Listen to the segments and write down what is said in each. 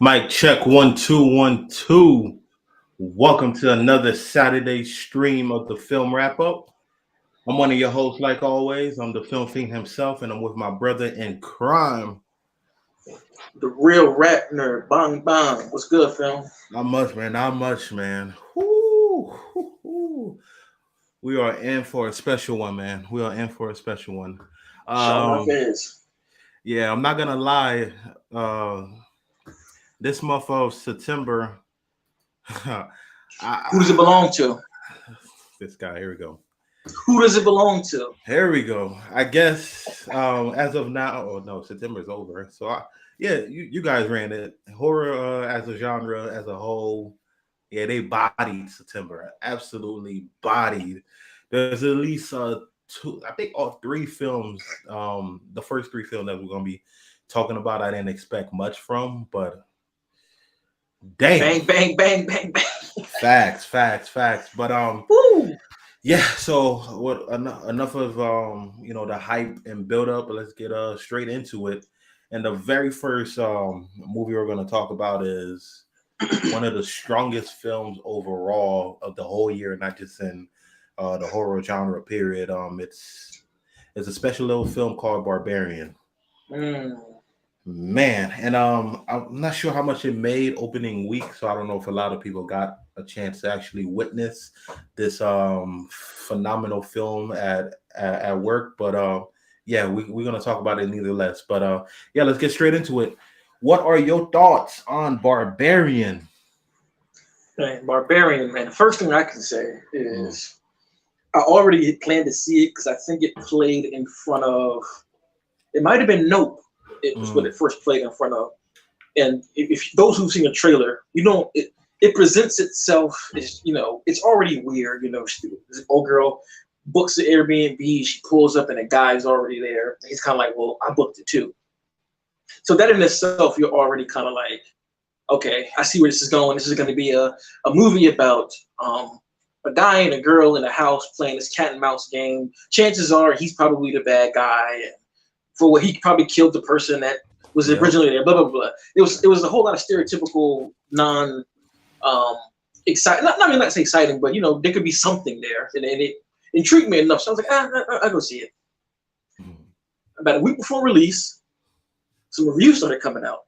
Mic check 1 2 1 2. Welcome to another Saturday stream of the film wrap up. I'm one of your hosts, like always. I'm the film fiend himself, and I'm with my brother in crime. The real rap nerd, bang bang. What's good, film? Not much, man. Not much, man. Woo, woo, woo. We are in for a special one, man. We are in for a special one. Show my face. Yeah, I'm not gonna lie. This month of September. Who does it belong to? This guy. Here we go. Who does it belong to? Here we go. I guess as of now, oh no, September is over. So you guys ran it. Horror as a genre, as a whole, yeah, they bodied September. Absolutely bodied. There's at least two, I think all three films. The first three films that we're gonna be talking about, I didn't expect much from, but damn. Bang, bang, bang, bang, bang. Facts. But Woo. yeah, so what enough of the hype and build up. Let's get straight into it. And the very first movie we're going to talk about is one of the strongest films overall of the whole year, not just in the horror genre period. It's a special little film called Barbarian. Man, and I'm not sure how much it made opening week, so I don't know if a lot of people got a chance to actually witness this phenomenal film at work. But yeah, we're gonna talk about it nevertheless. But yeah, let's get straight into it. What are your thoughts on Barbarian? Hey, Barbarian, man. The first thing I can say is I already had planned to see it because I think it played in front of. It might have been Nope. It was what it first played in front of. And if those who've seen the trailer, it presents itself as, it's already weird. This old girl books the Airbnb, she pulls up and a guy's already there. He's kind of like, well, I booked it too. So that in itself, you're already kind of like, okay, I see where this is going. This is going to be a movie about a guy and a girl in a house playing this cat and mouse game. Chances are he's probably the bad guy. And for what he probably killed the person that was originally there, blah, blah, blah. It was a whole lot of stereotypical exciting, not say exciting, but there could be something there. And it intrigued me enough. So I was like, I'll go see it. About a week before release, some reviews started coming out.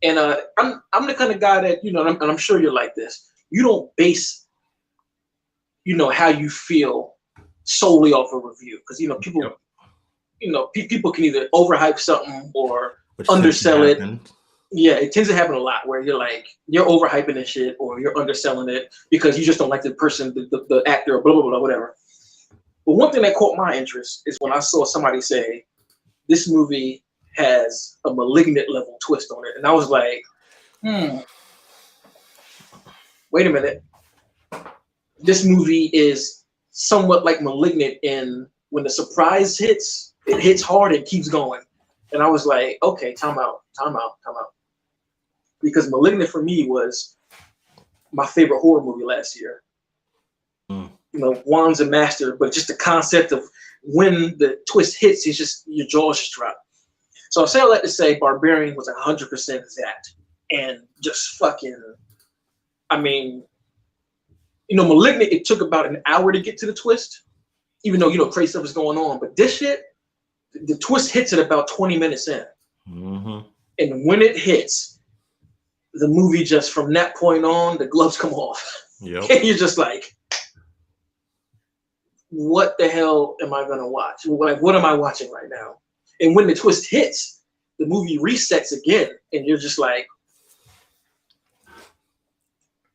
And I'm the kind of guy that, and I'm sure you're like this, you don't base, how you feel solely off a review. Because, people... people can either overhype something or undersell it. Yeah, it tends to happen a lot where you're overhyping this shit or you're underselling it because you just don't like the person, the actor, or blah, blah, blah, whatever. But one thing that caught my interest is when I saw somebody say, this movie has a Malignant level twist on it. And I was like, wait a minute. This movie is somewhat like Malignant in when the surprise hits, it hits hard and keeps going. And I was like, okay, time out. Because Malignant for me was my favorite horror movie last year. Juan's a master, but just the concept of when the twist hits, it's just, your jaws just drop. So I say all that to say Barbarian was 100% that. And just fucking, Malignant, it took about an hour to get to the twist, even though, crazy stuff is going on. But this shit, the twist hits at about 20 minutes in. And when it hits, the movie just from that point on, the gloves come off. Yep. And you're just like, what the hell am I going to watch? Like, what am I watching right now? And when the twist hits, the movie resets again. And you're just like,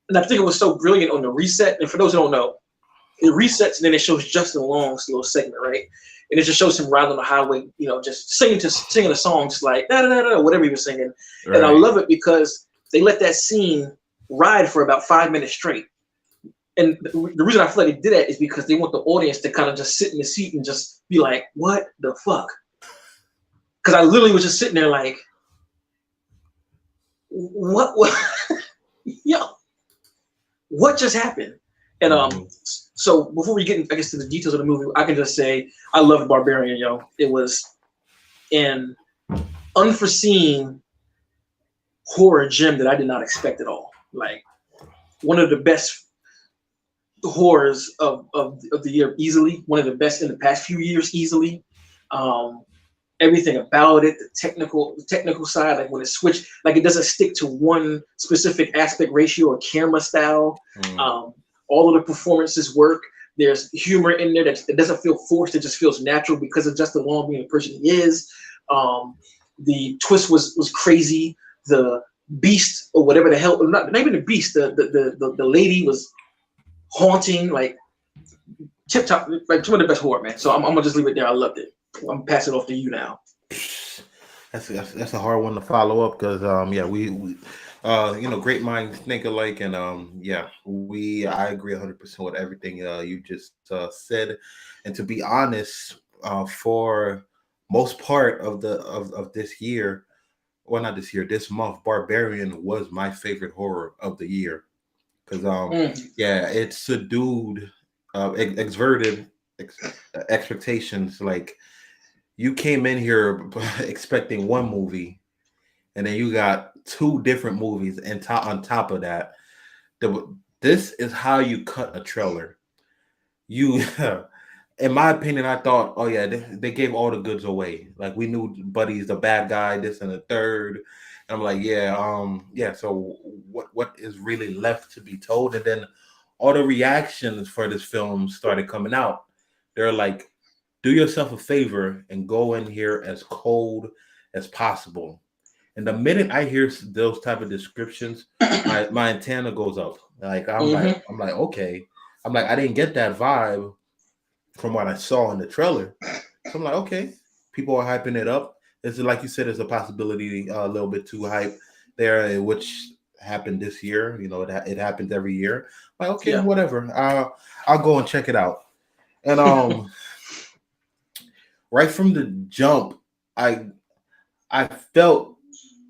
and I think it was so brilliant on the reset. And for those who don't know, it resets and then it shows Justin Long's little segment, right? And it just shows him riding on the highway, just singing a song, just like da da da da, whatever he was singing. Right. And I love it because they let that scene ride for about 5 minutes straight. And the reason I feel like they did that is because they want the audience to kind of just sit in the seat and just be like, "What the fuck?" Because I literally was just sitting there like, "What? Yo, what just happened?" And so before we get, I guess, to the details of the movie, I can just say I love Barbarian, yo. It was an unforeseen horror gem that I did not expect at all. Like one of the best horrors of the year easily. One of the best in the past few years easily. Um, Everything about it, the technical side, like when it switched, like it doesn't stick to one specific aspect ratio or camera style. All of the performances work. There's humor in there that it doesn't feel forced. It just feels natural because of Justin Long being the person he is. The twist was crazy. The beast or whatever the hell, not even the beast. The lady was haunting, like tip top, like some of the best horror, man. So I'm gonna just leave it there. I loved it. I'm passing it off to you now. That's a hard one to follow up because yeah, we great minds think alike, and yeah, I agree 100% with everything you just said. And to be honest, for most part of of this year, well, not this year, this month, Barbarian was my favorite horror of the year because yeah, it subdued, exverted expectations. Like you came in here expecting one movie, and then you got two different movies, and on top of that, this is how you cut a trailer. You, in my opinion, I thought, oh yeah, they gave all the goods away. Like we knew Buddy's the bad guy, this and the third. And I'm like, yeah, yeah. So what is really left to be told? And then all the reactions for this film started coming out. They're like, do yourself a favor and go in here as cold as possible. And the minute I hear those type of descriptions, my antenna goes up. Like I'm like, okay. I'm like, I didn't get that vibe from what I saw in the trailer. So I'm like, okay, people are hyping it up. It's like you said, there's a possibility a little bit too hype there, which happened this year. You know, it happens every year. Like, okay, Yeah. whatever. I'll go and check it out. And right from the jump, I felt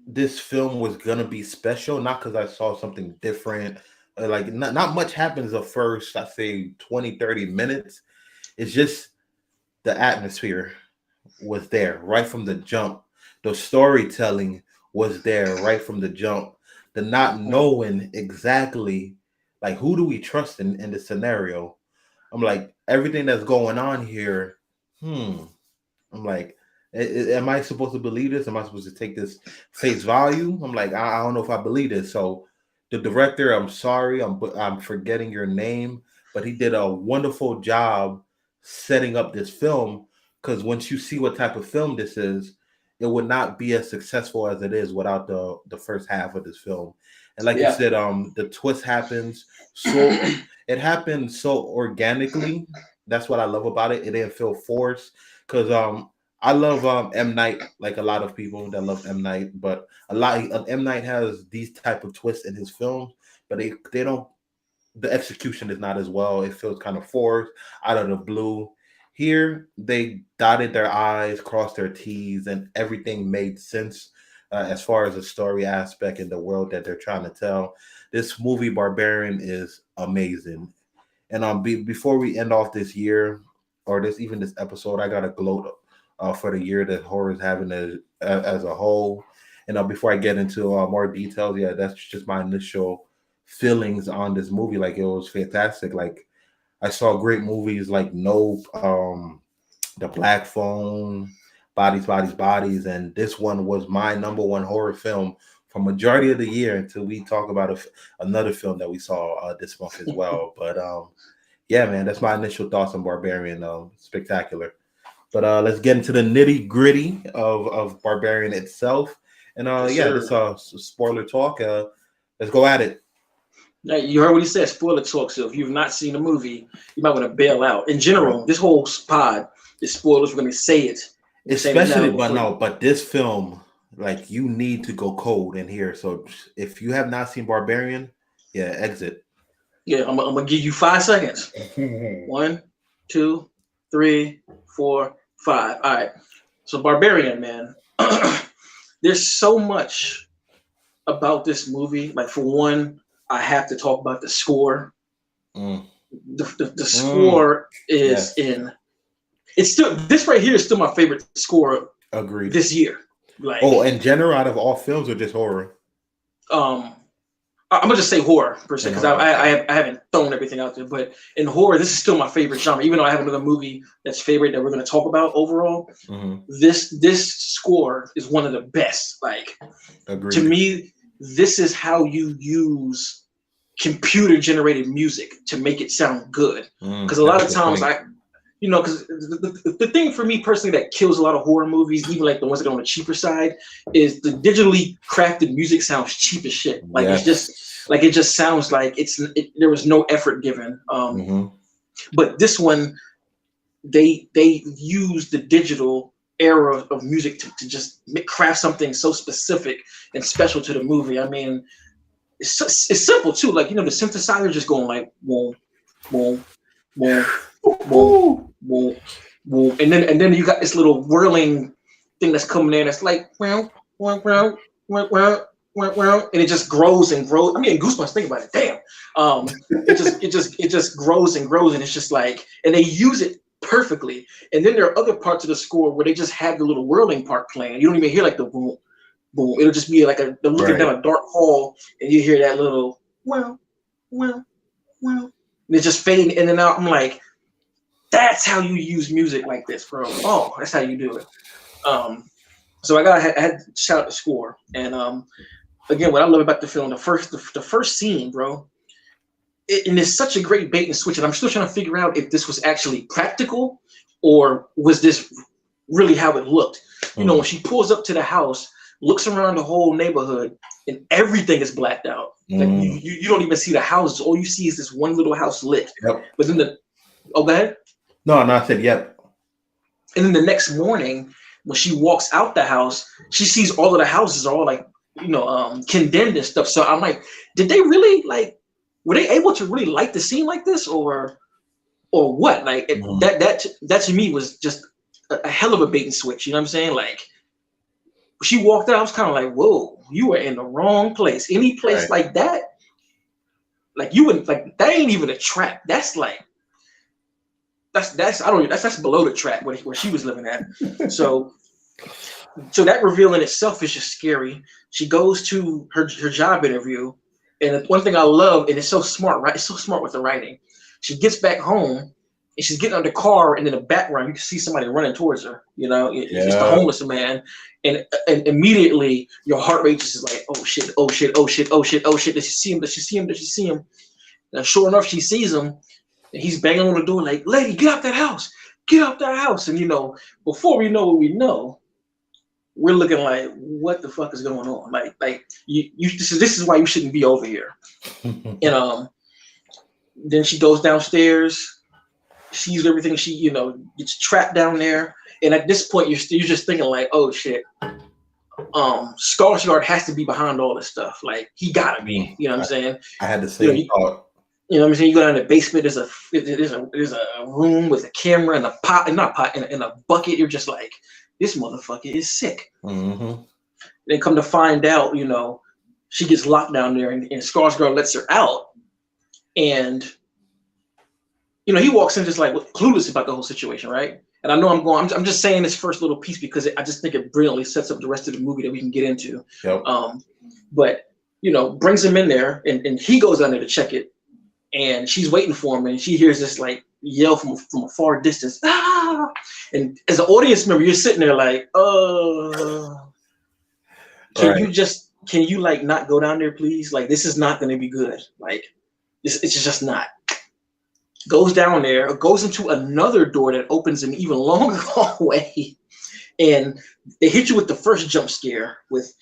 this film was gonna be special, not because I saw something different. Like not much happens the first, I say 20, 30 minutes. It's just the atmosphere was there right from the jump. The storytelling was there right from the jump. The not knowing exactly like who do we trust in this scenario. I'm like, everything that's going on here, I'm like, am I supposed to believe this? Am I supposed to take this face value? I'm like, I don't know if I believe this. So the director, I'm sorry, I'm forgetting your name, but he did a wonderful job setting up this film. Because once you see what type of film this is, it would not be as successful as it is without the first half of this film. And like you said, the twist happens so it happened so organically. That's what I love about it. It didn't feel forced because I love M Night, like a lot of people that love M Night, but a lot of M Night has these type of twists in his films, but they don't. The execution is not as well. It feels kind of forced, out of the blue. Here, they dotted their I's, crossed their T's, and everything made sense as far as the story aspect and the world that they're trying to tell. This movie, Barbarian, is amazing. And before we end off this year, or this episode, I got a gloat for the year that horror is having as a whole. And before I get into more details, yeah, that's just my initial feelings on this movie. Like it was fantastic. Like I saw great movies like Nope, The Black Phone, Bodies, Bodies, Bodies, and this one was my number one horror film for majority of the year until we talk about another film that we saw this month as well. But yeah, man, that's my initial thoughts on Barbarian. Spectacular. But let's get into the nitty gritty of Barbarian itself. And yeah, this spoiler talk. Let's go at it. Now, you heard what he said, spoiler talk. So if you've not seen the movie, you might want to bail out. In general, this whole pod is spoilers. We're going to say it. Especially, but this film, like you need to go cold in here. So if you have not seen Barbarian, yeah, exit. Yeah, I'm going to give you 5 seconds. 1, 2, 3, 4, 5. All right. So Barbarian, man. There's so much about this movie. Like for one, I have to talk about the score. The score is in. It's still this right here is still my favorite score. Agreed. This year. Like in general, out of all films or just horror? I'm gonna just say horror per se because I haven't thrown everything out there, but in horror, this is still my favorite genre. Even though I have another movie that's favorite that we're gonna talk about overall, this score is one of the best. Like, agreed. To me, this is how you use computer generated music to make it sound good. Because a lot of times because the thing for me personally that kills a lot of horror movies, even like the ones that are on the cheaper side, is the digitally crafted music sounds cheap as shit. Like it's just like it just sounds like there was no effort given. But this one, they use the digital era of music to just craft something so specific and special to the movie. I mean, it's simple too. Like the synthesizer just going like whoa, whoa, whoa. Boom, boom, boom, and then you got this little whirling thing that's coming in. It's like and it just grows and grows. I'm getting goosebumps thinking about it. Damn, it just grows and grows, and it's just like, and they use it perfectly. And then there are other parts of the score where they just have the little whirling part playing. You don't even hear like the boom, boom. It'll just be like they're looking down a dark hall, and you hear that little wow, and it's just fading in and out. I'm like, that's how you use music like this, bro. Oh, that's how you do it. So I had to shout out the score. And again, what I love about the film, the first scene, bro, and it's such a great bait and switch. And I'm still trying to figure out if this was actually practical or was this really how it looked. When she pulls up to the house, looks around the whole neighborhood, and everything is blacked out. Like you don't even see the houses. All you see is this one little house lit. Yep. But then go ahead. No, I said yep. And then the next morning, when she walks out the house, she sees all of the houses are all like, condemned and stuff. So I'm like, did they really were they able to really light the scene like this, or what? Like that to me was just a hell of a bait and switch. You know what I'm saying? Like she walked out, I was kind of like, whoa, you were in the wrong place. Any place like that, like you wouldn't like that ain't even a trap. That's like. That's below the trap where she was living at. So that reveal in itself is just scary. She goes to her job interview, and one thing I love, and it's so smart, right? It's so smart with the writing. She gets back home, and she's getting out of the car, and in the background you can see somebody running towards her. It's the homeless man, and immediately your heart rate is like, oh shit, oh shit, oh shit, oh shit, oh shit. Does she see him? Does she see him? Does she see him? And sure enough, she sees him. And he's banging on the door like, lady, get out that house. Get out that house. And, before we know what we know, we're looking like, what the fuck is going on? Like this is why you shouldn't be over here. And then she goes downstairs, sees everything. She, gets trapped down there. And at this point, you're just thinking like, oh, shit. Skarsgård has to be behind all this stuff. Like, he got to be. You know what I'm saying? I had to say You know what I'm saying? You go down in the basement. There's a room with a camera and and a bucket. You're just like, this motherfucker is sick. Then come to find out, she gets locked down there, and Skarsgård lets her out, and he walks in just like clueless about the whole situation, right? And I know I'm just saying this first little piece because I just think it brilliantly sets up the rest of the movie that we can get into. Yep. But brings him in there, and he goes down there to check it. And she's waiting for him, and she hears this like yell from a far distance. Ah! And as an audience member, you're sitting there like, can you like not go down there, please? Like this is not going to be good. Like it's just not. Goes down there, goes into another door that opens an even longer hallway, and they hit you with the first jump scare with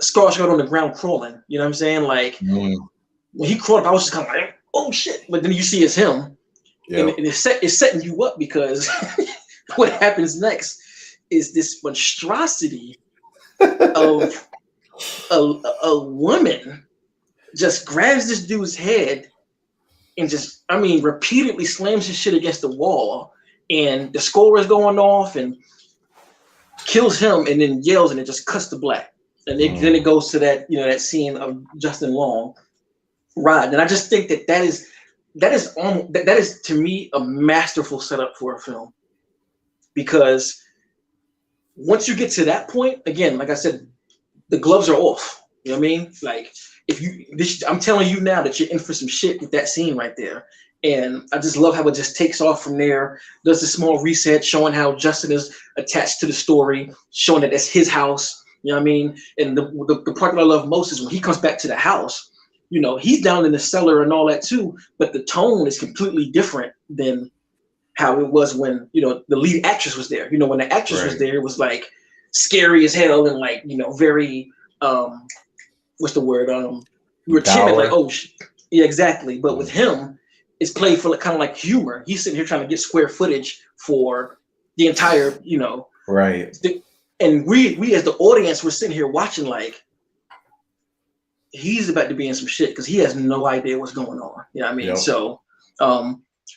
Skarsgård on the ground crawling. You know what I'm saying? Like. When he crawled up, I was just kind of like, oh shit. But then you see it's him. Yep. And it's setting you up because what happens next is this monstrosity of a woman just grabs this dude's head and just, repeatedly slams his shit against the wall. And the score is going off and kills him and then yells and it just cuts to black. And then it goes to that, that scene of Justin Long. Right, and I just think that is to me a masterful setup for a film, because once you get to that point, again, like I said, the gloves are off. You know what I mean? Like if you, this, I'm telling you now that you're in for some shit with that scene right there. And I just love how it just takes off from there. Does a small reset, showing how Justin is attached to the story, showing that that's his house. You know what I mean? And the part that I love most is when he comes back to the house. You know, he's down in the cellar and all that too, but the tone is completely different than how it was when, you know, the lead actress was there. You know, when the actress was Right. there, it was like scary as hell and like, you know, very what's the word? We were timid, like, Dour. oh, yeah, exactly. But with Mm. him, it's played for like, kind of like humor. He's sitting here trying to get square footage for the entire, you know, Right. and we as the audience, we're sitting here watching like he's about to be in some shit because he has no idea what's going on. You know what I mean? Yep. So,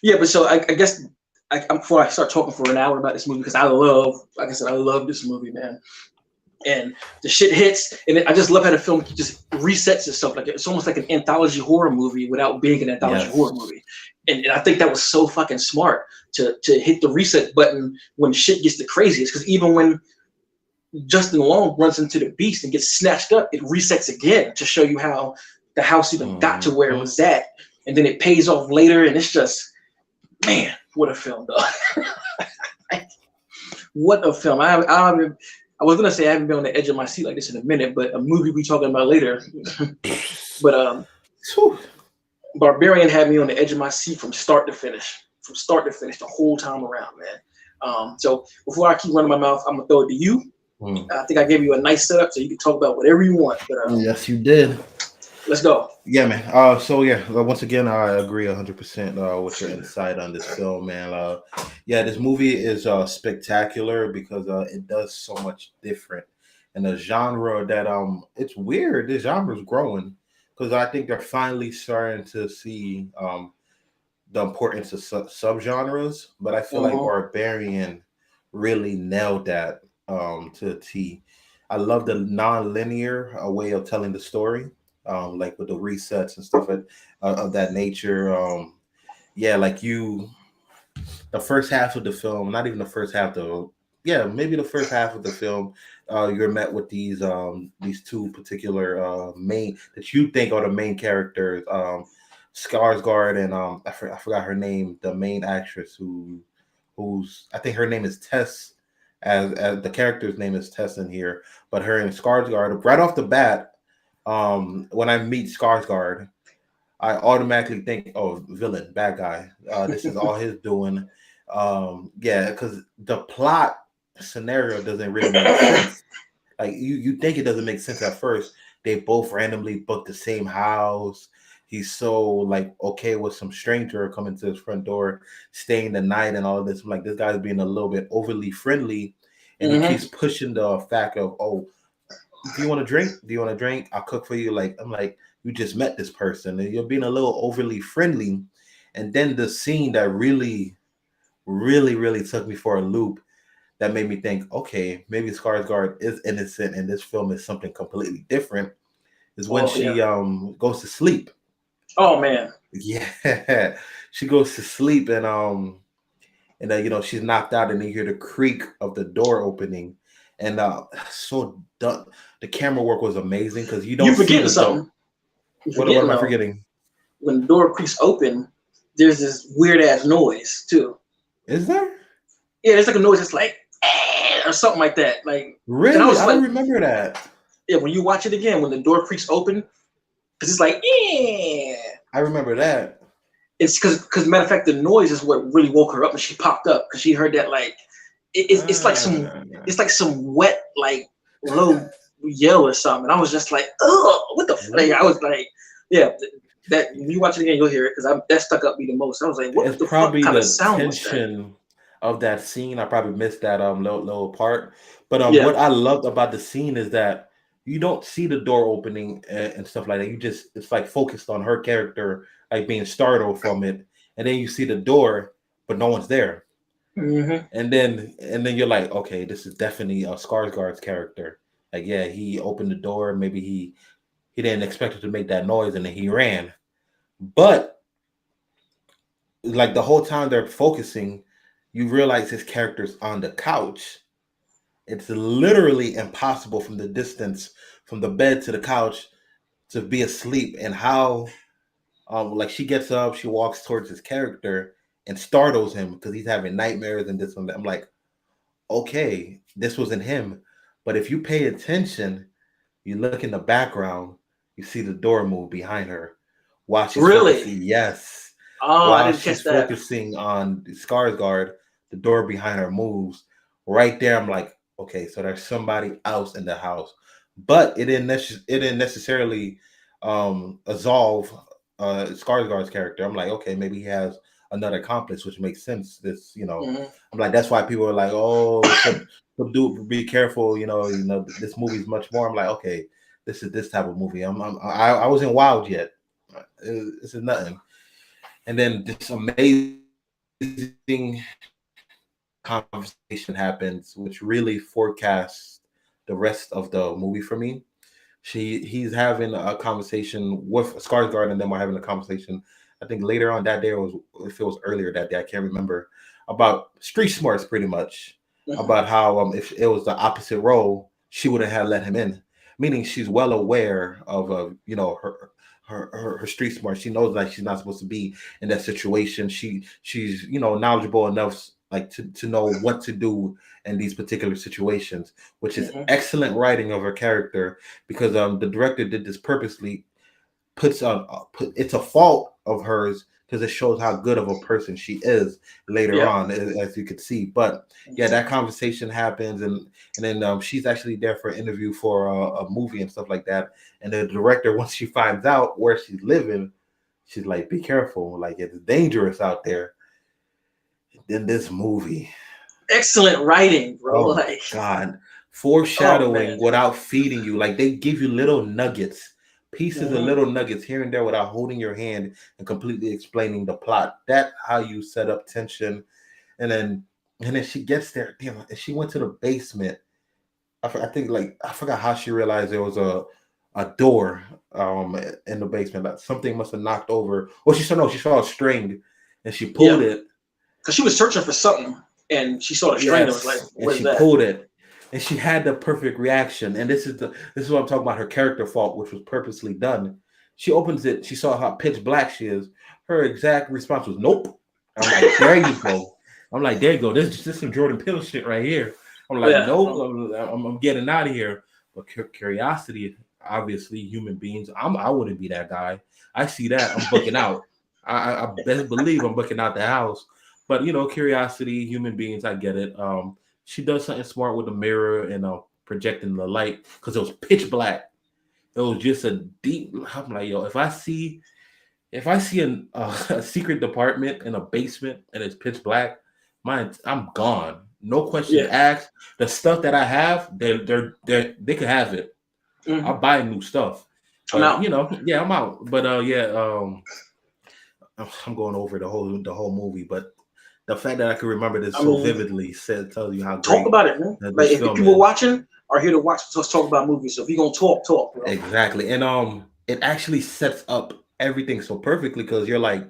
yeah, but so I guess before I start talking for an hour about this movie, because I love, like I said, I love this movie, man. And the shit hits, and I just love how the film just resets itself. Like it's almost like an anthology horror movie without being an anthology horror Yes. movie. And I think that was so fucking smart to hit the reset button when shit gets the craziest. Because even when Justin Long runs into the beast and gets snatched up, it resets again to show you how the house even got to where it was at. And then it pays off later, and it's just, man, what a film, though. What a film. I was gonna say I haven't been on the edge of my seat like this in a minute, but a movie we talking about later. But Whew. Barbarian had me on the edge of my seat from start to finish, the whole time around, man. So before I keep running my mouth, I'm gonna throw it to you. Mm. I think I gave you a nice setup, so you can talk about whatever you want. But Yes, you did. let's go. Yeah, man. So yeah, once again, I agree 100% with your insight on this film, man. Yeah, this movie is spectacular because it does so much different in a genre that it's weird. This genre is growing because I think they're finally starting to see the importance of subgenres. But I feel like Uh-huh. Barbarian really nailed that to a T. I love the non-linear way of telling the story, like with the resets and stuff of that nature. Yeah, like the first half of the film, not even the first half though. Yeah, maybe the first half of the film, you're met with these two particular main that you think are the main characters, Skarsgård and I forgot her name, the main actress who's I think her name is Tess, as the character's name is Tess in here, but her and Skarsgård right off the bat, when I meet Skarsgård, I automatically think, oh, villain, bad guy. This is all his doing. Yeah, because the plot scenario doesn't really make sense. Like you think it doesn't make sense at first. They both randomly booked the same house. He's so like okay with some stranger coming to his front door, staying the night and all this. I'm like, this guy's being a little bit overly friendly, and he Mm-hmm. keeps pushing the fact of, oh, do you want to drink? Do you want to drink? I'll cook for you. Like I'm like, you just met this person and you're being a little overly friendly. And then the scene that really, really, really took me for a loop that made me think, okay, maybe Skarsgård is innocent and this film is something completely different. Is when Oh yeah. she goes to sleep. Oh man. Yeah, she goes to sleep and you know she's knocked out and you hear the creak of the door opening and so done. The camera work was amazing because you You don't see forgetting the door. something? You What forgetting am I though? forgetting? When the door creaks open, there's this weird ass noise too. Is there Yeah, there's like a noise that's like or something like that. Like, and I really? was I don't like, remember that. yeah, when you watch it again, when the door creaks open, because it's like, yeah. I remember that. It's because matter of fact, the noise is what really woke her up, and she popped up because she heard that like Ah, it's like some wet like low yell or something. And I was just like, oh, what the like, I really? was like, yeah. That when you watch it again, you'll hear it because that stuck up me the most. I was like, what It's the fuck probably kind of the sound was that? tension of that scene. I probably missed that little part. But Yeah. what I loved about the scene is that you don't see the door opening and stuff like that. You just it's like focused on her character like being startled from it, and then you see the door, but no one's there. Mm-hmm. And then you're like, okay, this is definitely a Skarsgård's character. Like, yeah, he opened the door. Maybe he didn't expect it to make that noise, and then he ran. But like the whole time they're focusing, you realize his character's on the couch, it's literally impossible from the distance, from the bed to the couch, to be asleep. And how, like she gets up, she walks towards his character and startles him because he's having nightmares and this and that. I'm like, okay, this wasn't him. But if you pay attention, you look in the background, you see the door move behind her while she's Really? focusing. Yes, Oh, I while didn't she's catch that. focusing on Skarsgård, the door behind her moves. Right there, I'm like, okay, so there's somebody else in the house, but it didn't necessarily absolve Skarsgård's character. I'm like, okay, maybe he has another accomplice, which makes sense. This, Hmm. I'm like, that's why people are like, oh, do be careful. This movie is much more. I'm like, okay, this is this type of movie. I wasn't wild yet. This is nothing. And then this amazing conversation happens, which really forecasts the rest of the movie for me. He's having a conversation with Skarsgård, and then we're having a conversation. I think later on that day, or if it was earlier that day, I can't remember, about street smarts, pretty much Hmm. about how if it was the opposite role, she wouldn't have let him in. Meaning she's well aware of her street smarts. She knows like she's not supposed to be in that situation. She's knowledgeable enough like to know what to do in these particular situations, which is Hmm. excellent writing of her character because the director did this purposely. It's a fault of hers because it shows how good of a person she is later Yeah. on, as you could see. But yeah, Hmm. that conversation happens, and then she's actually there for an interview for a movie and stuff like that. And the director, once she finds out where she's living, she's like, "Be careful, like it's dangerous out there." In this movie, Excellent writing, bro. oh my Like, god, oh man. foreshadowing without feeding you. Like they give you little nuggets, pieces of Hmm. little nuggets here and there without holding your hand and completely explaining the plot. That's how you set up tension. And then she gets there. Damn, and she went to the basement. I think like I forgot how she realized there was a door in the basement. Like something must have knocked over. Well, she saw no, she saw a string and she pulled Yeah. it. Because she was searching for something and she saw the string and was like, Yes, and what is she that? pulled it, and she had the perfect reaction. And this is what I'm talking about. Her character fault, which was purposely done. She opens it. She saw how pitch black she is. Her exact response was "Nope." I'm like, there you go. I'm like, there you go. This some Jordan Peele shit right here. I'm like, Yeah. nope. I'm getting out of here. But curiosity, obviously, human beings. I wouldn't be that guy. I see that. I'm booking out. I best believe I'm booking out the house. But curiosity, human beings, I get it. She does something smart with the mirror and projecting the light because it was pitch black. It was just a deep. I'm like, yo, if I see a secret department in a basement and it's pitch black, I'm gone. No questions Yeah. asked. The stuff that I have, they could have it. I'll Hmm. buy new stuff. I'm But out. yeah, I'm out. But yeah, I'm going over the whole movie, but the fact that I can remember this I so mean, vividly tells you how talk great about it, man. Like, this if film people is. watching are here to watch, let's talk about movies. So if you're gonna talk, talk, bro. Exactly, and it actually sets up everything so perfectly because you're like,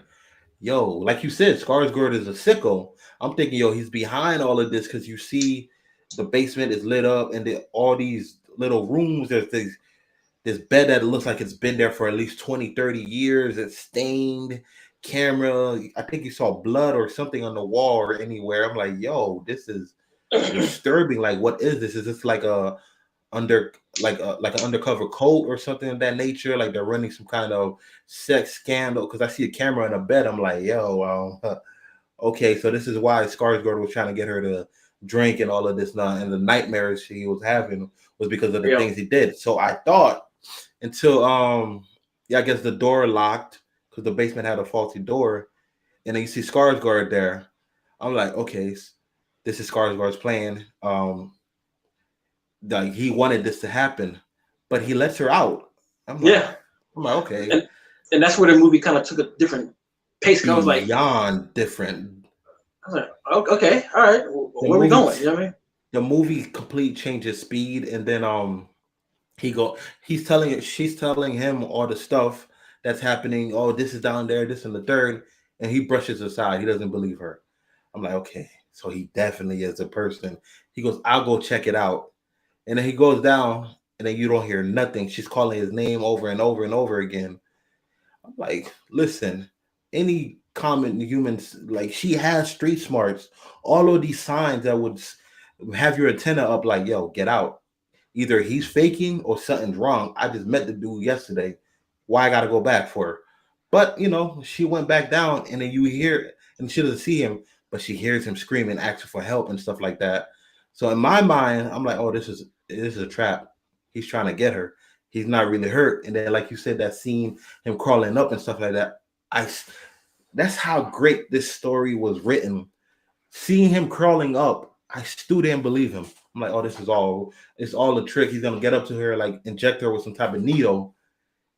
yo, like you said, Skarsgård is a sicko. I'm thinking, yo, he's behind all of this because you see the basement is lit up and all these little rooms. There's this bed that looks like it's been there for at least 20, 30 years. It's stained camera. I think you saw blood or something on the wall or anywhere. I'm like, yo, this is disturbing. Like, what is this? Is this like a under like an undercover cult or something of that nature? Like they're running some kind of sex scandal? Because I see a camera in a bed. I'm like, yo, okay, so this is why Skarsgård was trying to get her to drink and all of this now, and the nightmares she was having was because of the Yeah. things he did. So I thought until yeah, I guess the door locked because the basement had a faulty door, and then you see Skarsgård there. I'm like, okay, this is Skarsgård's plan. Like he wanted this to happen, but he lets her out. I'm like, Yeah. I'm like, okay, And and that's where the movie kind of took a different pace. Cause beyond different. I was like, okay, all right, The where we movie, going? You know what I mean? the movie complete changes speed, and then she's telling him all the stuff that's happening. Oh, this is down there, this and the third, and he brushes aside. He doesn't believe her. I'm like, okay, So he definitely is a person. He goes, I'll go check it out. And then he goes down, and then you don't hear nothing. She's calling his name over and over and over again. I'm like, listen, any common humans, like she has street smarts, all of these signs that would have your antenna up, like, yo, get out. Either he's faking or something's wrong. I just met the dude yesterday. Why I gotta go back for her? But she went back down, and then you hear, and she doesn't see him, but she hears him screaming, asking for help and stuff like that. So in my mind, I'm like, oh, this is a trap. He's trying to get her. He's not really hurt. And then, like you said, that scene, him crawling up and stuff like that. That's how great this story was written. Seeing him crawling up, I still didn't believe him. I'm like, oh, it's all a trick. He's gonna get up to her, like inject her with some type of needle.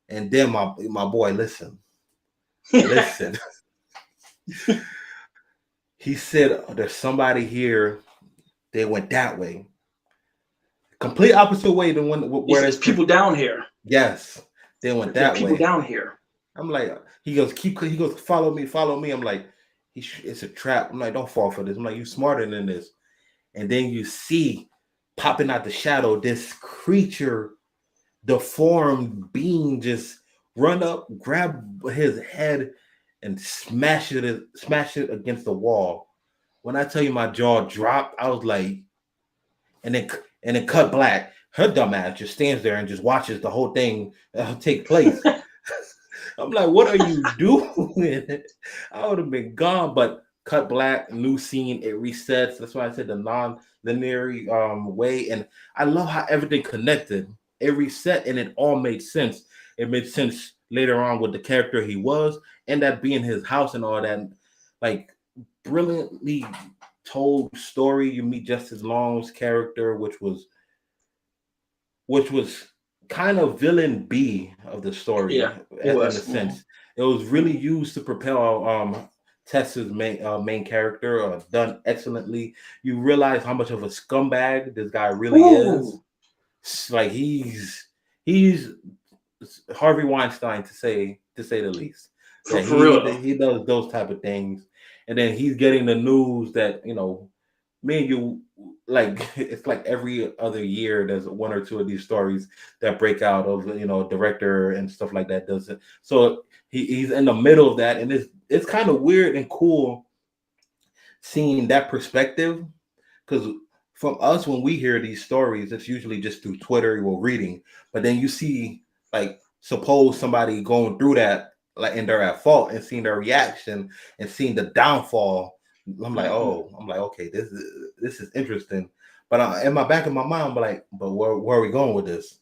And then my boy, listen. He said, there's somebody here. They went that way. Complete opposite way than where there's people down here. Yes, they went that way. People down here. I'm like, he goes, follow me. I'm like, it's a trap. I'm like, don't fall for this. I'm like, you smarter than this. And then you see popping out the shadow, this creature, deformed being, just run up, grab his head, and smash it against the wall. When I tell you my jaw dropped, I was like, and then cut black. Her dumb ass just stands there and just watches the whole thing take place. I'm like, what are you doing? I would have been gone, but cut black, new scene, it resets. That's why I said the non-linear way. And I love how everything connected. It reset and it all made sense. It made sense later on with the character he was, and that being his house and all that. Like, brilliantly told story. You meet Justice Long's character, which was kind of villain B of the story. Yeah, in a sense. It was really used to propel Tessa's main character, done excellently. You realize how much of a scumbag this guy really is. Like, he's Harvey Weinstein, to say the least. For real. He does those type of things. And then he's getting the news that, me and you, like, it's like every other year there's one or two of these stories that break out of, director and stuff like that does it. So he's in the middle of that, and it's kind of weird and cool seeing that perspective, because from us, when we hear these stories, it's usually just through Twitter or reading. But then you see, like, suppose somebody going through that, like, and they're at fault, and seeing their reaction and seeing the downfall. I'm like, okay, this is interesting. But in my back of my mind, I'm like, but where are we going with this?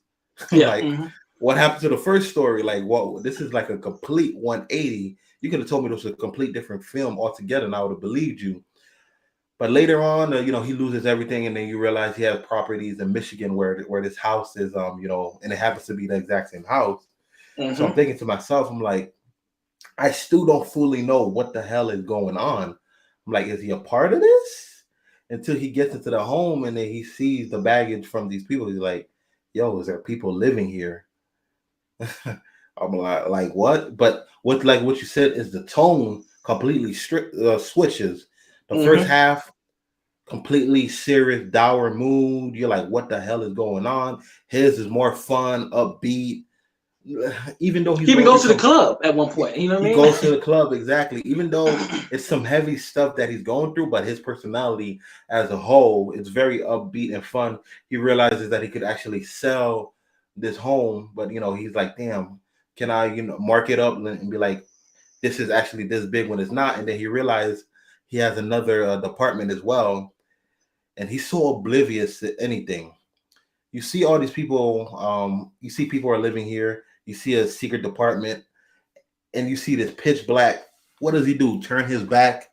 Yeah. What happened to the first story? Like, what? This is like a complete 180. You could have told me this was a complete different film altogether, and I would have believed you. But later on, he loses everything, and then you realize he has properties in Michigan where this house is, and it happens to be the exact same house. Mm-hmm. So I'm thinking to myself, I'm like, I still don't fully know what the hell is going on. I'm like, is he a part of this? Until he gets into the home, and then he sees the baggage from these people. He's like, yo, is there people living here? I'm like, what? But what you said is the tone completely switches. The first half, completely serious, dour mood. You're like, what the hell is going on? His is more fun, upbeat. Even though he even goes to the club at one point, you know what I mean? He goes to the club, exactly. Even though it's some heavy stuff that he's going through, but his personality as a whole is very upbeat and fun. He realizes that he could actually sell this home, but he's like, damn, can I mark it up and be like, this is actually this big when it's not? And then he realized he has another department as well, and he's so oblivious to anything. You see all these people, you see people are living here. You see a secret department, and you see this pitch black. What does he do? Turn his back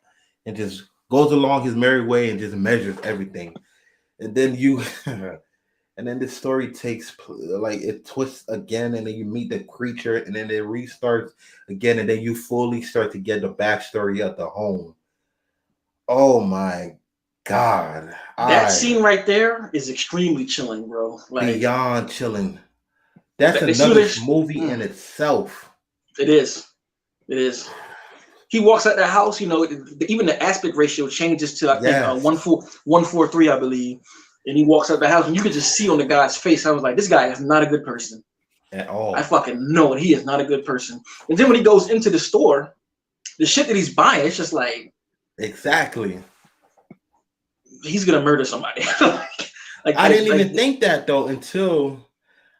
and just goes along his merry way and just measures everything. And then and then this story takes, like, it twists again, and then you meet the creature, and then it restarts again, and then you fully start to get the backstory of the home. Oh my God. That scene right there is extremely chilling, bro. Like, beyond chilling. That's another movie in itself. It is. he walks out the house, you know, even the aspect ratio changes to I think Yes. 1:3, I believe. And he walks out the house, and you could just see on the guy's face. I was like, this guy is not a good person. At I all. fucking know it. He is not a good person. And then when he goes into the store, the shit that he's buying, it's just like Exactly. he's gonna murder somebody. I didn't even think that though until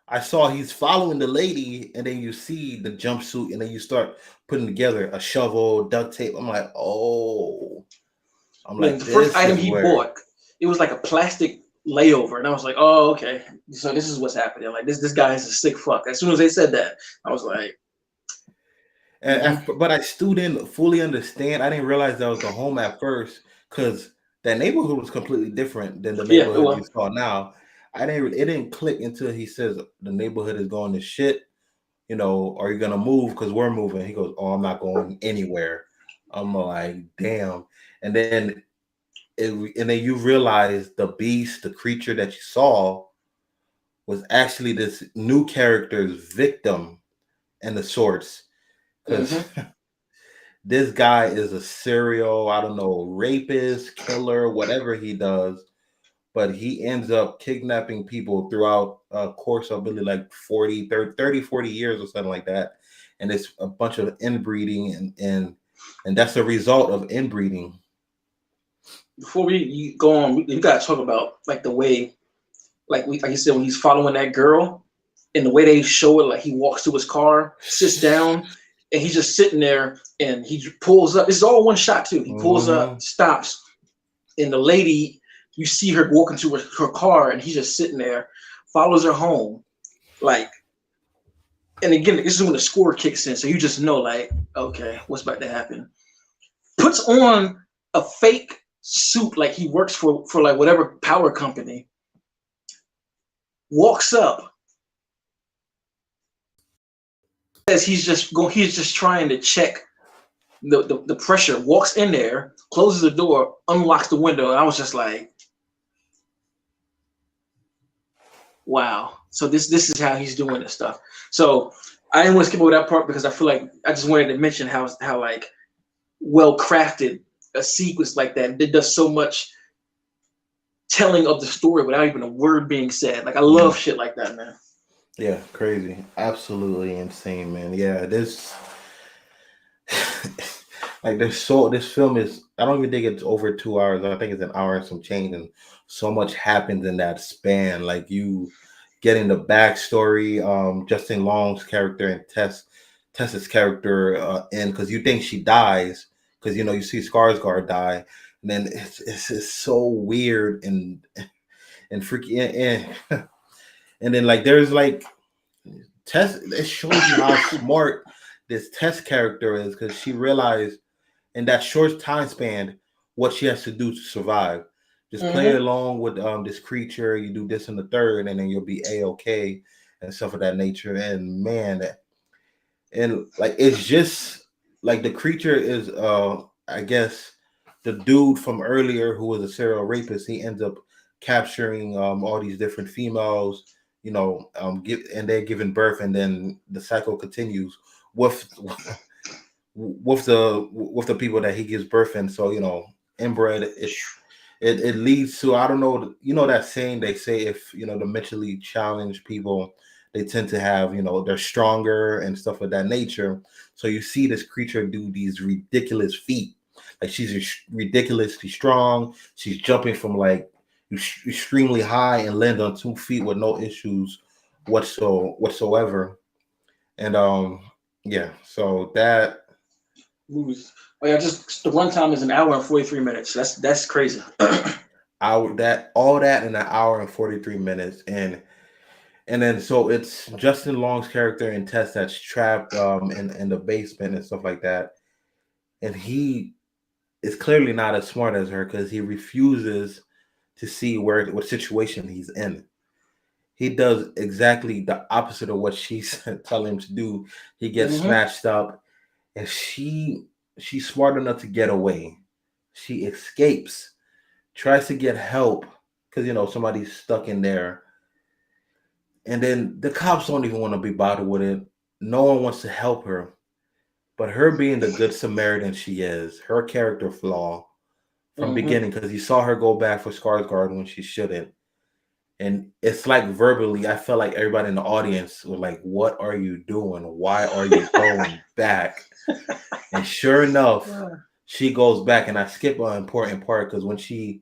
I saw he's following the lady, and then you see the jumpsuit, and then you start putting together a shovel, duct tape. I'm like, oh, I'm the like, first this item is he where. bought, it was like a plastic layover, and I was like, oh, okay. So this is what's happening. Like this guy is a sick fuck. As soon as they said that, I was like, But I still didn't fully understand. I didn't realize that was the home at first because that neighborhood was completely different than the yeah, it neighborhood you was. saw now. It didn't click until he says the neighborhood is going to shit. You know, are you gonna move? Because we're moving. He goes, oh, I'm not going anywhere. I'm like, damn. And then you realize the beast, the creature that you saw, was actually this new character's victim and the sorts. Because this guy is a serial, I don't know, rapist, killer, whatever he does. But he ends up kidnapping people throughout a course of really like 40 years or something like that. And it's a bunch of inbreeding, and that's a result of inbreeding. Before we go on, we gotta talk about like the way, like you said, when he's following that girl, and the way they show it, like he walks to his car, sits down, and he's just sitting there, and he pulls up. This is all one shot too. He pulls up, stops, and the lady, you see her walk into her car, and he's just sitting there, follows her home, like. And again, this is when the score kicks in, so you just know, like, okay, what's about to happen? Puts on a fake suit, like he works for like whatever power company. Walks up, says he's just trying to check the pressure. Walks in there, closes the door, unlocks the window, and I was just like, wow. So this is how he's doing this stuff. So I didn't want to skip over that part because I feel like I just wanted to mention how like well crafted a sequence like that. It does so much telling of the story without even a word being said. Like I love shit like that, man. Yeah, crazy. Absolutely insane, man. Yeah, this like this film is, I don't even think it's over 2 hours. I think it's an hour and some change, and so much happens in that span. Like you getting the backstory, Justin Long's character and Tessa's character in, because you think she dies, because you see Skarsgård die, and then it's so weird and freaky, and then like there's like Tess. It shows you how smart this Tess character is, because she realized in that short time span what she has to do to survive. Just play along with this creature. You do this and the third, and then you'll be a-okay and stuff of that nature. And man, and like it's just like the creature is I guess the dude from earlier who was a serial rapist. He ends up capturing all these different females, and they're giving birth, and then the cycle continues with the people that he gives birth in. So inbred, it leads to, I don't know, that saying they say, if the mentally challenged people, they tend to have, they're stronger and stuff of that nature. So you see this creature do these ridiculous feat. Like she's ridiculously strong. She's jumping from like extremely high and land on 2 feet with no issues whatsoever. And yeah, so that movies. Oh yeah, just the runtime is an hour and 43 minutes. That's crazy. all that in an hour and 43 minutes, and then so it's Justin Long's character in Tess that's trapped in the basement and stuff like that, and he is clearly not as smart as her because he refuses to see what situation he's in. He does exactly the opposite of what she's telling him to do. He gets smashed up, and she's smart enough to get away. She escapes, tries to get help because somebody's stuck in there, and then the cops don't even want to be bothered with it. No one wants to help her. But her being the good Samaritan she is, her character flaw from Mm-hmm. beginning, because you saw her go back for Skarsgård when she shouldn't. And it's like verbally, I felt like everybody in the audience was like, "What are you doing? Why are you going back?" And sure enough, she goes back, and I skip an important part because when she's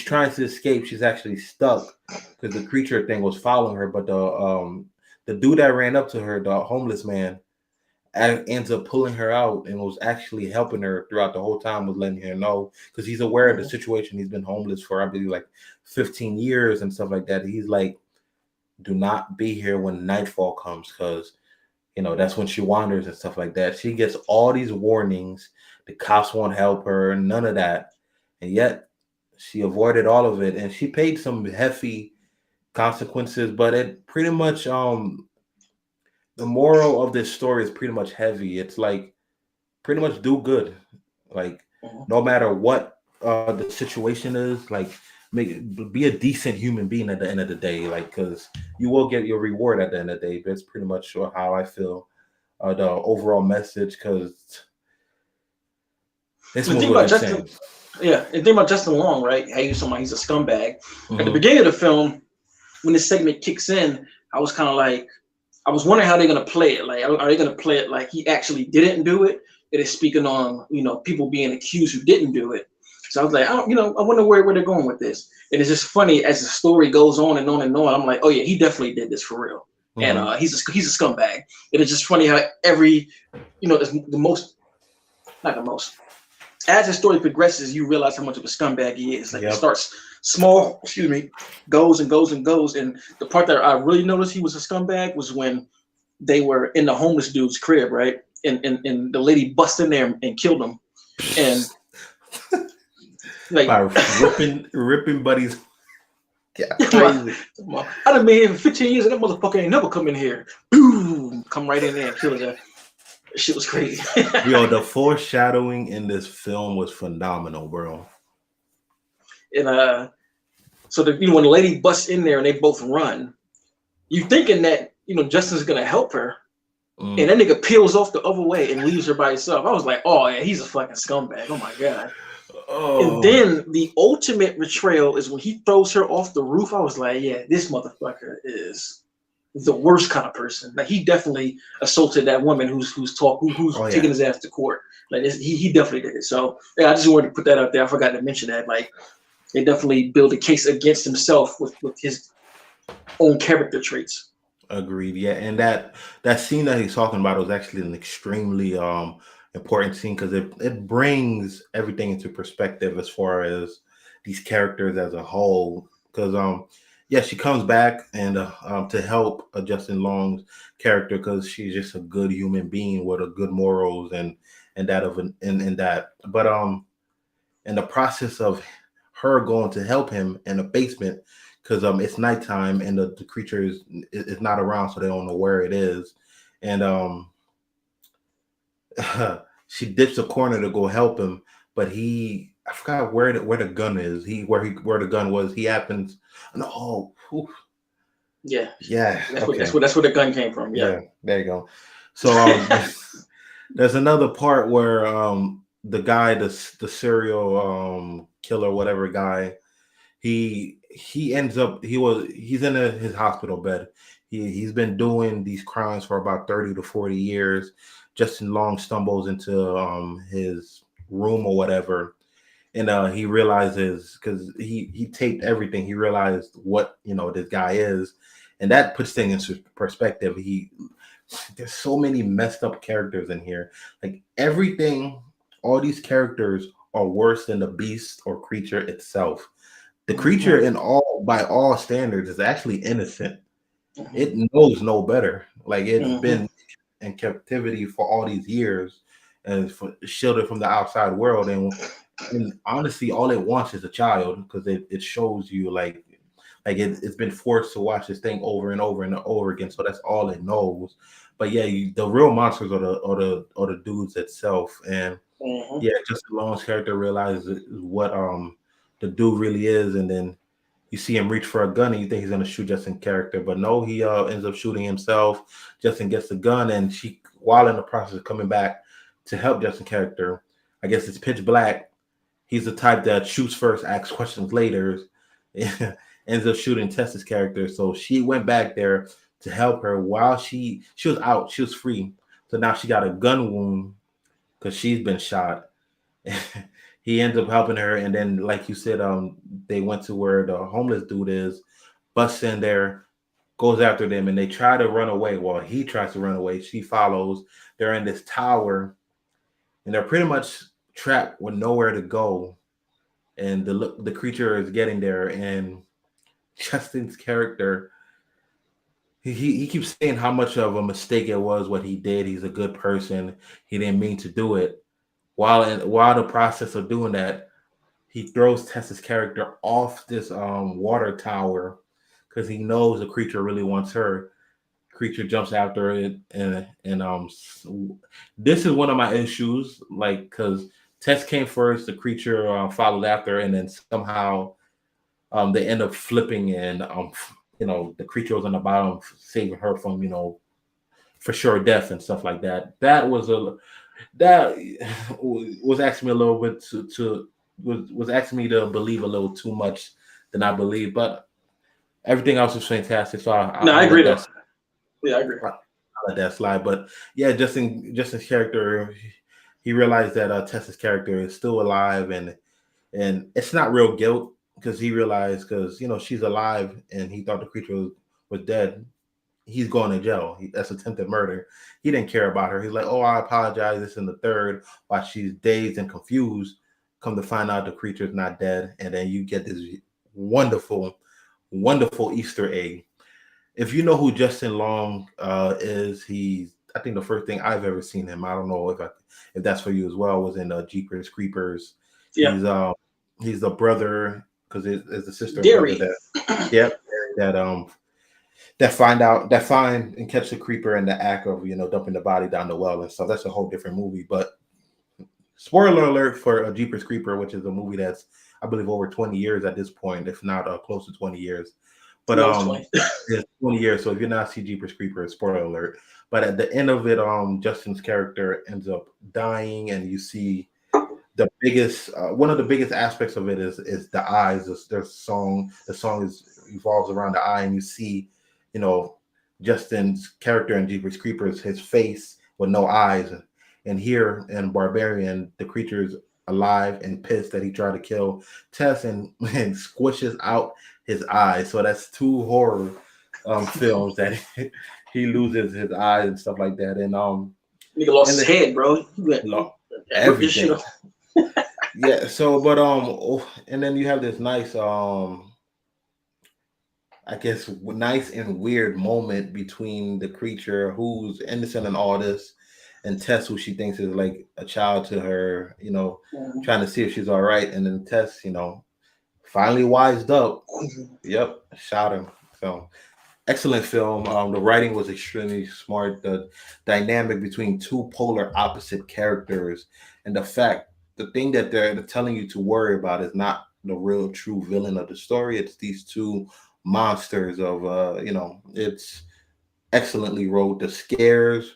trying to escape, she's actually stuck because the creature thing was following her. But the dude that ran up to her, the homeless man, ends up pulling her out and was actually helping her throughout the whole time, was letting her know because he's aware of the situation. He's been homeless for, I believe, like 15 years and stuff like that. He's like, do not be here when nightfall comes because, that's when she wanders and stuff like that. She gets all these warnings. The cops won't help her, none of that. And yet she avoided all of it. And she paid some hefty consequences, but it pretty much, the moral of this story is pretty much heavy. It's like, pretty much do good, like no matter what the situation is, like be a decent human being at the end of the day, like because you will get your reward at the end of the day. That's pretty much how I feel, the overall message, because this The movie thing was about insane. Justin, yeah, the thing about Justin Long, right? Hey, somebody, he's a scumbag. At the Mhm. beginning of the film, when this segment kicks in, I was kind of like, I was wondering how they're gonna play it. Like, are they gonna play it like he actually didn't do it? It is speaking on, people being accused who didn't do it. So I was like, I wonder where they're going with this. And it's just funny as the story goes on and on and on. I'm like, oh yeah, he definitely did this for real. And Mhm. he's a scumbag. It is just funny how every, the most, not the most, as the story progresses, you realize how much of a scumbag he is. Like, it Yep. starts small, goes and goes and goes. And the part that I really noticed he was a scumbag was when they were in the homeless dude's crib, right? And the lady bust in there and killed him. And like, By ripping buddies. Yeah, I'd crazy. have been here for 15 years and that motherfucker ain't never come in here. Boom! Come right in there and kill his ass. That shit was crazy. Yo, the foreshadowing in this film was phenomenal, bro. And so when the lady busts in there and they both run, you thinking that Justin's gonna help her, and that nigga peels off the other way and leaves her by herself. I was like, oh yeah, he's a fucking scumbag. Oh my god. And Oh, then the ultimate betrayal is when he throws her off the roof. I was like, yeah, this motherfucker is the worst kind of person. Like, he definitely assaulted that woman who's oh taking yeah. his ass to court. Like, he definitely did it. So yeah, I just wanted to put that out there. I forgot to mention that. Like, they definitely build a case against himself with his own character traits. Agreed. Yeah, and that scene that he's talking about was actually an extremely important scene because it brings everything into perspective as far as these characters as a whole. Because yeah, she comes back and to help Justin Long's character because she's just a good human being with a good morals and that of an and that. But in the process of her going to help him in the basement because it's nighttime and the creature is not around, so they don't know where it is, and she dips a corner to go help him, but I forgot where the gun is. Where the gun was. He happens. No, whew, Yeah, yeah, okay, that's where the gun came from. Yeah. yeah, there you go. So there's another part where the guy, the serial killer, whatever guy, he ends up he's in his hospital bed. He's been doing these crimes for about 30 to 40 years. Justin Long stumbles into his room or whatever, and he realizes because he taped everything. He realized what this guy is, and that puts things in perspective. There's so many messed up characters in here. Like everything, all these characters are worse than the beast or creature itself. The creature in all by all standards is actually innocent. It knows no better. Like it's Mm-hmm. been in captivity for all these years and shielded from the outside world. And honestly, all it wants is a child because it shows you like it's been forced to watch this thing over and over and over again. So that's all it knows. But yeah, the real monsters are the dudes itself. And Mm-hmm. yeah, Justin Long's character realizes what the dude really is, and then you see him reach for a gun, and you think he's gonna shoot Justin's character, but no, he ends up shooting himself. Justin gets the gun, and while in the process of coming back, to help Justin's character. I guess it's pitch black. He's the type that shoots first, asks questions later, ends up shooting Tessa's character. So she went back there to help her while she was out, she was free. So now she got a gun wound because she's been shot. He ends up helping her, and then, like you said, they went to where the homeless dude is, busts in there, goes after them, and they try to run away. Well, he tries to run away. She follows. They're in this tower, and they're pretty much trapped with nowhere to go. And the creature is getting there, and Justin's character, he keeps saying how much of a mistake it was what he did. He's a good person. He didn't mean to do it. While the process of doing that, he throws Tessa's character off this water tower because he knows the creature really wants her. Creature jumps after it, and this is one of my issues, like, because Tess came first, the creature followed after, and then somehow they end up flipping, and the creature was on the bottom, saving her from for sure death and stuff like that. That was asking me a little bit was asking me to believe a little too much than I believe, but everything else was fantastic. So I agree. Yeah, I agree. I let that slide, but yeah, Justin's character, he realized that Tessa's character is still alive, and it's not real guilt because he realized because she's alive and he thought the creature was dead. He's going to jail. That's attempted murder. He didn't care about her. He's like, oh, I apologize. This and the third. While she's dazed and confused, come to find out the creature's not dead. And then you get this wonderful, wonderful Easter egg. If you know who Justin Long is, I think the first thing I've ever seen him, I don't know if that's for you as well, was in Jeepers Creepers. Yeah. He's the brother, because it's the sister Gary. That find and catch the creeper in the act of dumping the body down the well and stuff. That's a whole different movie. But spoiler alert for a Jeepers Creeper, which is a movie that's, I believe, over 20 years at this point, if not close to 20 years. But it's 20 years. So if you're not see Jeepers Creeper, spoiler alert. But at the end of it, Justin's character ends up dying, and you see the biggest one of the biggest aspects of it is the eyes. The song revolves around the eye, and you see Justin's character in Jeepers Creepers, his face with no eyes, and here in Barbarian, the creature's alive and pissed that he tried to kill Tess and squishes out his eyes. So that's two horror films that he loses his eyes and stuff like that. And nigga lost his head, bro. Everything. Yeah. So, but and then you have this nice I guess nice and weird moment between the creature who's innocent in all this and Tess, who she thinks is like a child to her, trying to see if she's all right. And then Tess, finally wised up. Yep, shot him. So excellent film. The writing was extremely smart. The dynamic between two polar opposite characters, and the thing that they're telling you to worry about is not the real true villain of the story. It's these two monsters of it's excellently wrote. The scares,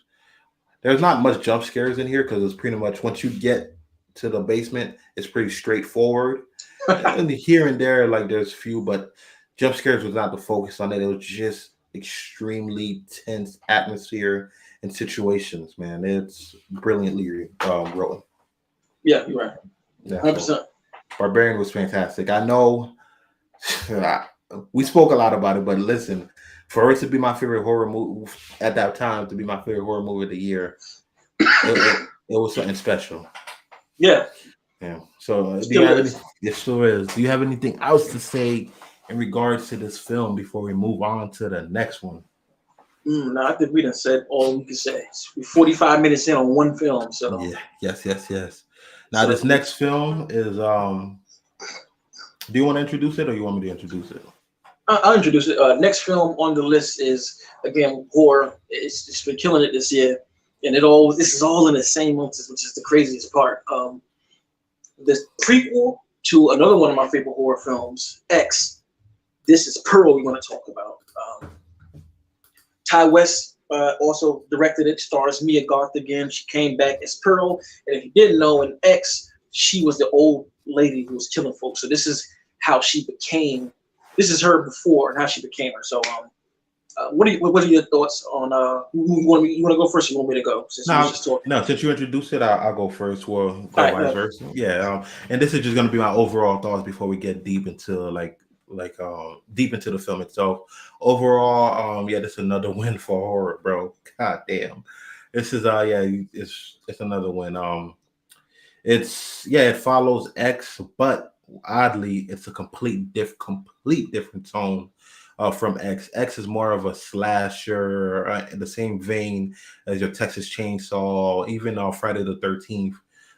there's not much jump scares in here because it's pretty much once you get to the basement, it's pretty straightforward. And here and there, like there's few, but jump scares was not the focus on it. It was just extremely tense atmosphere and situations, man. It's brilliantly written. Yeah, you're right. 100%. So Barbarian was fantastic. I know we spoke a lot about it, but listen, for it to be my favorite horror movie at that time, to be my favorite horror movie of the year, it was something special. Yeah. Yeah. So do you have anything else to say in regards to this film before we move on to the next one? No, I think we done said all we can say. We're 45 minutes in on one film. So yeah. Yes. Now this next film is do you want to introduce it or you want me to introduce it? I'll introduce it. Next film on the list is, again, horror. It's been killing it this year. And this is all in the same month, which is the craziest part. The prequel to another one of my favorite horror films, X. This is Pearl we want to talk about. Ty West also directed it. Stars Mia Goth again. She came back as Pearl. And if you didn't know, in X, she was the old lady who was killing folks. So this is how she became. This is her before and how she became her. So what are your thoughts on? You want to go first? Or you want me to go? Since you was just talking. No, since you introduced it, I'll go first. Well, go All right, vice versa. Yeah, and this is just gonna be my overall thoughts before we get deep into deep into the film itself. Overall, yeah, this is another win for horror, bro. God damn, this is yeah, it's another win. It follows X, but oddly, it's a complete different tone from X. X is more of a slasher in the same vein as your Texas Chainsaw, even Friday the 13th,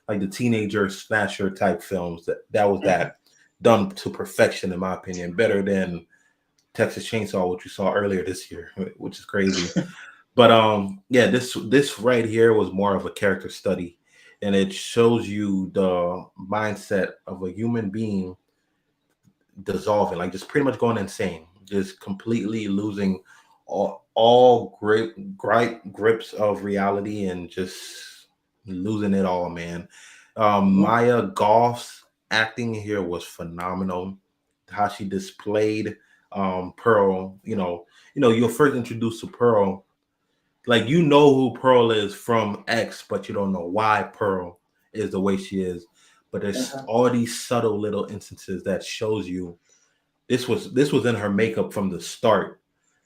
like the teenager slasher type films. That was that done to perfection, in my opinion, better than Texas Chainsaw, which we saw earlier this year, which is crazy. But yeah, this right here was more of a character study, and it shows you the mindset of a human being dissolving, like just pretty much going insane, just completely losing all grips of reality and just losing it all, man. Maya Goff's acting here was phenomenal. How she displayed Pearl, you're first introduced to Pearl, like you know who Pearl is from X, but you don't know why Pearl is the way she is. But there's all these subtle little instances that shows you this was in her makeup from the start.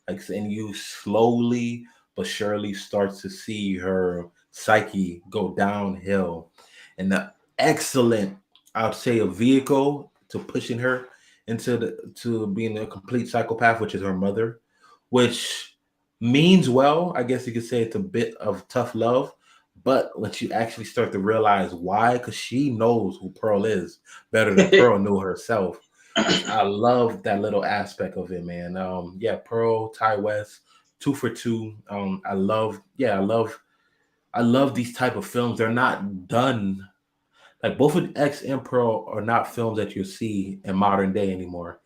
Like, and you slowly but surely start to see her psyche go downhill. And the excellent, I'd say, a vehicle to pushing her to being a complete psychopath, which is her mother, which means well. I guess you could say it's a bit of tough love, but once you actually start to realize why, because she knows who Pearl is better than Pearl knew herself. Which I love that little aspect of it, man. Yeah, Pearl, Ty West, 2 for 2. I love these type of films. They're not done. Like both of X and Pearl are not films that you see in modern day anymore.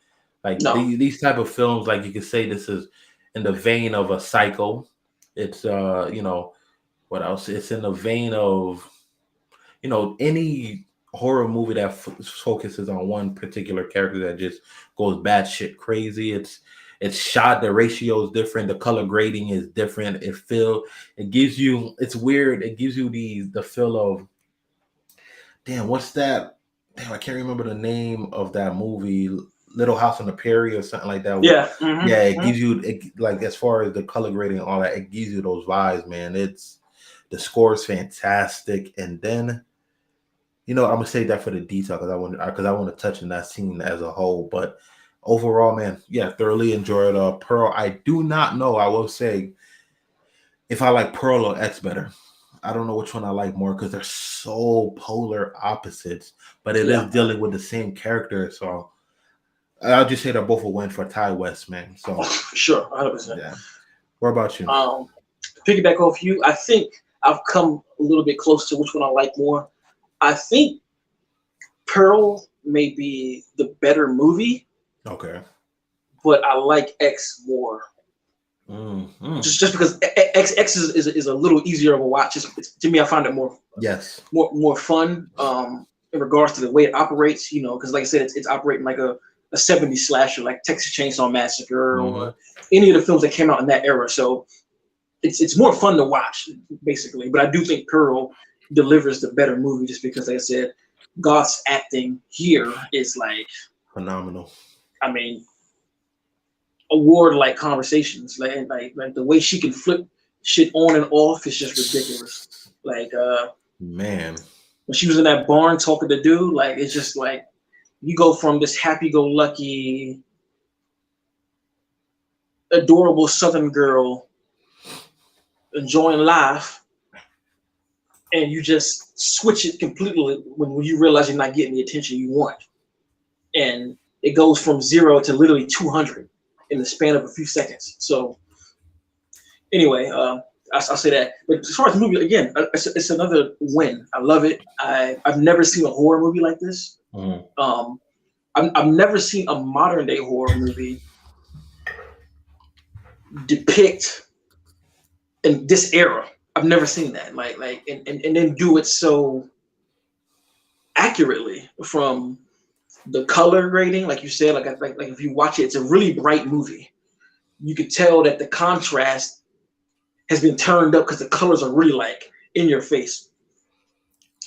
Like No. these type of films, like you could say this is in the vein of a Psycho. It's what else? It's in the vein of any horror movie that focuses on one particular character that just goes batshit crazy. It's shot. The ratio is different. The color grading is different. It gives you. It's weird. It gives you the feel of, damn, what's that? Damn, I can't remember the name of that movie. Little House on the Prairie or something like that. Yeah. Yeah. It gives you like, as far as the color grading and all that, it gives you those vibes, man. The score is fantastic, and then I'm gonna say that for the detail because I want to touch on that scene as a whole. But overall, man, yeah, thoroughly enjoyed Pearl. I do not know. I will say if I like Pearl or X better. I don't know which one I like more because they're so polar opposites, but it is dealing with the same character. So I'll just say they're both a win for Ty West, man. So sure, 100%. Yeah. What about you? To piggyback off you, I think I've come a little bit close to which one I like more. I think Pearl may be the better movie. Okay. But I like X more. Just because X is a little easier of a watch. To me, I find it more fun in regards to the way it operates. Because like I said, it's operating like a 70s slasher, like Texas Chainsaw Massacre or any of the films that came out in that era. So it's more fun to watch, basically. But I do think Pearl delivers the better movie just because, like I said, Goth's acting here is like phenomenal. I mean, award-like conversations, like the way she can flip shit on and off is just ridiculous. Like, man, when she was in that barn talking to dude, like it's just like you go from this happy-go-lucky, adorable Southern girl enjoying life, and you just switch it completely when you realize you're not getting the attention you want, and it goes from 0 to literally 200 in the span of a few seconds. So anyway, I'll say that. But as far as the movie, again, it's another win. I love it. I've never seen a horror movie like this. I've never seen a modern day horror movie depict in this era. I've never seen that. And then do it so accurately from the color grading, like you said. Like if you watch it, it's a really bright movie. You could tell that the contrast has been turned up because the colors are really like in your face.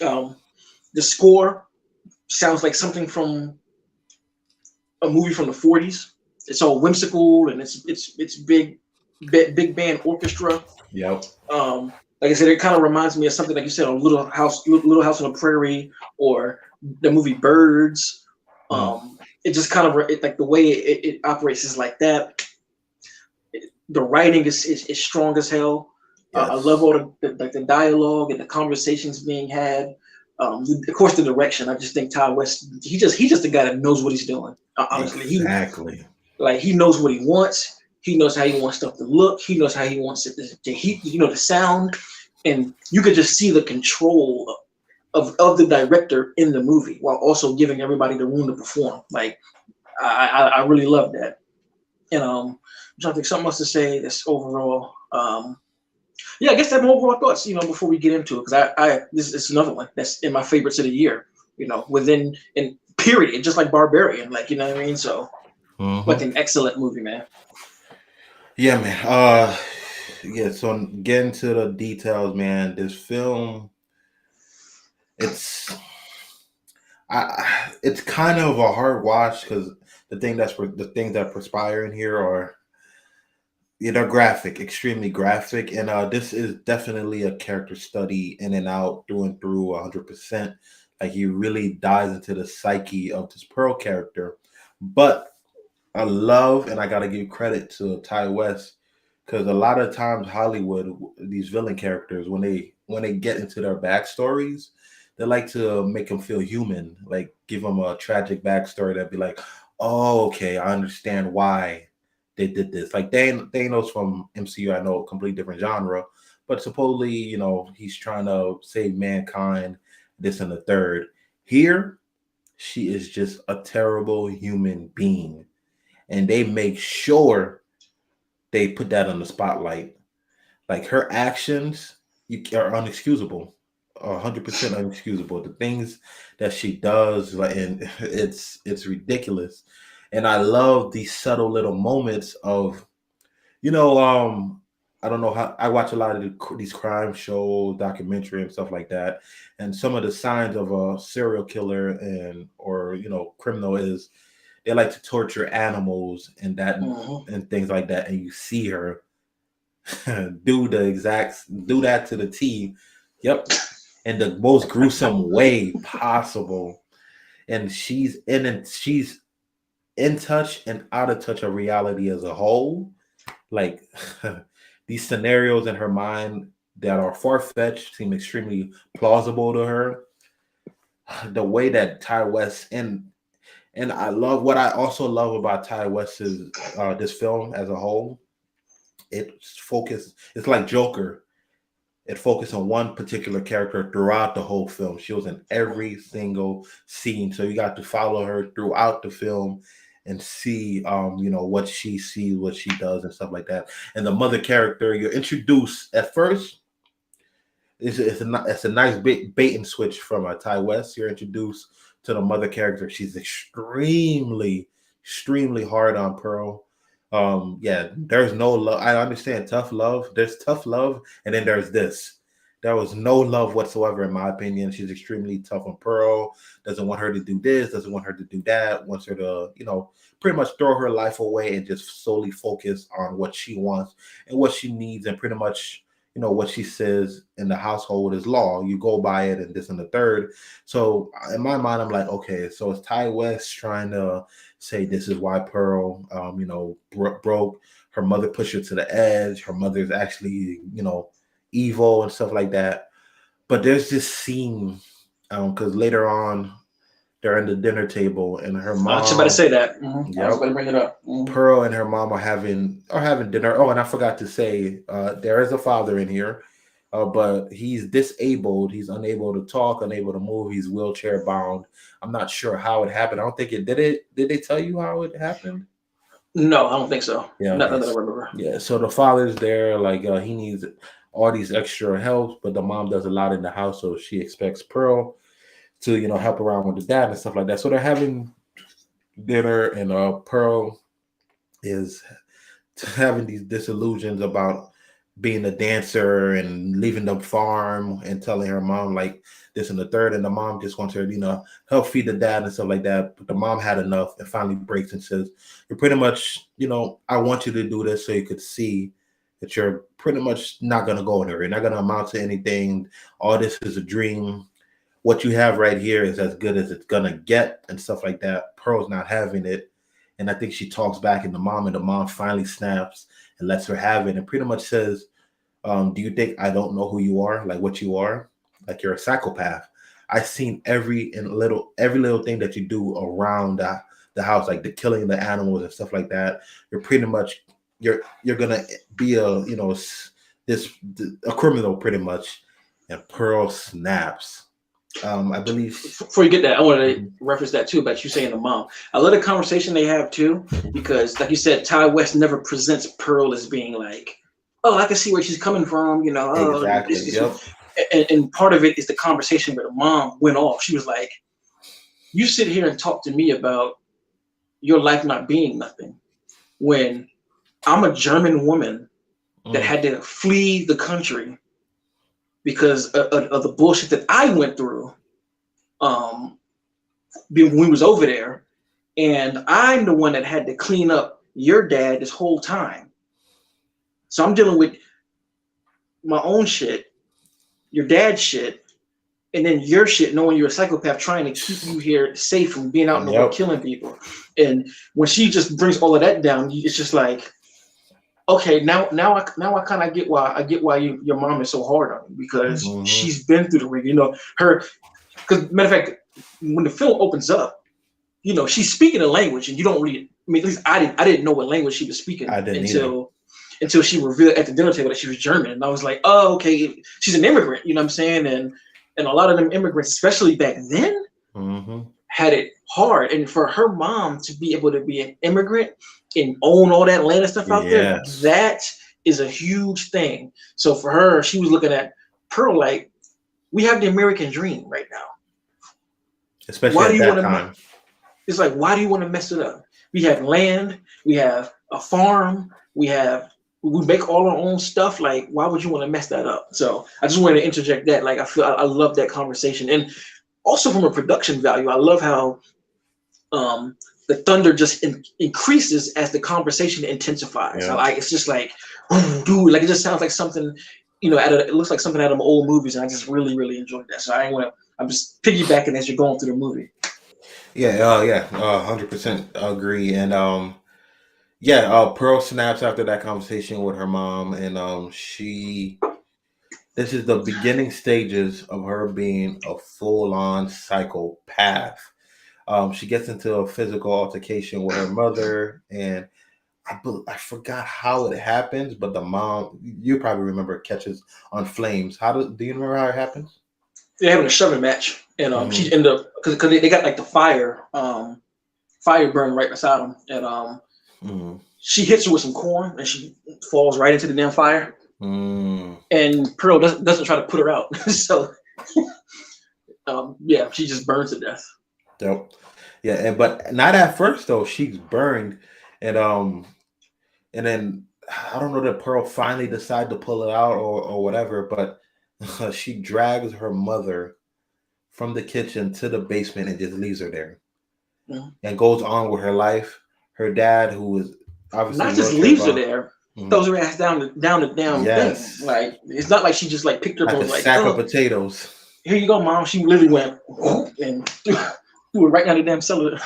Um, the score sounds like something from a movie from the 40s. It's all whimsical and it's big band orchestra. Yep. Like I said, it kind of reminds me of something like you said on Little House on the Prairie, or the movie Birds. It just kind of like the way it operates is like that. The writing is strong as hell. Yes. I love all the dialogue and the conversations being had. Of course, the direction. I just think Ty West. He just the guy that knows what he's doing. Honestly, exactly. He knows what he wants. He knows how he wants stuff to look. He knows how he wants it to heat. The sound, and you could just see the control of the director in the movie, while also giving everybody the room to perform. Like, I really love that. And I'm trying to think something else to say. That's overall. Yeah, I guess that's my overall thoughts. Before we get into it, because this is another one that's in my favorites of the year. Within in period, just like Barbarian. Like, you know what I mean. So, like an excellent movie, man. Yeah, man. Yeah. So getting to the details, man. This film, it's kind of a hard watch because the things that perspire in here are, they're graphic, extremely graphic, and this is definitely a character study in and out, through and through, 100%. Like, he really dives into the psyche of this Pearl character. But I love, and I gotta give credit to Ty West, because a lot of times Hollywood, these villain characters, when they get into their backstories, they like to make them feel human, like give them a tragic backstory that'd be like, oh, okay, I understand why they did this. Like Thanos from MCU, I know, a completely different genre, but supposedly, he's trying to save mankind, this and the third. Here, she is just a terrible human being, and they make sure they put that on the spotlight. Like, her actions are unexcusable, 100% unexcusable. The things that she does, like, and it's ridiculous. And I love these subtle little moments of, I don't know how, I watch a lot of these crime shows, documentary and stuff like that. And some of the signs of a serial killer or criminal is they like to torture animals and and things like that. And you see her do that to the T. Yep. In the most gruesome way possible. And she's in touch and out of touch of reality as a whole. Like, these scenarios in her mind that are far-fetched seem extremely plausible to her. The way that Ty West, and I love, what I also love about Ty West's this film as a whole, it's like Joker. It focused on one particular character throughout the whole film. She was in every single scene, so you got to follow her throughout the film and see, what she sees, what she does, and stuff like that. And the mother character, you're introduced at first. It's a nice bait and switch from Ty West. You're introduced to the mother character. She's extremely, extremely hard on Pearl. Yeah, there's no love. I understand tough love. There's tough love, and then there's this. There was no love whatsoever, in my opinion. She's extremely tough on Pearl. Doesn't want her to do this. Doesn't want her to do that. Wants her to, pretty much throw her life away and just solely focus on what she wants and what she needs, and pretty much, what she says in the household is law. You go by it, and this and the third. So in my mind, I'm like, okay, so it's Ty West trying to say this is why Pearl, broke. Her mother pushed her to the edge. Her mother's actually, evil and stuff like that. But there's this scene, because later on, they're at the dinner table, and her mom. I was about to say that. Yep. I was about to bring it up. Pearl and her mom are having dinner. Oh, and I forgot to say, there is a father in here, but he's disabled. He's unable to talk, unable to move. He's wheelchair bound. I'm not sure how it happened. I don't think it did. Did they tell you how it happened? No, I don't think so. Yeah, Not okay. that I remember. Yeah, so the father's there, like he needs all these extra help, but the mom does a lot in the house, so she expects Pearl to, help around with the dad and stuff like that. So they're having dinner, and Pearl is having these disillusions about being a dancer and leaving the farm and telling her mom like this and the third, and the mom just wants her to, help feed the dad and stuff like that. But the mom had enough and finally breaks and says, "You're pretty much, I want you to do this so you could see that you're pretty much not gonna go anywhere. You're not gonna amount to anything. All this is a dream. What you have right here is as good as it's gonna get," and stuff like that. Pearl's not having it. And I think she talks back in and the mom finally snaps and lets her have it and pretty much says, "Do you think I don't know who you are, like what you are? Like you're a psychopath. I've seen every little thing that you do around the house, like the killing the animals and stuff like that. You're pretty much you're gonna be a criminal pretty much." And Pearl snaps. I believe. Before you get that, I want to reference that too about you saying the mom. I love the conversation they have too, because like you said, Ty West never presents Pearl as being like, "Oh, I can see where she's coming from," Oh, Exactly. Yep. And part of it is the conversation where the mom went off. She was like, "You sit here and talk to me about your life not being nothing, when I'm a German woman that had to flee the country because of the bullshit that I went through when we was over there, and I'm the one that had to clean up your dad this whole time. So I'm dealing with my own shit, your dad's shit, and then your shit, knowing you're a psychopath, trying to keep you here safe from being out in the world killing people." And when she just brings all of that down, it's just like, okay, now I kind of get why your mom is so hard on you, because she's been through the ring. Her, because matter of fact, when the film opens up, she's speaking a language, and you don't read. I mean, at least I didn't know what language she was speaking until she revealed at the dinner table that she was German, and I was like, oh, okay, she's an immigrant. You know what I'm saying? And a lot of them immigrants, especially back then, had it hard. And for her mom to be able to be an immigrant and own all that land and stuff out there, that is a huge thing. So for her, she was looking at Pearl like, we have the American dream right now. Especially at that time. It's like, why do you want to mess it up? We have land, we have a farm, we make all our own stuff. Like, why would you want to mess that up? So I just wanted to interject that. Like, I love that conversation. And also from a production value, I love how the thunder just increases as the conversation intensifies. Yeah. It's just like, dude, like it just sounds like something, it looks like something out of old movies, and I just really, really enjoyed that. So I'm just piggybacking as you're going through the movie. Yeah, 100% agree. And Pearl snaps after that conversation with her mom, and this is the beginning stages of her being a full-on psychopath. She gets into a physical altercation with her mother, and I forgot how it happens, but the mom, you probably remember, catches on flames. Do you remember how it happens? They're having a shoving match, and she ended up because they got like the fire burn right beside them, and she hits her with some corn, and she falls right into the damn fire. And Pearl doesn't try to put her out, so she just burns to death. Yep. Yeah, but not at first though. She's burned, and then I don't know that Pearl finally decided to pull it out or whatever, but she drags her mother from the kitchen to the basement and just leaves her there, and goes on with her life. Her dad, who is obviously not just leaves her there, throws her ass down the damn thing. Like, it's not like she just like picked her up and was like, sack of potatoes. Here you go, mom. She literally went and threw it right down the damn cellar.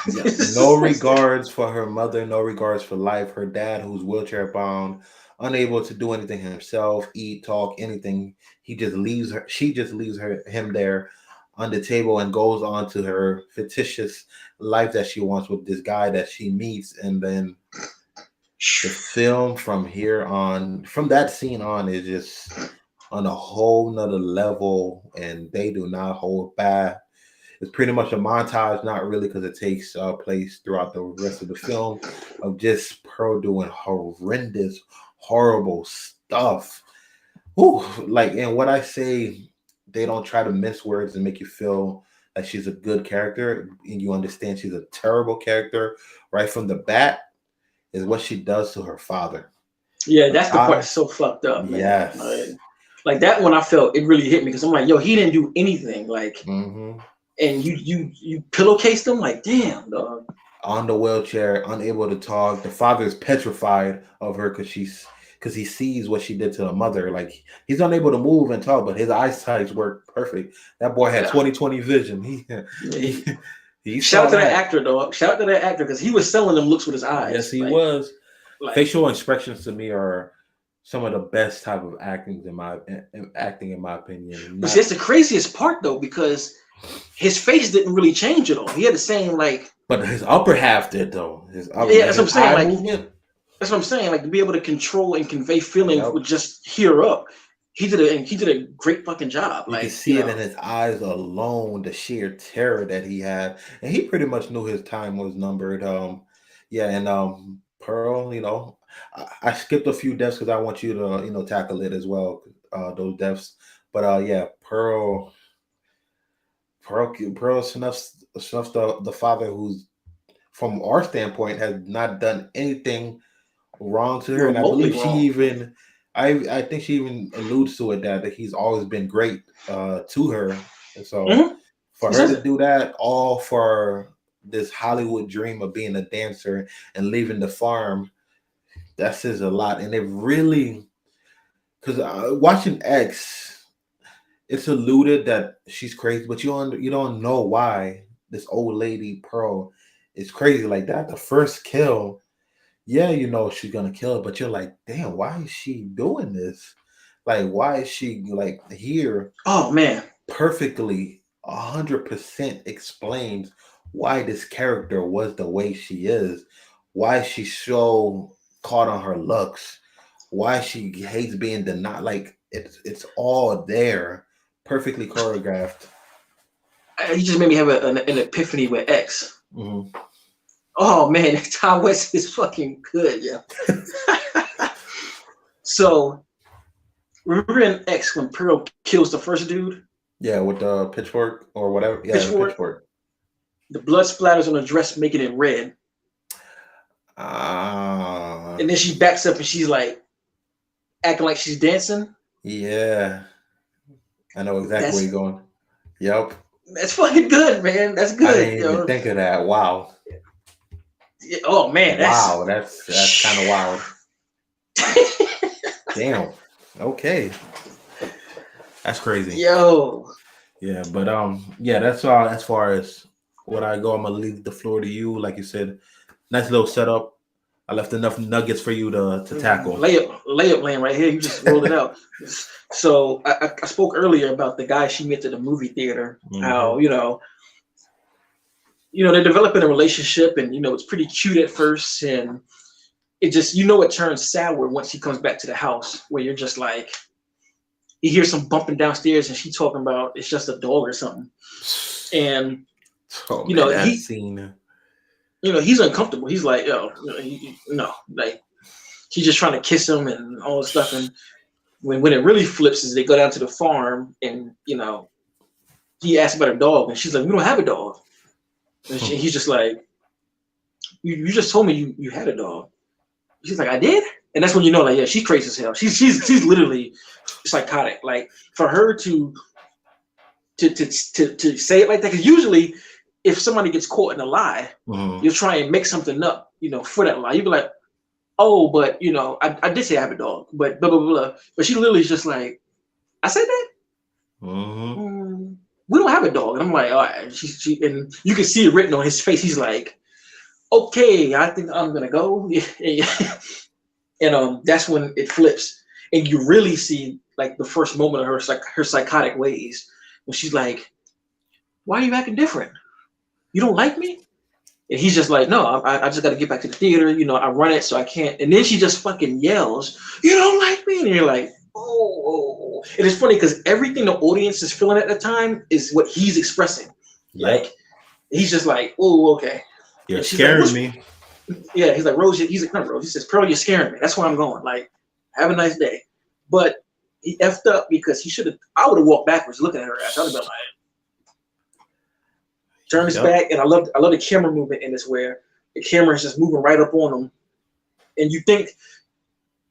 No regards for her mother, no regards for life. Her dad, who's wheelchair bound, unable to do anything himself, eat, talk, anything. He just leaves her. She just leaves him there on the table and goes on to her fictitious life that she wants with this guy that she meets. And then the film from that scene on, is just on a whole nother level, and they do not hold back. It's pretty much a montage, not really, because it takes place throughout the rest of the film of just Pearl doing horrendous, horrible stuff. Ooh, like, and what I say, they don't try to mince words and make you feel like she's a good character, and you understand she's a terrible character right from the bat. Is what she does to her father. Yeah, Her that's the part father, that's so fucked up, man. yes. Like that one, I felt it really hit me because I'm like, yo, he didn't do anything. Like, Hmm. and you pillowcased him. Like, damn, dog. On the wheelchair, unable to talk. The father is petrified of her because he sees what she did to the mother. Like, he's unable to move and talk, but his eyesight work perfect. That boy had Yeah. 20/20 vision. He Shout saw out to that that. actor, dog. Shout out to that actor because he was selling them looks with his eyes. Yes, he like, was. Like, Facial expressions to me are some of the best type of acting in my opinion. but that's the craziest part though, because his face didn't really change at all. He had the same like. But his upper half did though. Yeah, that's what I'm saying. Like, movement. that's what I'm saying. Like to be able to control and convey feeling Yep. with just here up. He did a great fucking job. You like can see it in his eyes alone, the sheer terror that he had, and he pretty much knew his time was numbered. Yeah, and Pearl, I skipped a few deaths because I want you to tackle it as well, those deaths. But yeah, Pearl snuffs the father, who's from our standpoint has not done anything wrong to her, and I remotely believe wrong. she even. I think she even alludes to it that he's always been great to her. And so for her to do that all for this Hollywood dream of being a dancer and leaving the farm, that says a lot. And it really, because watching X, it's alluded that she's crazy, but you don't know why this old lady Pearl is crazy like that. The first kill, yeah, she's gonna kill her, but you're like, damn, why is she doing this? Like, why is she like here? Oh man, perfectly 100% explains why this character was the way she is, why she's so caught on her looks, why she hates being denied. Like it's all there, perfectly choreographed. You just made me have an epiphany with X. Mm-hmm. Oh man, Ty West is fucking good, yeah. So remember in X when Pearl kills the first dude? Yeah, with the pitchfork or whatever. Yeah, pitchfork. The blood splatters on the dress, making it red. And then she backs up and she's like acting like she's dancing. Yeah, I know exactly where you're going. Yep. That's fucking good, man. That's good. I didn't even think of that. Wow. Oh man, that's kind of wild. Damn. Okay. That's crazy. Yo. Yeah, but yeah, that's all as far as what I go. I'm gonna leave the floor to you. Like you said, nice little setup. I left enough nuggets for you to tackle. Layup lane right here. You just rolled it out. So I spoke earlier about the guy she met at the movie theater. Mm-hmm. How they're developing a relationship, and it's pretty cute at first, and it just it turns sour once he comes back to the house, where you're just like, you hear some bumping downstairs, and she talking about it's just a dog or something, and he's uncomfortable. He's like, like he's just trying to kiss him and all this stuff, and when it really flips is they go down to the farm, and he asks about a dog, and she's like, we don't have a dog. And he's just like, you just told me you had a dog. She's like, I did? And that's when like, yeah, she's crazy as hell. She's literally psychotic. Like for her to say it like that, because usually if somebody gets caught in a lie, you'll try and make something up, for that lie. You'd be like, oh, but I did say I have a dog, but blah blah blah. But she literally is just like, I said that? We don't have a dog. And I'm like, all right. She and you can see it written on his face. He's like, okay, I think I'm gonna go. And that's when it flips, and you really see like the first moment of her psychotic ways, when she's like, why are you acting different? You don't like me? And he's just like, no, I just got to get back to the theater. I run it, so I can't. And then she just fucking yells, you don't like me? And you're like, oh. And it's funny because everything the audience is feeling at the time is what he's expressing. Yep. Like he's just like, oh, okay. You're And she's like, scaring me. yeah, he's like, Rose, he's like, not Rose. He says, Pearl, you're scaring me. That's where I'm going. Like, have a nice day. But he effed up because he should have. I would have walked backwards looking at her ass. I would have been like, turn his back, and I love the camera movement in this where the camera is just moving right up on him, and you think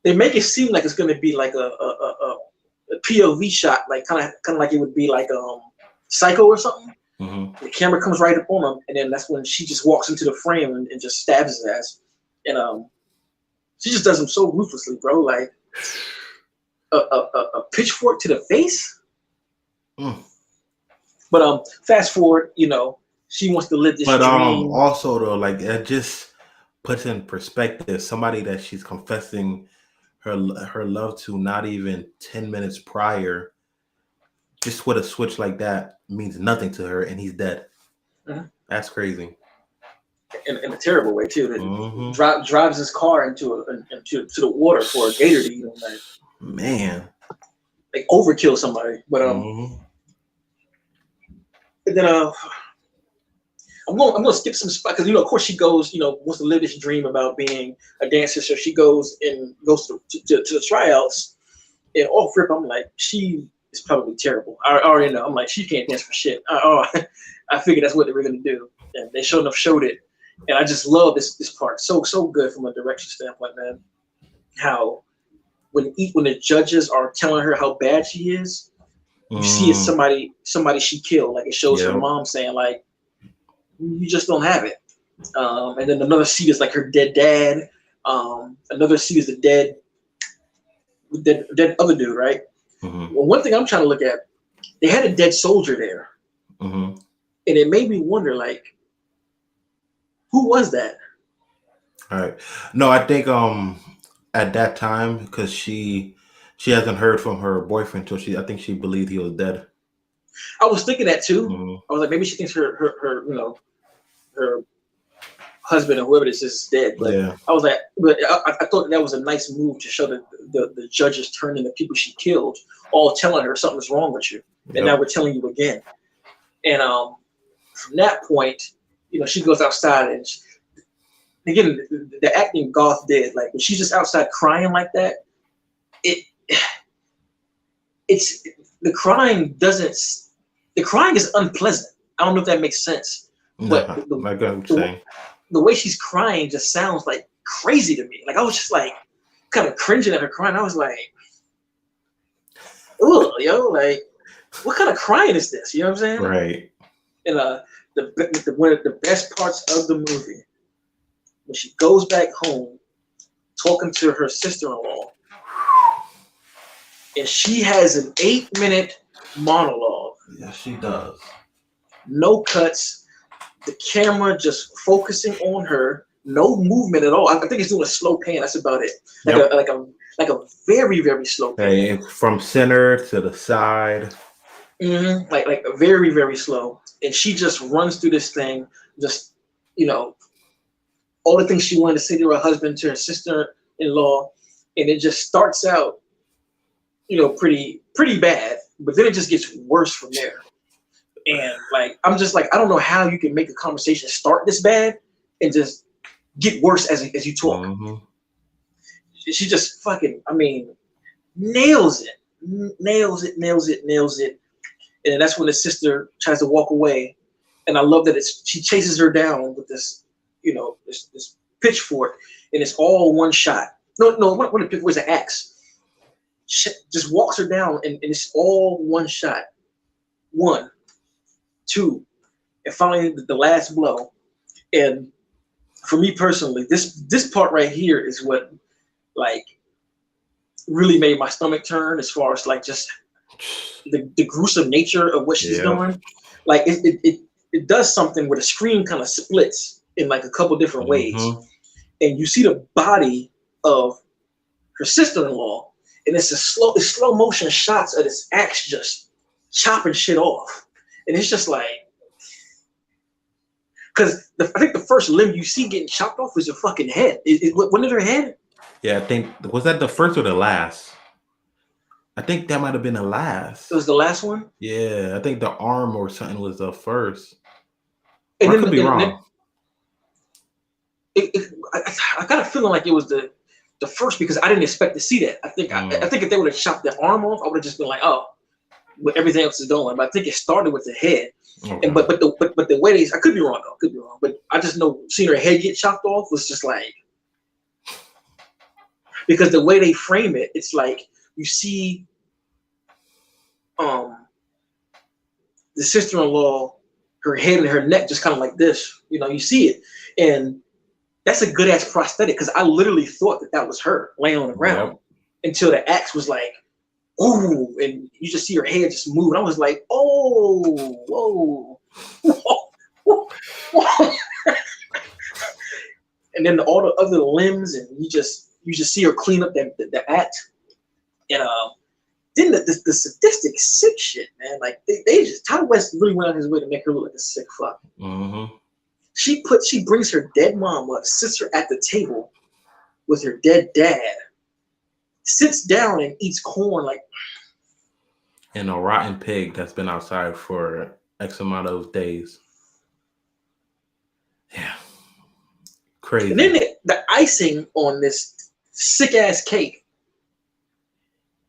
they make it seem like it's going to be like a POV shot, like kind of like it would be like Psycho or something. Mm-hmm. The camera comes right up on him, and then that's when she just walks into the frame and just stabs his ass, and she just does him so ruthlessly, bro. Like a pitchfork to the face. Mm. But fast forward, she wants to live this But dream. also though, like it just puts in perspective somebody that she's confessing her love to not even 10 minutes prior, just with a switch like that means nothing to her, and he's dead. Mm-hmm. That's crazy. In a terrible way too. Mm-hmm. Drives his car into the water for a gator to eat him. Like, man, like overkill somebody. But mm-hmm. and then I'm gonna skip some spot because of course she goes, wants to live this dream about being a dancer. So she goes to the tryouts, and off rip I'm like, she is probably terrible. I already know. I'm like, she can't dance for shit. I figured that's what they were gonna do, and they sure enough showed it. And I just love this part. So good from a direction standpoint, man. How when the judges are telling her how bad she is, you see it's somebody she killed. Like it shows her mom saying like, you just don't have it. And then another seat is like her dead dad. Another seat is the dead other dude, right? Mm-hmm. Well, one thing I'm trying to look at, they had a dead soldier there, mm-hmm. and it made me wonder, like, who was that? All right. No, I think at that time, because she hasn't heard from her boyfriend I think she believed he was dead. I was thinking that too. Mm-hmm. I was like, maybe she thinks her her husband or whoever this is dead. But yeah. I was like, but I thought that was a nice move to show the judges turning the people she killed, all telling her something's wrong with you, and now we're telling you again. And from that point, she goes outside and again the acting Goth did. Like when she's just outside crying like that, it's the crying is unpleasant. I don't know if that makes sense. But the way she's crying just sounds like crazy to me. Like I was just like kind of cringing at her crying. I was like, ugh, like what kind of crying is this? You know what I'm saying? Right. And one of the best parts of the movie, when she goes back home talking to her sister-in-law, and she has an 8-minute monologue. Yeah, she does. No cuts. The camera just focusing on her. No movement at all. I think it's doing a slow pan. That's about it. Like a very, very slow pan. Hey, from center to the side. Mm-hmm. Like a very, very slow. And she just runs through this thing. Just all the things she wanted to say to her husband, to her sister-in-law, and it just starts out, pretty bad. But then it just gets worse from there. And like I'm just like, I don't know how you can make a conversation start this bad and just get worse as you talk. Mm-hmm. She just fucking, nails it. And that's when the sister tries to walk away. And I love that she chases her down with this, this pitchfork, and it's all one shot. No, what a pitchfork was an axe. She just walks her down, and it's all one shot. 1, 2, and finally the last blow. And for me personally, this part right here is what like really made my stomach turn as far as like just the gruesome nature of what she's doing. Like it does something where the screen kind of splits in like a couple different ways, and you see the body of her sister-in-law, and it's slow motion shots of this axe just chopping shit off. And it's just like, because I think the first limb you see getting chopped off is her fucking head. Wasn't it her head? Yeah, I think, was that the first or the last? I think that might have been the last. It was the last one? Yeah, I think the arm or something was the first. And I then, could be wrong. I got a feeling like it was the first, because I didn't expect to see that. I think if they would have chopped their arm off, I would have just been like, oh, but everything else is going. But I think it started with the head. Okay. And but the way I could be wrong though, could be wrong. But I just know seeing her head get chopped off was just like, because the way they frame it, it's like you see the sister-in-law, her head and her neck just kind of like this. You see it, and that's a good ass prosthetic, because I literally thought that was her laying on the ground until the axe was like, ooh, and you just see her head just move. And I was like, oh, whoa. And then all the other limbs, and you just see her clean up the act. And then the sadistic sick shit, man. Like they just, Ty West really went out his way to make her look like a sick fuck. Mm-hmm. She brings her dead mom up, sits her at the table with her dead dad, sits down and eats corn like. And a rotten pig that's been outside for X amount of days. Yeah. Crazy. And then the icing on this sick ass cake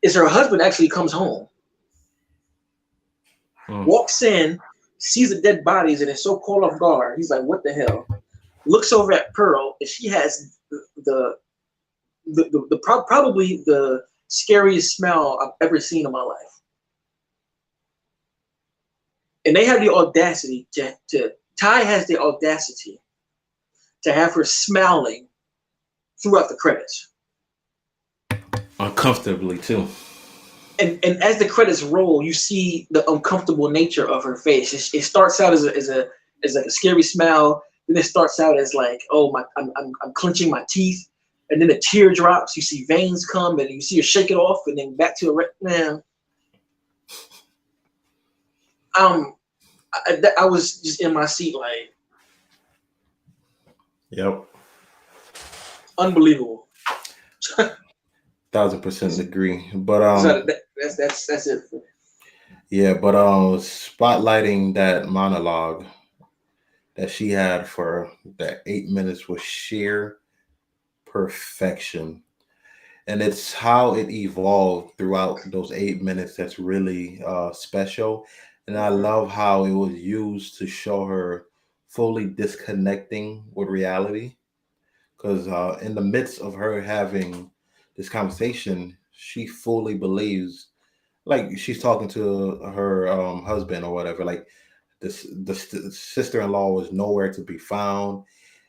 is her husband actually comes home, walks in, sees the dead bodies, and is so caught off guard. He's like, what the hell? Looks over at Pearl, and she has probably the scariest smile I've ever seen in my life. And they have the audacity Ty has the audacity to have her smiling throughout the credits. Uncomfortably too. And as the credits roll, you see the uncomfortable nature of her face. It starts out as like a scary smile. Then it starts out as like, oh my, I'm clenching my teeth. And then a tear drops. You see veins come, and you see her shake it off, and then back to a man. I was just in my seat like, yep, unbelievable. 1000% agree. But that's it. Yeah, but spotlighting that monologue that she had for that 8 minutes was sheer perfection. And it's how it evolved throughout those 8 minutes that's really special. And I love how it was used to show her fully disconnecting with reality. Because in the midst of her having this conversation, she fully believes, like she's talking to her husband or whatever, like the sister-in-law was nowhere to be found.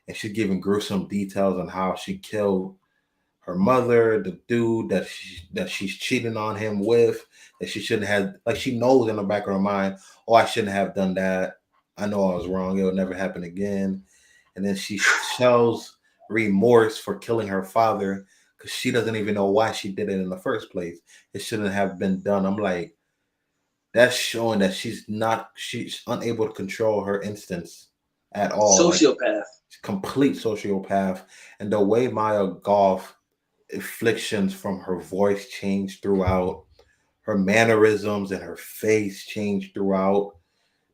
And she's giving gruesome details on how she killed her mother, the dude that she's cheating on him with, that she shouldn't have, like she knows in the back of her mind, oh, I shouldn't have done that. I know I was wrong. It'll never happen again. And then she shows remorse for killing her father because she doesn't even know why she did it in the first place. It shouldn't have been done. I'm like, that's showing that she's unable to control her instincts at all. Sociopath. Like, complete sociopath. And the way Maya Goff inflections from her voice changed throughout, her mannerisms and her face changed throughout,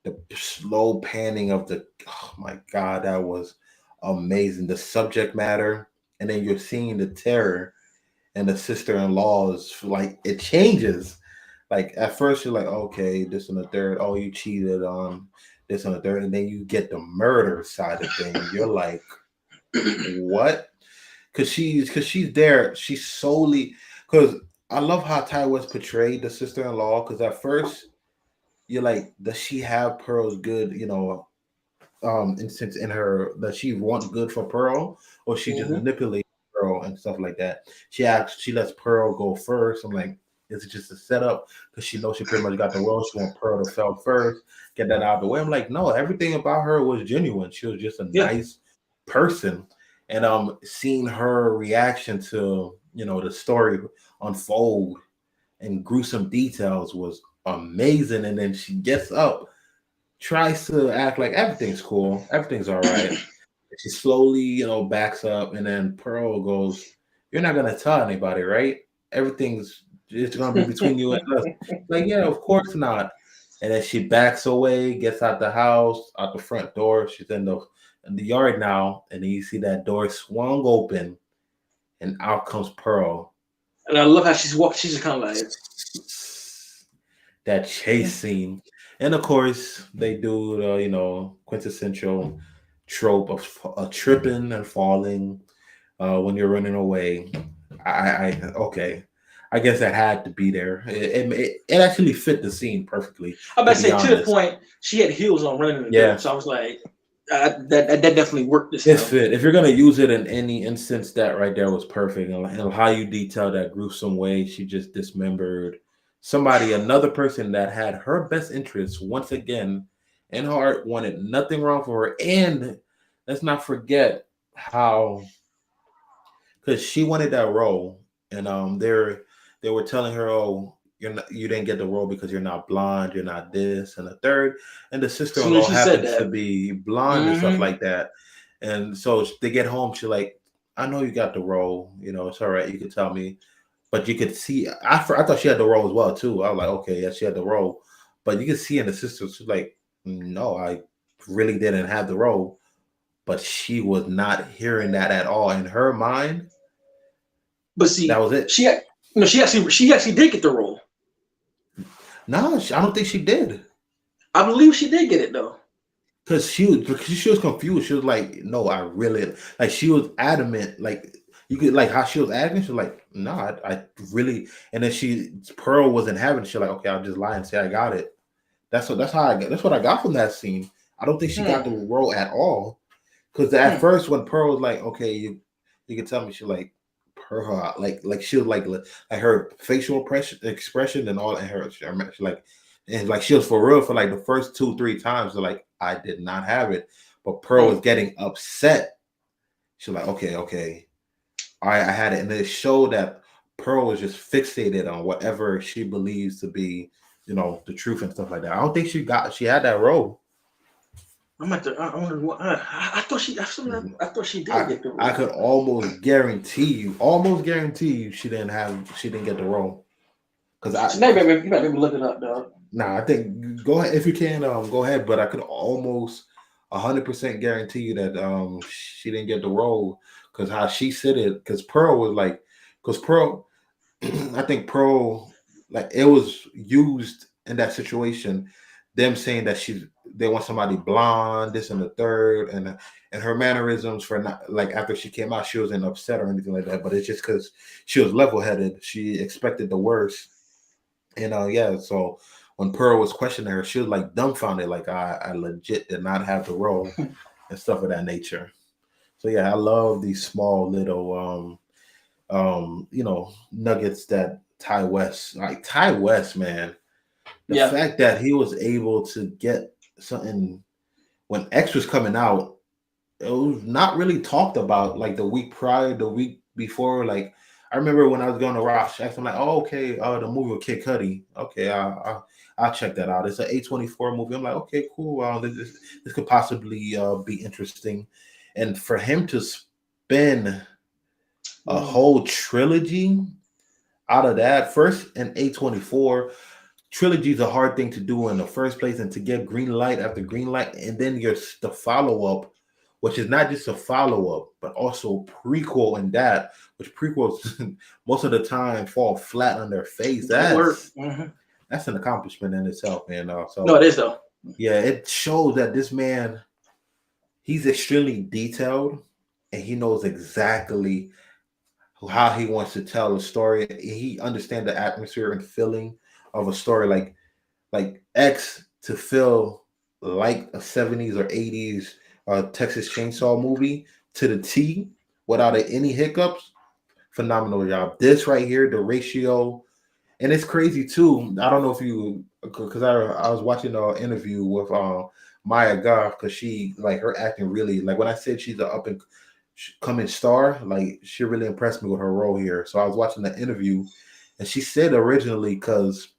the slow panning of oh my God, that was amazing. The subject matter, and then you're seeing the terror and the sister-in-laws, like it changes. Like at first you're like, okay, this and the third, oh, you cheated on this and the third, and then you get the murder side of things. You're like, what? Because she's there. She's solely, because I love how Ty West portrayed the sister-in-law. Because at first you're like, does she have Pearl's good, instance in her, that she wants good for Pearl, or she just manipulates Pearl and stuff like that? She lets Pearl go first. I'm like, is it just a setup? Because she knows she pretty much got the world. She wants Pearl to fail first, get that out of the way. I'm like, no, everything about her was genuine. She was just a nice person. And seeing her reaction to the story unfold and gruesome details was amazing. And then she gets up, tries to act like everything's cool, everything's all right. She slowly, backs up, and then Pearl goes, "You're not gonna tell anybody, right? It's gonna be between you and us." Like, yeah, of course not. And then she backs away, gets out the house, out the front door. She's in the yard now, and then you see that door swung open, and out comes Pearl. And I love how she's walking. She's just kind of like, That chase scene, and of course they do the quintessential trope of tripping and falling when you're running away. I okay. I guess that had to be there. It actually fit the scene perfectly. I'm about to To be say to the honest, point she had heels on running in the yeah, dirt, so I was like, that definitely worked this it film. fit. If you're gonna use it in any instance, that right there was perfect. And how you detail that gruesome way she just dismembered somebody, another person that had her best interests once again in heart, wanted nothing wrong for her. And let's not forget how, because she wanted that role, and they were telling her, "Oh, you didn't get the role because you're not blonde, you're not this and the third." And the As soon as sister-in-law she said happens to that, be blonde and stuff mm-hmm. like that, and so they get home. She's like, "I know you got the role. It's all right. You could tell me." But you could see, I thought she had the role as well too. I was like, okay, yeah, she had the role, but you could see in the sister, she's like, no, I really didn't have the role. But she was not hearing that at all. In her mind, But that see, was it. she actually did get the role. No, I don't think she did. I believe she did get it though. Because she was confused. She was like, "No, I really like." She was adamant, like you could like how she was acting. She was like, "No, I really." And then Pearl wasn't having it. She's like, "Okay, I'll just lie and say I got it." That's what I got from that scene. I don't think she got the Hmm. role at all. Because at Hmm. first, when Pearl was like, "Okay, you can tell me," she like her like she was like her facial expression and all, and she like, and like she was for real for like the first 2-3 times. They're like, I did not have it, but Pearl Hmm. was getting upset. She's like, okay, all right, I had it, and it showed that Pearl was just fixated on whatever she believes to be, the truth and stuff like that. I don't think she had that role. I'm at the. I wonder what. I thought she. Mhm. I thought she did I get the I role. could almost guarantee you, she didn't get the role. Cause I, So now cause you better look it up, dog. nah, I think go ahead if you can, go ahead. But I could almost 100% guarantee you that she didn't get the role, cause how she said it. Cause Pearl was like, cause Pearl, I think Pearl, like it was used in that situation, them saying that they want somebody blonde, this and the third, and her mannerisms for not like after she came out, she wasn't upset or anything like that. But it's just because she was level headed, she expected the worst, and yeah. So when Pearl was questioning her, she was like dumbfounded, like I legit did not have the role and stuff of that nature. So yeah, I love these small little nuggets that Ty West, man, the Yeah. fact that he was able to get something when X was coming out, it was not really talked about like the week prior, the week before. Like I remember when I was going to watch X, I'm like, oh, okay, the movie with Kid Cudi. Okay, I'll check that out. It's an A24 movie. I'm like, okay, cool. This could possibly be interesting. And for him to spin a Mm. whole trilogy out of that, first an A24 trilogy is a hard thing to do in the first place, and to get green light after green light, and then the follow up, which is not just a follow up, but also prequel, and that which prequels most of the time fall flat on their face. Don't work. That's an accomplishment in itself, man. No, So it is though. yeah, it shows that this man, he's extremely detailed, and he knows exactly how he wants to tell a story. He understands the atmosphere and feeling of a story. Like X to feel like a 70s or 80s Texas Chainsaw movie to the T without any hiccups. Phenomenal job. This right here, the ratio, and it's crazy too. I don't know if you, because I was watching an interview with Maya Goff, because she like her acting really, like when I said she's an up and coming star, like she really impressed me with her role here. So I was watching the interview, and she said originally, because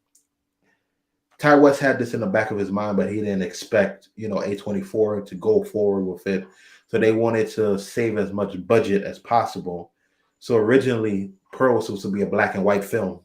Ty West had this in the back of his mind, but he didn't expect, A24 to go forward with it. So they wanted to save as much budget as possible. So originally, Pearl was supposed to be a black and white film.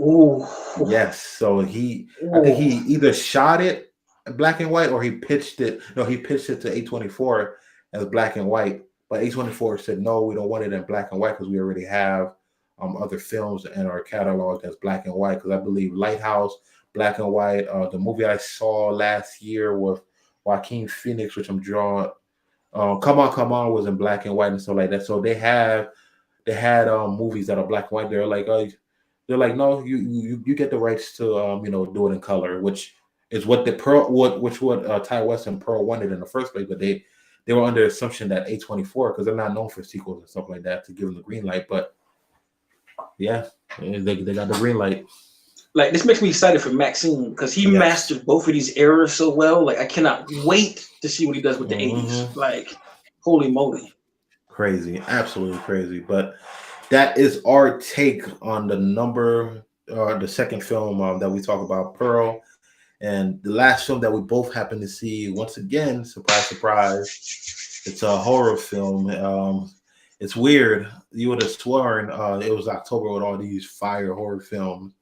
Ooh. Yes. So I think he Ooh. either shot it black and white or he pitched it. No, he pitched it to A24 as black and white. But A24 said, no, we don't want it in black and white because we already have other films in our catalog that's black and white. Because I believe Lighthouse, black and white. The movie I saw last year with Joaquin Phoenix, which I'm drawing. Come on was in black and white and stuff like that. So they had movies that are black and white. They're like, no, you get the rights to do it in color, which is what the Pearl what Ty West and Pearl wanted in the first place, but they were under the assumption that A24, because they're not known for sequels and stuff like that, to give them the green light. But yeah, they got the green light. Like, this makes me excited for Maxine because he Yes. mastered both of these eras so well. Like, I cannot wait to see what he does with the Mhm. 80s. Like, holy moly. Crazy, absolutely crazy. But that is our take on the second film that we talk about, Pearl. And the last film that we both happened to see, once again, surprise, surprise, it's a horror film. It's weird. You would have sworn it was October with all these fire horror films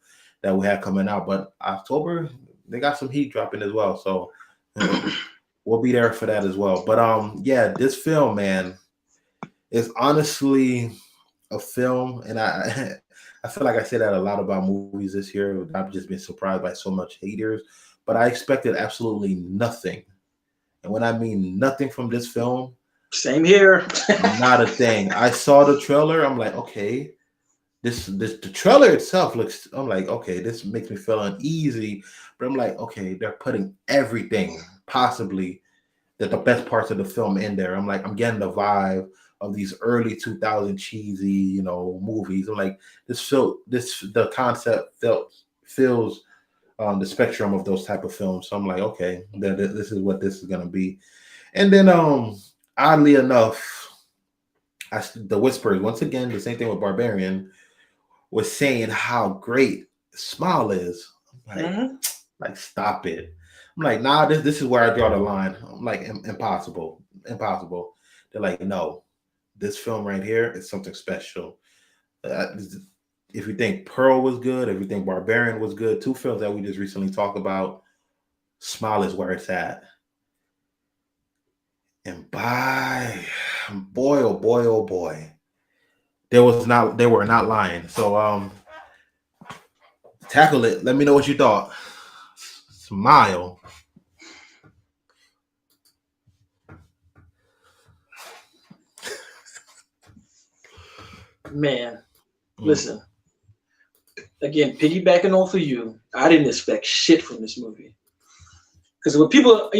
that we had coming out, but October they got some heat dropping as well. So we'll be there for that as well. But yeah, this film, man, is honestly a film, and I feel like I say that a lot about movies this year. I've just been surprised by so much haters, but I expected absolutely nothing. And when I mean nothing from this film, Same here. not a thing. I saw the trailer. I'm like, okay, the trailer itself looks. I'm like, okay, this makes me feel uneasy. But I'm like, okay, they're putting everything possibly that the best parts of the film in there. I'm like, I'm getting the vibe of these early 2000 cheesy, movies. I'm like, the concept feels the spectrum of those type of films. So I'm like, okay, this is what this is gonna be. And then, oddly enough, the whispers once again, the same thing with Barbarian, was saying how great Smile is. I'm like, Mhm. like stop it. I'm like, nah, this is where I draw the line. I'm like, impossible, impossible. They're like, no, this film right here is something special. Uh, if you think Pearl was good, if you think Barbarian was good, two films that we just recently talked about, Smile is where it's at. And boy, oh boy, oh boy, they were not lying. So tackle it. Let me know what you thought. Smile. Man, listen. Again, piggybacking off of you, I didn't expect shit from this movie. Because when people,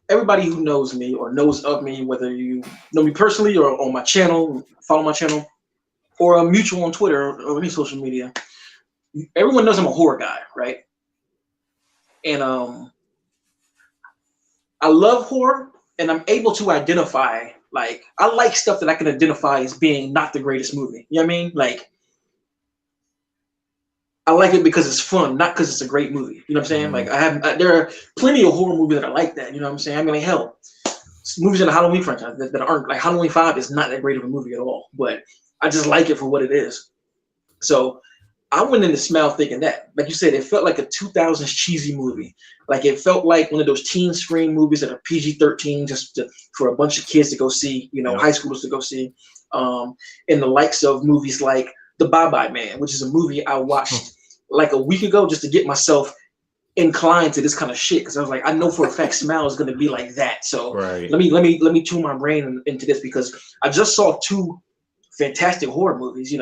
everybody who knows me or knows of me, whether you know me personally or on my channel, follow my channel, or a mutual on Twitter or any social media, everyone knows I'm a horror guy, right? And I love horror, and I'm able to identify, like, I like stuff that I can identify as being not the greatest movie. You know what I mean? Like, I like it because it's fun, not because it's a great movie. You know what I'm saying? Like, there are plenty of horror movies that are like that. You know what I'm saying? I mean, like, hell, movies in the Halloween franchise that aren't, like, Halloween 5 is not that great of a movie at all, but I just like it for what it is. So I went into Smile thinking that, like you said, it felt like a 2000s cheesy movie. Like, it felt like one of those teen screen movies that are PG-13 for a bunch of kids to go see, high schoolers to go see. In the likes of movies like The Bye-Bye Man, which is a movie I watched like a week ago just to get myself inclined to this kind of shit, because I was like, I know for a fact Smile is going to be like that. So Right. let me tune my brain into this, because I just saw two fantastic horror movies,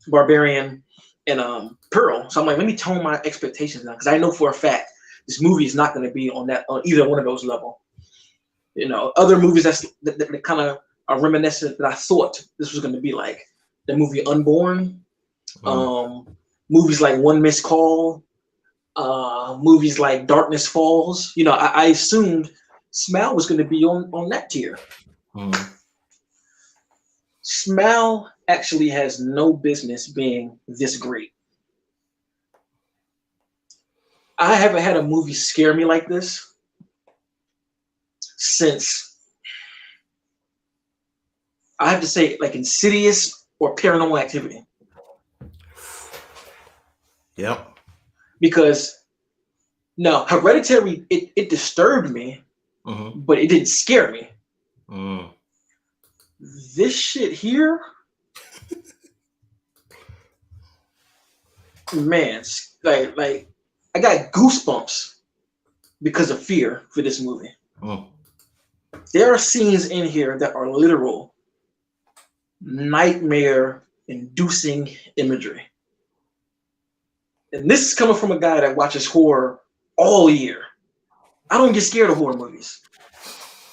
Barbarian and Pearl. So I'm like, let me tone my expectations down, because I know for a fact this movie is not going to be on either one of those level. Other movies that kind of are reminiscent that I thought this was going to be like the movie Unborn, movies like One Missed Call, movies like Darkness Falls. I assumed Smile was going to be on that tier. Smile actually has no business being this great. I haven't had a movie scare me like this since, I have to say, like, Insidious or Paranormal Activity. Yep. Because now Hereditary, it disturbed me, but it didn't scare me. This shit here, man, like I got goosebumps because of fear for this movie. There are scenes in here that are literal nightmare-inducing imagery. And this is coming from a guy that watches horror all year. I don't get scared of horror movies.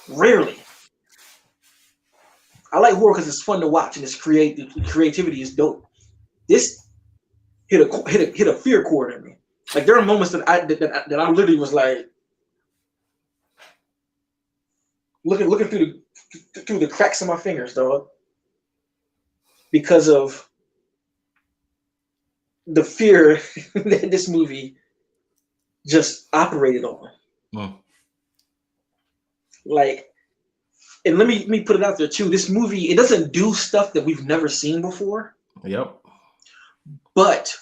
Rarely. I like horror because it's fun to watch and its creativity is dope. This hit a fear chord in me. Like there are moments that I literally was like looking through the cracks of my fingers, dog, because of the fear that this movie just operated on. Like, and let me put it out there too. This movie, it doesn't do stuff that we've never seen before. Yep. But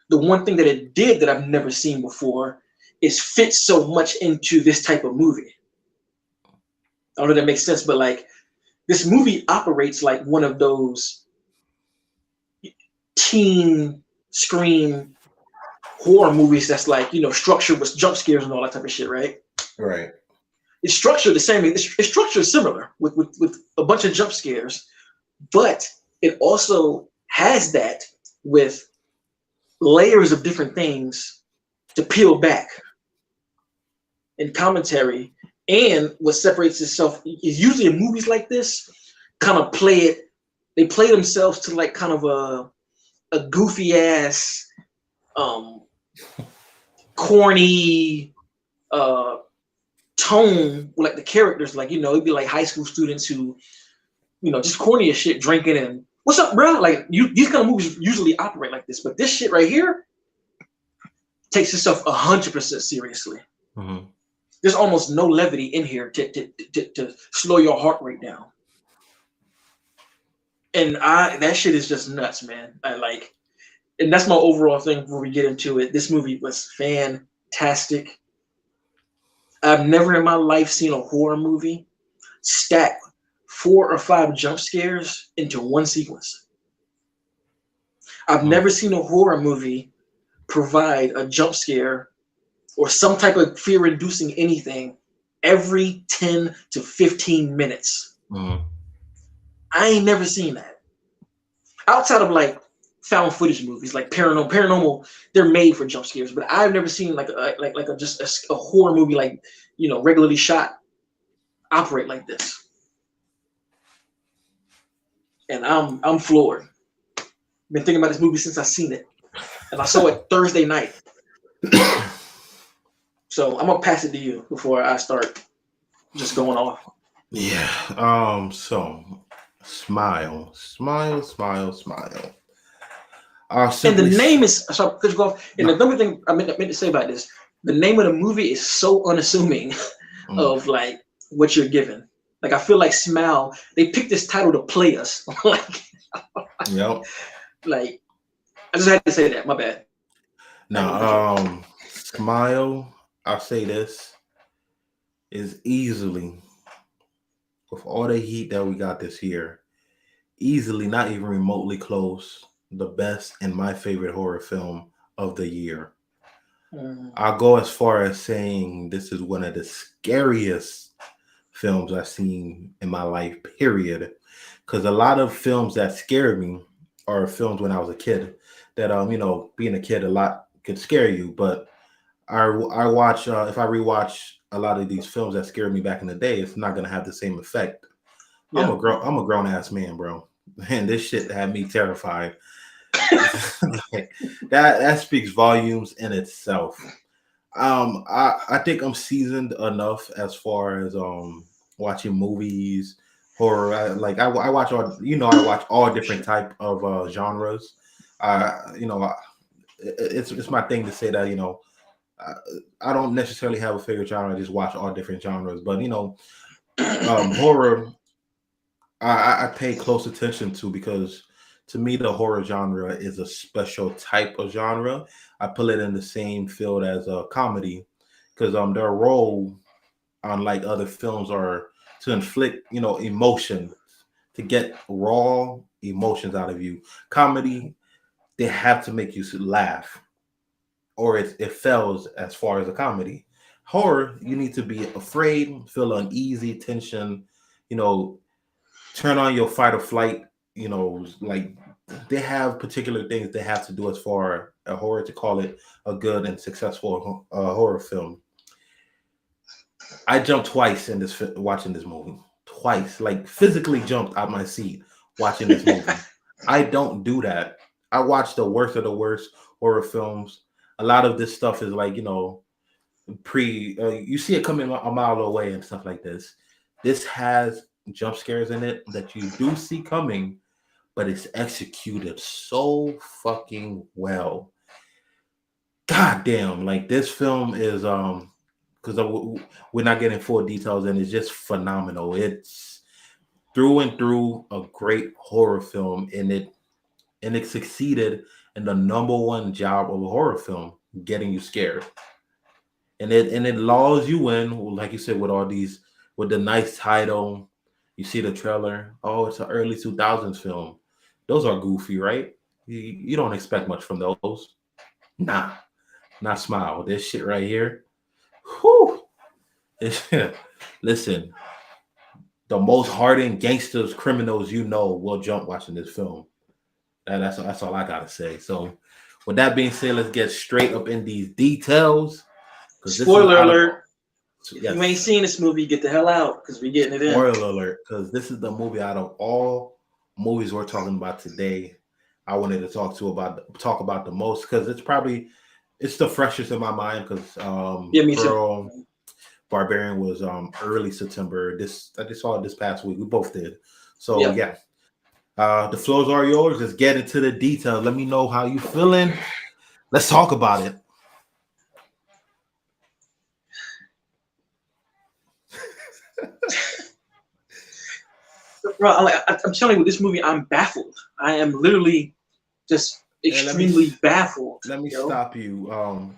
the one thing that it did that I've never seen before is fit so much into this type of movie. I don't know if that makes sense, but like this movie operates like one of those teen scream horror movies that's like, you know, structured with jump scares and all that type of shit, right? Right. It's structured the same. It's structured similar with a bunch of jump scares, but it also has that with layers of different things to peel back in commentary. And what separates itself is usually in movies like this, kind of they play themselves to like kind of a goofy ass, corny tone, like the characters, like, you know, it'd be like high school students who, you know, just corny as shit, drinking and what's up, bro? Like these kind of movies usually operate like this, but this shit right here takes itself 100% seriously. There's almost no levity in here to slow your heart rate down. And that shit is just nuts, man. And that's my overall thing before we get into it. This movie was fantastic. I've never in my life seen a horror movie stack 4 or 5 jump scares into one sequence. I've never seen a horror movie provide a jump scare or some type of fear-inducing anything every 10 to 15 minutes. I ain't never seen that. Outside of like found footage movies, like paranormal, they're made for jump scares, but I've never seen like a horror movie, like, you know, regularly shot, operate like this. And I'm floored. Been thinking about this movie since I seen it, and I saw it Thursday night. So I'm gonna pass it to you before I start just going off. Yeah. So smile. And the name is, sorry, could you go off? And the other thing I meant to say about this, the name of the movie is so unassuming of like what you're given. Like I feel like Smile, they picked this title to play us. Like, yep. Like I just had to say that. My bad. Now, Smile, I'll say this, is easily, with all the heat that we got this year, easily, not even remotely close, the best and my favorite horror film of the year. I'll go as far as saying this is one of the scariest films I've seen in my life, period. Because a lot of films that scared me are films when I was a kid that, you know, being a kid a lot could scare you. But I watch, if I rewatch a lot of these films that scared me back in the day, it's not going to have the same effect. Yeah. I'm a grown ass man, bro. And this shit had me terrified. Like, that speaks volumes in itself. I think I'm seasoned enough as far as watching movies, horror. I watch all, you know, I watch all different type of genres. You know, it's my thing to say that, you know, I don't necessarily have a favorite genre. I just watch all different genres. But, you know, horror, I pay close attention to, because to me, the horror genre is a special type of genre. I put it in the same field as a comedy because their role, unlike other films, are to inflict emotion, to get raw emotions out of you. Comedy, they have to make you laugh, or it fails as far as a comedy. Horror, you need to be afraid, feel uneasy, tension, you know, turn on your fight or flight. Like they have particular things they have to do as far a horror to call it a good and successful horror film. I jumped twice in this watching this movie. Twice, like physically jumped out my seat watching this movie. I don't do that. I watch the worst of the worst horror films. A lot of this stuff is like you see it coming a mile away and stuff like this. This has jump scares in it that you do see coming, but it's executed so fucking well. God damn, like this film is because we're not getting full details and it's just phenomenal. It's through and through a great horror film, and it succeeded in the number one job of a horror film, getting you scared. And it lulls you in, like you said, with all these with the nice title. You see the trailer. Oh, it's an early 2000s film. Those are goofy, right? You don't expect much from those. Nah, not Smile. This shit right here. Whew. Listen, the most hardened gangsters, criminals will jump watching this film. That's all I gotta say. So, with that being said, let's get straight up in these details. Spoiler alert. If Yes. you ain't seen this movie, get the hell out because we're getting it in. Spoiler alert, because this is the movie out of all movies we're talking about today. I wanted to talk about the most because it's the freshest in my mind because me too. Barbarian was early September. I just saw it this past week. We both did. So yeah. The floors are yours. Let's get into the details. Let me know how you feeling. Let's talk about it. Bro, I'm telling you, with this movie, I'm baffled. I am literally just extremely baffled. Let me stop you.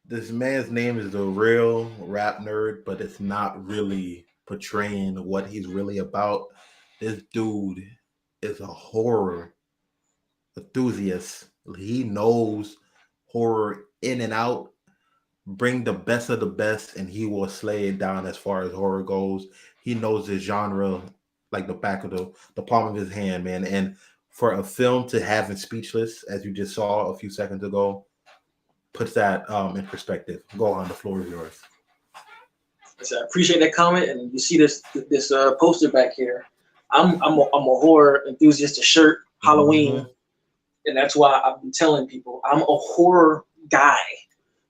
This man's name is the real rap nerd, but it's not really portraying what he's really about. This dude is a horror enthusiast. He knows horror in and out. Bring the best of the best, and he will slay it down as far as horror goes. He knows the genre like the back of the palm of his hand, man. And for a film to have him speechless, as you just saw a few seconds ago, puts that in perspective. Go on, the floor is yours. I appreciate that comment, and you see this poster back here. I'm a horror enthusiast. A shirt, Halloween, and that's why I've been telling people I'm a horror guy.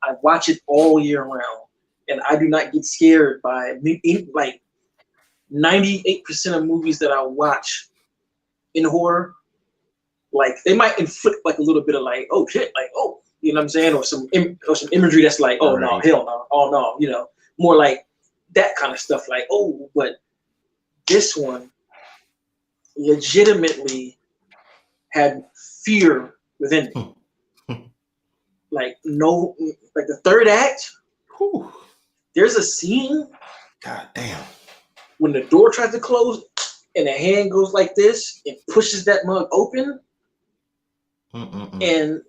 I watch it all year round, and I do not get scared by like 98% of movies that I watch in horror. Like they might inflict like a little bit of like, oh shit, like oh, you know what I'm saying, or some imagery that's like, oh no, hell no, oh no, more like that kind of stuff. Like oh, but this one legitimately had fear within me. Like the third act, there's a scene. God damn. When the door tries to close and the hand goes like this and pushes that mug open, and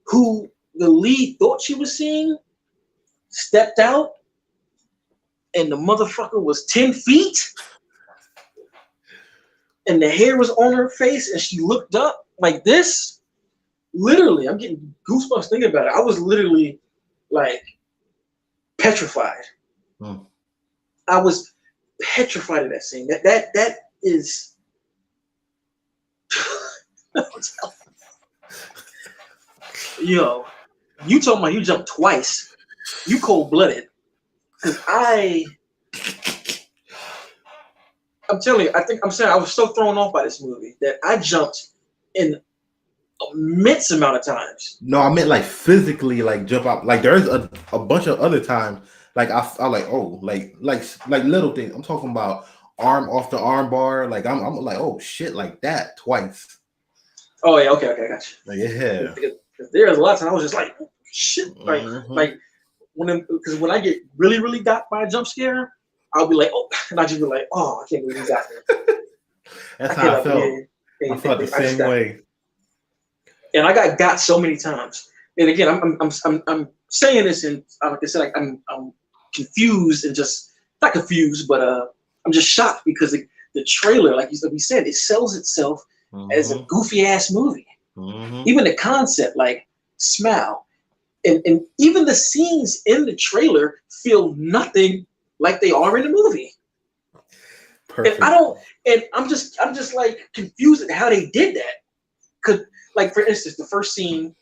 who the lead thought she was seeing stepped out, and the motherfucker was 10 feet, and the hair was on her face, and she looked up like this. Literally, I'm getting goosebumps thinking about it. I was literally like petrified. I was petrified of that scene. That is. Yo, you told me you jumped twice. You cold-blooded. Cause I'm telling you, I was so thrown off by this movie that I jumped in immense amount of times. No, I meant like physically, like jump out. Like there's a bunch of other times, like I like oh, like little things. I'm talking about arm off the arm bar. Like I'm like oh shit, like that twice. Oh yeah, okay, I got you. Yeah. There's a lot of times I was just like, shit, Mm-hmm. like because when I get really, really got by a jump scare, I'll be like, oh, and I just be like, oh, I can't believe he got me. That's I how I cannot felt. believe I felt the I just same got me. way. And I got so many times. And again, I'm saying this, and like I said, like, I'm confused and just not confused, but I'm just shocked because the trailer, like we said, it sells itself as a Mm-hmm. goofy ass movie. Mm-hmm. Even the concept, like smile, and even the scenes in the trailer feel nothing like they are in the movie. And I Perfect. don't, and I'm just like confused at how they did that. Cause like for instance, the first scene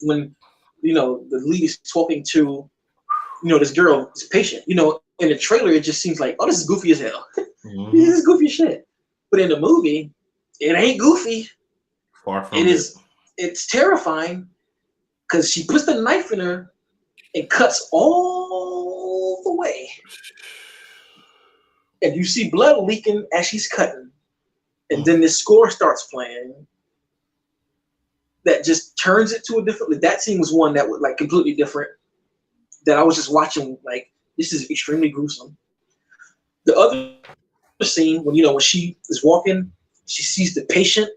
when the lead is talking to this girl, this patient, in the trailer it just seems like, oh, this is goofy as hell. This Mm-hmm. is goofy as shit. But in the movie, it ain't goofy. Far It from it. is. It's terrifying because she puts the knife in her and cuts all the way, and you see blood leaking as she's cutting, and then this score starts playing that just turns it to a different. That scene was one that was like completely different. That I was just watching like this is extremely gruesome. The other scene when she is walking, she sees the patient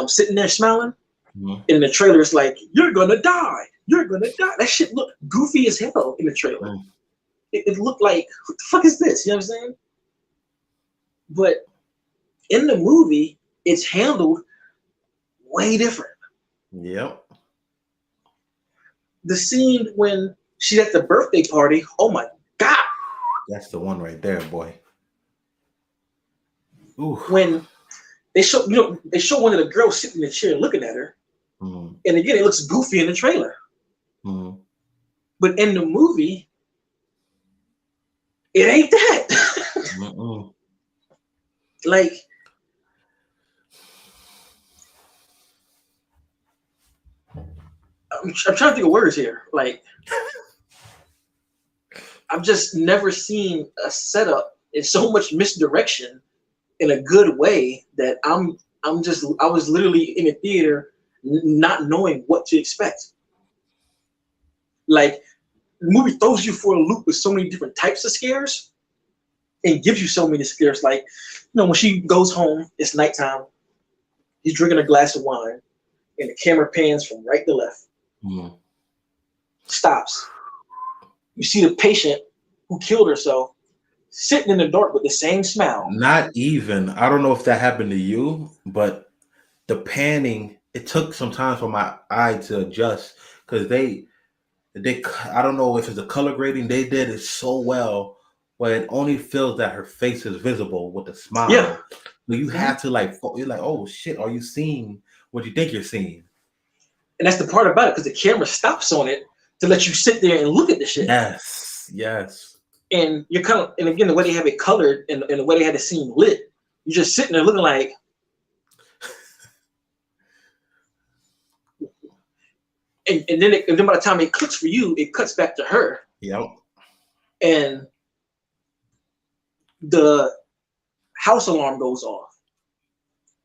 sitting there smiling. Mm-hmm. In the trailer, it's like, you're gonna die. You're gonna die. That shit looked goofy as hell in the trailer. It looked like, what the fuck is this? You know what I'm saying? But in the movie, it's handled way different. Yep. The scene when she's at the birthday party, oh my God. That's the one right there, boy. Ooh. When they show one of the girls sitting in the chair looking at her, Mm-hmm. and again, it looks goofy in the trailer. Mm-hmm. But in the movie, it ain't that. Mm-mm. Like, I'm trying to think of words here. Like, I've just never seen a setup in so much misdirection in a good way that I was literally in a theater not knowing what to expect. Like, the movie throws you for a loop with so many different types of scares and gives you so many scares. Like, when she goes home, it's nighttime. He's drinking a glass of wine, and the camera pans from right to left. Mm-hmm. Stops. You see the patient who killed herself sitting in the dark with the same smile. Not even. I don't know if that happened to you, but the panning, it took some time for my eye to adjust because they I don't know if it's a color grading. They did it so well where it only feels that her face is visible with a Yeah. smile. But you have to you're like, oh shit, are you seeing what you think you're seeing? And that's the part about it, because the camera stops on it to let you sit there and look at the shit. Yes, yes. And you're and again, the way they have it colored and the way they had the scene lit, you're just sitting there looking like, and then by the time it clicks for you, it cuts back to her. Yep. And the house alarm goes off.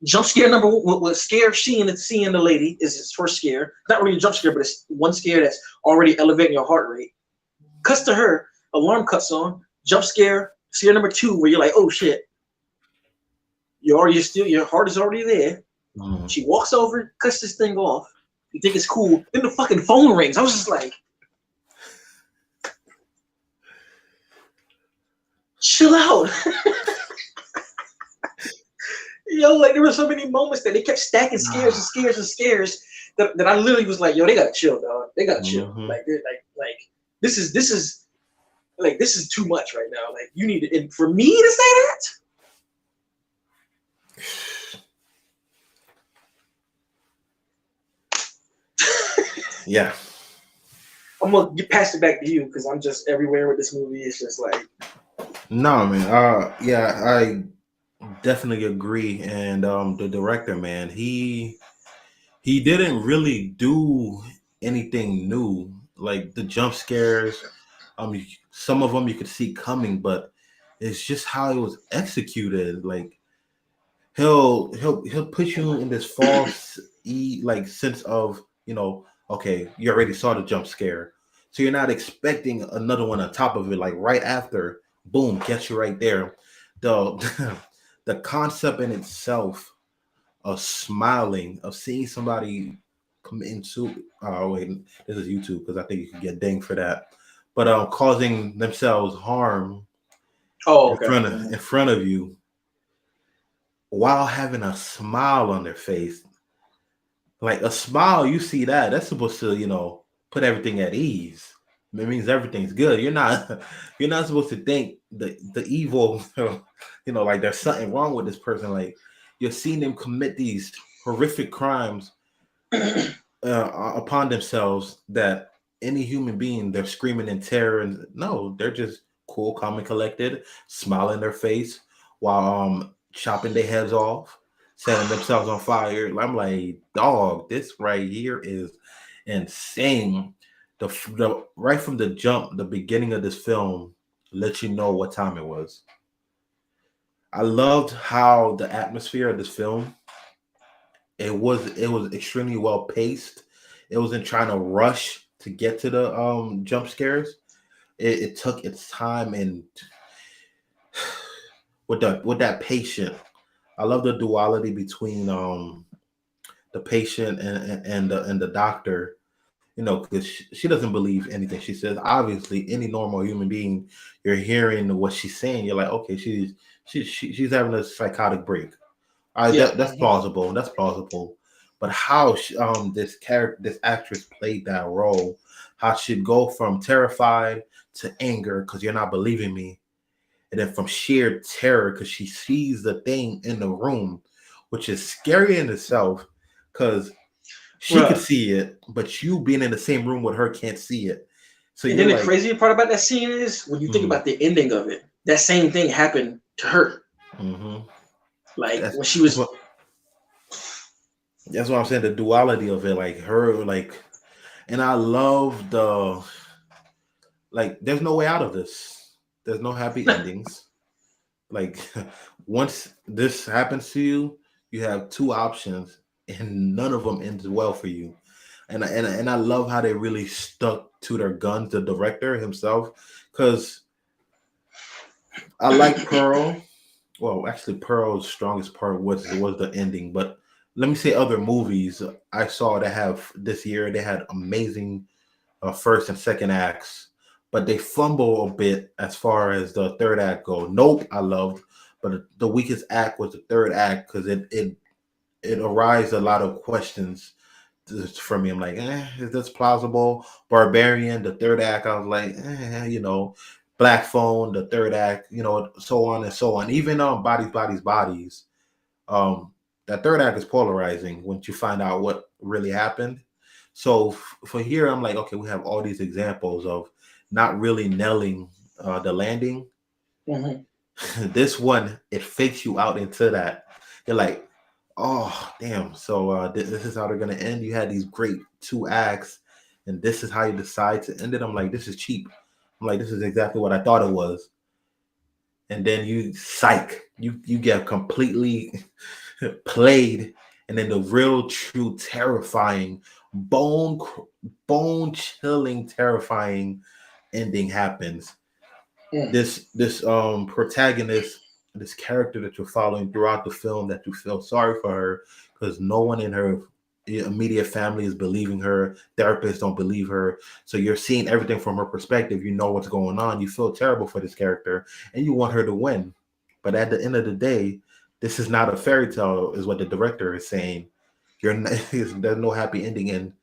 Jump scare number one, what scares seeing the lady is his first scare. Not really a jump scare, but it's one scare that's already elevating your heart rate. Cuts to her, alarm cuts on, jump scare number two, where you're like, oh shit. Your heart is already there. Mm-hmm. She walks over, cuts this thing off. You think it's cool. Then the fucking phone rings. I was just like, chill out. Like there were so many moments that they kept stacking scares and scares and scares that I literally was like, yo, they gotta chill, dog. They gotta chill. Like this is too much right now. Like you need to, and for me to say that. Yeah. I'm gonna pass it back to you because I'm just everywhere with this movie. It's just like, no, man. Yeah, I definitely agree. And the director, man, he didn't really do anything new. Like the jump scares, some of them you could see coming, but it's just how it was executed. Like he'll put you in this false like sense of, okay, you already saw the jump scare, so you're not expecting another one on top of it, like right after, boom, catch you right there. The the concept in itself of smiling, of seeing somebody come into, oh wait, this is YouTube because I think you can get dinged for that, but causing themselves harm Oh, okay. in front of you while having a smile on their face. Like a smile, you see that's supposed to, put everything at ease. It means everything's good. You're not supposed to think the evil, like there's something wrong with this person. Like you're seeing them commit these horrific crimes upon themselves that any human being, they're screaming in terror, and no, they're just cool, calm, and collected, smiling their face while chopping their heads off, setting themselves on fire. I'm like, dog, this right here is insane. The right from the jump, the beginning of this film let you know what time it was. I loved how the atmosphere of this film, it was extremely well paced. It wasn't trying to rush to get to the jump scares. It took its time, and with that patient, I love the duality between the patient and the doctor. Because she doesn't believe anything she says. Obviously, any normal human being, you're hearing what she's saying, you're like, okay, she's having a psychotic break. Yeah. That's plausible. That's plausible. But how this actress played that role, how she'd go from terrified to anger because you're not believing me, and then from sheer terror because she sees the thing in the room, which is scary in itself because she could Bruh. see it, but you being in the same room with her can't see it. So And you're then the like, crazy part about that scene is when you think mm-hmm, about the ending of it, that same thing happened to her. mm-hmm. Like That's, when she that's was, what that's what I'm saying. The duality of it, like her, like, and I love the like. There's no way out of this. There's no happy endings. Like once this happens to you, you have two options, and none of them ends well for you. And I love how they really stuck to their guns. The director himself, because I like Pearl. Well, actually, Pearl's strongest part was the ending. But let me say other movies I saw that have this year. They had amazing first and second acts, but they fumble a bit as far as the third act go. Nope, I loved, but the weakest act was the third act because it arised a lot of questions for me. I'm like, is this plausible? Barbarian, the third act, I was like, Black Phone, the third act, so on and so on. Even Bodies, Bodies, Bodies. Um, that third act is polarizing once you find out what really happened. So for here, I'm like, okay, we have all these examples of not really nailing the landing. mhm. This one, it fakes you out into that. You're like, oh, damn. So this is how they're gonna end. You had these great two acts, and this is how you decide to end it. I'm like, this is cheap. I'm like, this is exactly what I thought it was. And then you get completely played, and then the real, true, terrifying, bone bone chilling, terrifying ending happens. Mm. This protagonist, this character that you're following throughout the film, that you feel sorry for her because no one in her immediate family is believing her, therapists don't believe her, so you're seeing everything from her perspective. You know what's going on, you feel terrible for this character, and you want her to win. But at the end of the day, this is not a fairy tale, is what the director is saying. You're not, there's no happy ending, and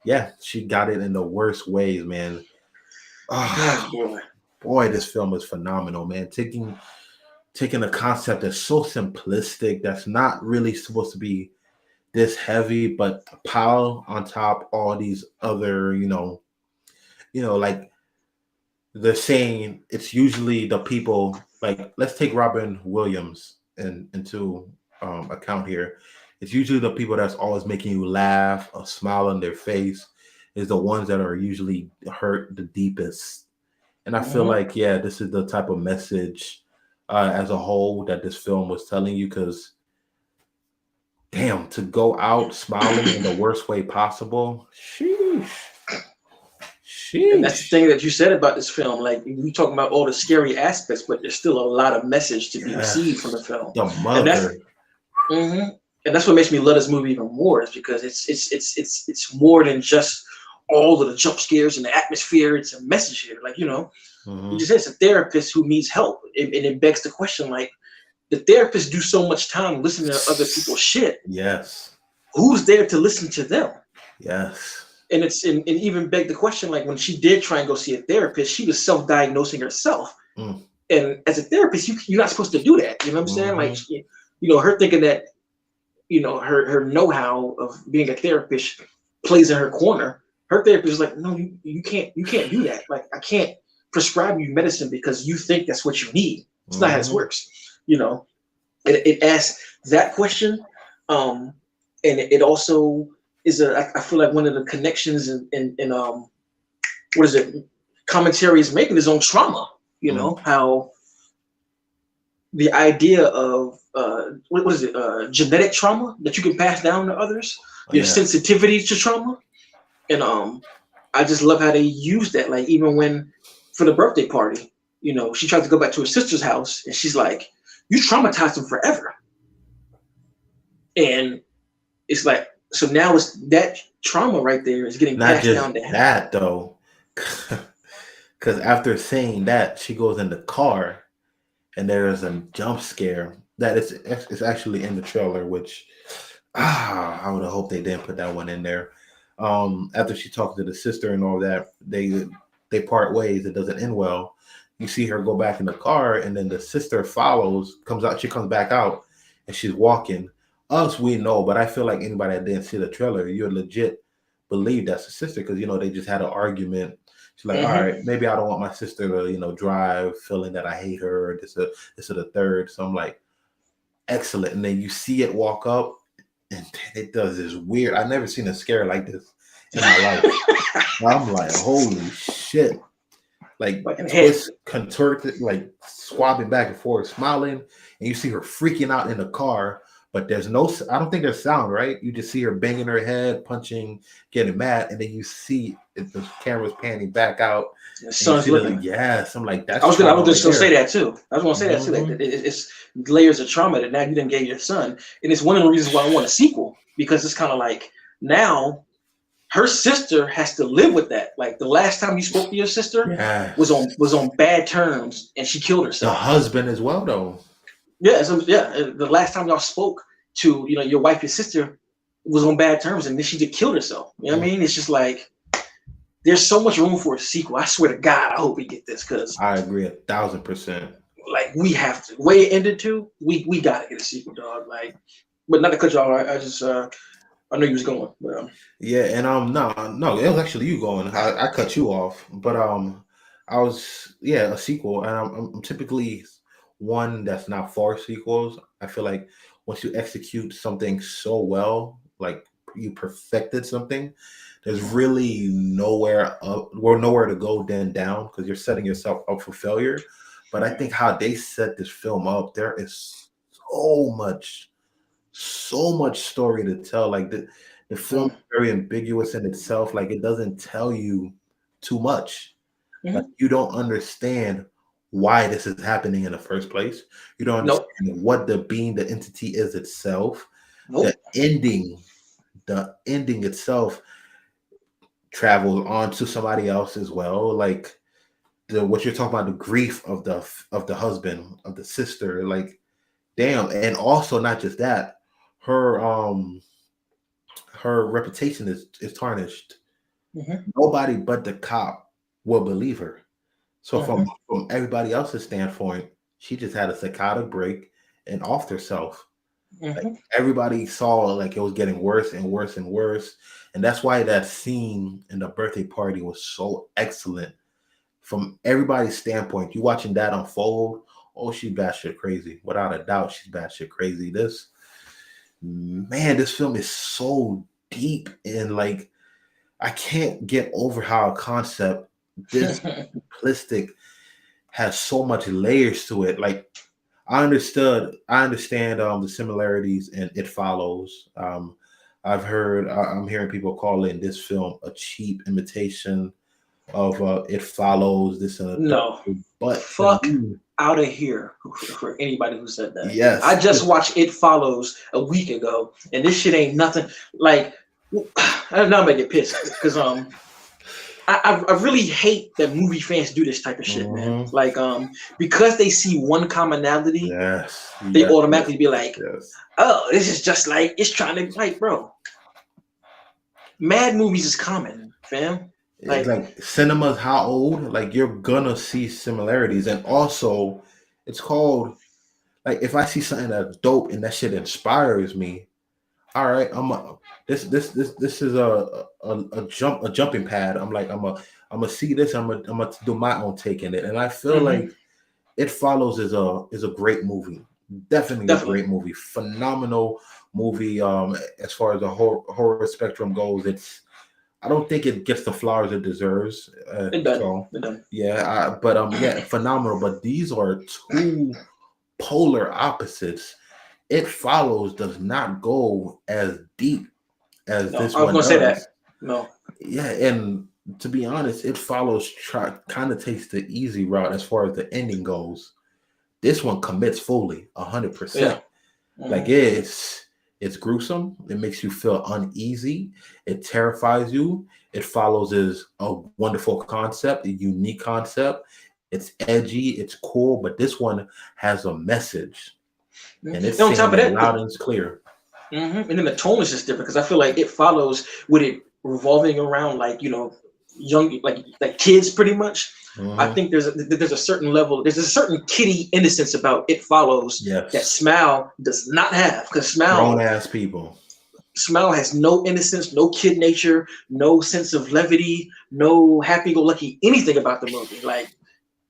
yeah, she got it in the worst ways, man. Oh, Oh, boy. boy, this film is phenomenal, man. Taking a concept that's so simplistic, that's not really supposed to be this heavy, but pile on top all these other, like the saying, it's usually the people, like let's take Robin Williams into account here. It's usually the people that's always making you laugh, a smile on their face, is the ones that are usually hurt the deepest. And I feel Mhm. like, yeah, this is the type of message as a whole that this film was telling you, because damn, to go out smiling in the worst way possible. Sheesh. And that's the Sheesh. thing that you said about this film. Like we talking about all the scary aspects, but there's still a lot of message to be received from the Yes. film, The and that's mother. mhm. and that's what makes me love this movie even more. Is because it's more than just all of the jump scares and the atmosphere. It's a message here. Like you Hmm. just said, it's a therapist who needs help, and it begs the question: like the therapists do so much time listening to other people's shit. Yes. Who's there to listen to them? Yes. And and even beg the question, like when she did try and go see a therapist, she was self-diagnosing herself. Mm. And as a therapist, you're not supposed to do that. You know what I'm saying? Like, Hmm. her thinking that, her know-how of being a therapist plays in her corner. Her therapist is like, no, you can't do that. Like, I can't prescribe you medicine because you think that's what you need. It's not how this Hmm. works. You know, it asks that question. And it also is I feel like one of the connections in what is it, commentary is making his own trauma. Mm. How the idea of what is it, genetic trauma that you can pass down to others, Oh, your yeah. sensitivity to trauma. And I just love how they use that. Like even when for the birthday party, she tries to go back to her sister's house and she's like, you traumatized him forever. And it's like, so now it's that trauma right there is getting Not passed just down to him. that though, because after saying that, she goes in the car and there is a jump scare that it's actually in the trailer, which I would have hoped they didn't put that one in there. After she talks to the sister and all that, they part ways. It doesn't end well. You see her go back in the car, and then the sister follows, comes out. She comes back out, and she's walking. Us, we know, but I feel like anybody that didn't see the trailer, you're legit believe that's the sister because they just had an argument. She's like, all right, Mm-hmm. maybe I don't want my sister to drive, feeling that I hate her. This is the third. So I'm like, excellent. And then you see it walk up, and it does this weird. I've never seen a scare like this in my life. I'm like, holy shit! Like Fucking head. twist, contorted, like swapping back and forth, smiling, and you see her freaking out in the car. But there's no, I don't think there's sound, right? You just see her banging her head, punching, getting mad, and then you see the camera's panning back out, The and you son's see the looking. yes. I'm like, I that's was gonna. I trauma was right just gonna say there. that too. I was gonna say that too. Like Hmm. it's layers of trauma that now you done gave your son, and it's one of the reasons why I want a sequel because it's kind of like now her sister has to live with that. Like the last time you spoke to your sister was Yes, on bad terms, and she killed the herself. husband as well, though. Yeah, the last time y'all spoke to your wife, your sister was on bad terms, and then she just killed herself. You know what I mean? It's just like there's so much room for a sequel. I swear to God, I hope we get this because I agree 1,000%. like we have to. The way it ended too, we gotta get a sequel, dog. Like, but not to cut y'all. I just I know you was going, but Yeah, and no, no, it was actually you going. I cut you off, but I was a sequel, and I'm typically one that's not for sequels. I feel like once you execute something so well, like you perfected something, there's really nowhere to go then down because you're setting yourself up for failure. But I think how they set this film up, there is so much story to tell. Like the film mm, is very ambiguous in itself. Like it doesn't tell you too much. Like mm-hmm. you don't understand why this is happening in the first place. You don't Nope, understand what the entity is itself. The nope. ending, the ending itself travels on to somebody else as well. Like the what you're talking about, the grief of the husband, of the sister, like damn. And also not just that, her her reputation is tarnished. Mm-hmm. Nobody but the cop will believe her. So Mm-hmm. from everybody else's standpoint, she just had a psychotic break and offed herself. Like Mm-hmm. everybody saw like it was getting worse and worse and worse. And that's why that scene in the birthday party was so excellent. From everybody's standpoint, you watching that unfold, oh, she's batshit crazy. Without a doubt, she's batshit crazy. This film is so deep and like I can't get over how a concept this simplistic has so much layers to it. Like I understood. I understand the similarities in It Follows. I'm hearing people calling this film a cheap imitation of It Follows. This and a No, third. But to fuck me, out of here for anybody who said that. I yes, just watched It Follows a week ago, and this shit ain't nothing. Like, I'm not gonna get pissed because I really hate that movie fans do this type of shit, man. Mhm. Like, because they see one commonality, Yes, they yes, automatically yes, be like, yes. oh, this is just like it's trying to like, bro. Mad movies is common, fam. It's Like, like cinema's how old? Like you're gonna see similarities, and also it's called like if I see something that's dope and that shit inspires me. All right, this is a jumping pad. I'm gonna see this. I'm gonna do my own take in it, and I feel mm-hmm, like It Follows is a great movie. Definitely a definitely, great movie. Phenomenal movie. As far as the horror spectrum goes, it's I don't think it gets the flowers it deserves. it done, So it done. yeah, but yeah, phenomenal. But these are two polar opposites. It Follows does not go as deep as No, this I was one gonna say that. does. No, Yeah, and to be honest, It Follows kind of takes the easy route as far as the ending goes. This one commits fully, yeah. 100%. Like Mm-hmm. it's gruesome. It makes you feel uneasy. It terrifies you. It Follows is a wonderful concept, a unique concept. It's edgy, it's cool, but this one has a message, and And it's on top saying of it that, loud and clear. and then the tone is just different because I feel like It Follows with it revolving around like young like kids pretty much. I Hmm. think there's a certain level, there's a certain kiddie innocence about It Follows that Yes, Smile does not have because grown ass people. Smile has no innocence, no kid nature, no sense of levity, no happy-go-lucky anything about the movie. Like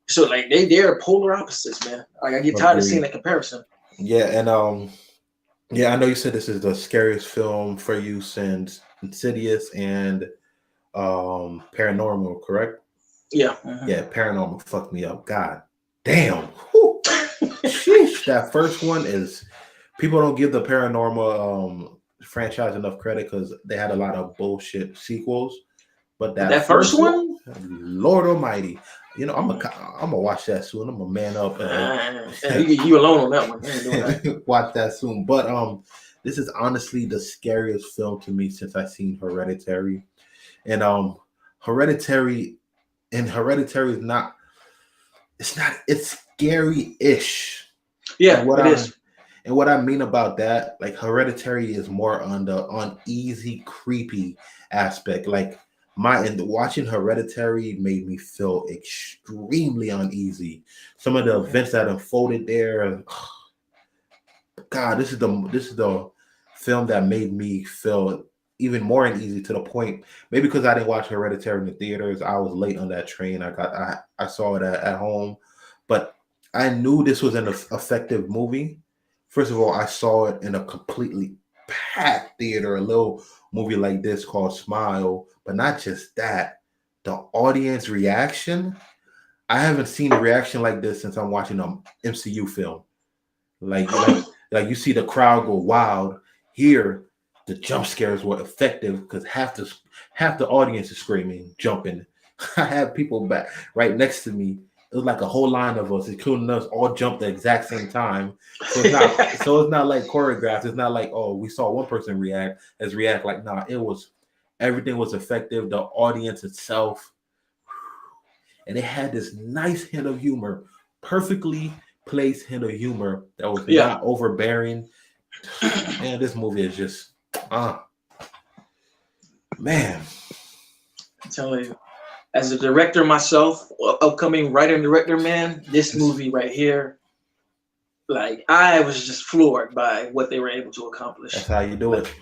so, like they're polar opposites, man. Like I get tired of seeing Agreed. that comparison. Yeah, and yeah, I know you said this is the scariest film for you since Insidious and Paranormal, correct? Yeah. Mhm. Yeah, Paranormal fucked me up. God damn. Whew. Sheesh. That first one is people don't give the Paranormal franchise enough credit because they had a lot of bullshit sequels. But But that that first first one, one, Lord Almighty, mm, I'm gonna watch that soon. I'm gonna man up and you alone on that one. I ain't doing that. watch that soon. But this is honestly the scariest film to me since I seen Hereditary. And Hereditary Hereditary is not it's scary-ish. Yeah, And what it I is. and what I mean about that, like Hereditary is more on the uneasy, creepy aspect. Like watching Hereditary made me feel extremely uneasy. Some of the Mhm. events that unfolded there, God, this is the film that made me feel even more uneasy to the point. Maybe because I didn't watch Hereditary in the theaters, I was late on that train. I saw it at home, but I knew this was an effective movie. First of all, I saw it in a completely packed theater, a little movie like this called Smile. But not just that, the audience reaction. I haven't seen a reaction like this since I'm watching an MCU film. Like like like you see the crowd go wild. Here, the jump scares were effective because half the audience is screaming, jumping. I have people back right next to me. It was like a whole line of us, including us, all jumped at the exact same time. So it's not like choreographed. It's not like, oh, we saw one person react. Like, nah, everything was effective. The audience itself, and it had this nice hint of humor, perfectly placed hint of humor that was Yeah. not overbearing. Man, this movie is just, uh, man. I'm telling you, as a director myself, upcoming writer and director, man, this movie right here, like I was just floored by what they were able to That's accomplish. how you do Like it.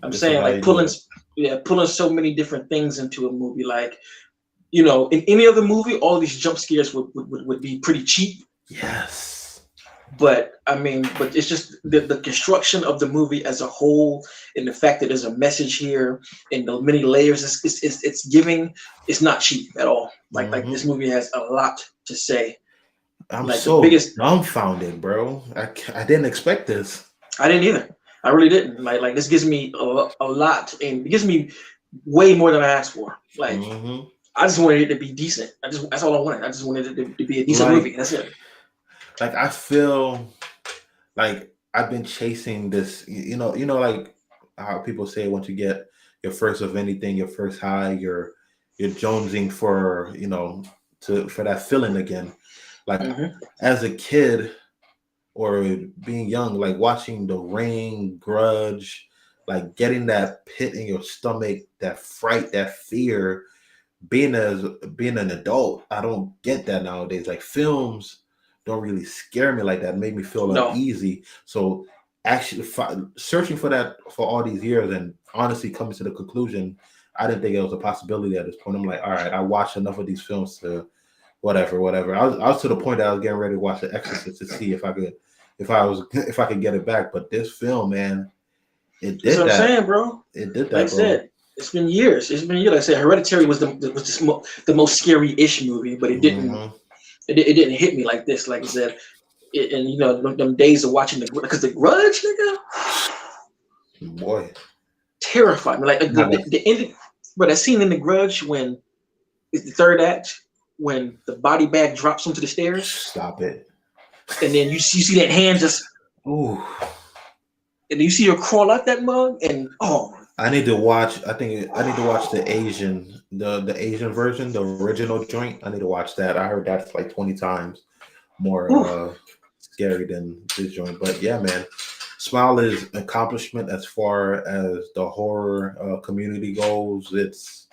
I'm This is saying, how like you do it. pulling so many different things into a movie. Like in any other movie, all these jump scares would be pretty cheap. Yes. But I mean, but it's just the construction of the movie as a whole, and the fact that there's a message here, and the many layers it's giving. It's not cheap at all. Like Hmm. this movie has a lot to say. I'm Like the so biggest. dumbfounded, bro. I didn't expect this. I didn't either. I really didn't. Like this gives me a lot, and it gives me way more than I asked for. Like Hmm. I just wanted it to be decent. That's all I wanted. I just wanted it to be a decent Like, movie. That's it. like I feel like I've been chasing this. Like how people say once you get your first of anything, your first high, you're jonesing for for that feeling again. Like Hmm. as a kid or being young, like watching The Ring, Grudge, like getting that pit in your stomach, that fright, that fear. Being an adult, I don't get that nowadays. Like films don't really scare me like that. Make me feel No, uneasy. So actually, searching for that for all these years, and honestly coming to the conclusion, I didn't think it was a possibility at this point. I'm like, all right, I watched enough of these films to whatever. I was to the point that I was getting ready to watch The Exorcist to see if I could get it back. But this film, man, it that's did what I'm that. saying, bro. It did Like I that, bro. said, it's been years. It's been years. Like I said, Hereditary was the most scary-ish movie, but it didn't Hmm. it didn't hit me like this. Like I said, and them days of watching because the Grudge, nigga, Boy, terrified me. Like not the ending, but that scene in the Grudge when it's the third act when the body bag drops onto the stairs, stop it. and then you see that hand just, Ooh. and you see her crawl out that mug, and oh, I need to watch. I think I need to watch the Asian version, the original joint. I need to watch that. I heard that's like 20 times more whew, scary than this joint. But yeah, man, Smile is accomplishment as far as the horror community goes. It's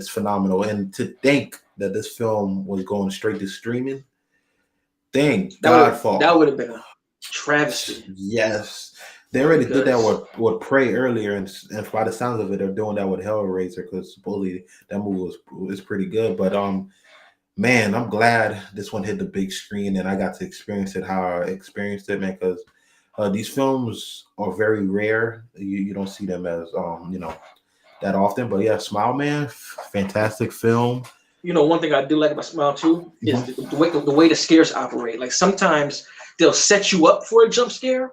phenomenal. And to think that this film was going straight to streaming, thank God for. that would have been a travesty Yes, they already did that because with Prey earlier, and by the sounds of it, they're doing that with Hellraiser because supposedly that movie was pretty good. But man, I'm glad this one hit the big screen and I got to experience it how I experienced it, man. Because these films are very rare. You don't see them as that often. But yeah, Smile Man, fantastic film. one thing I do like about Smile too is Mhm. the way the scares operate. Like sometimes they'll set you up for a jump scare,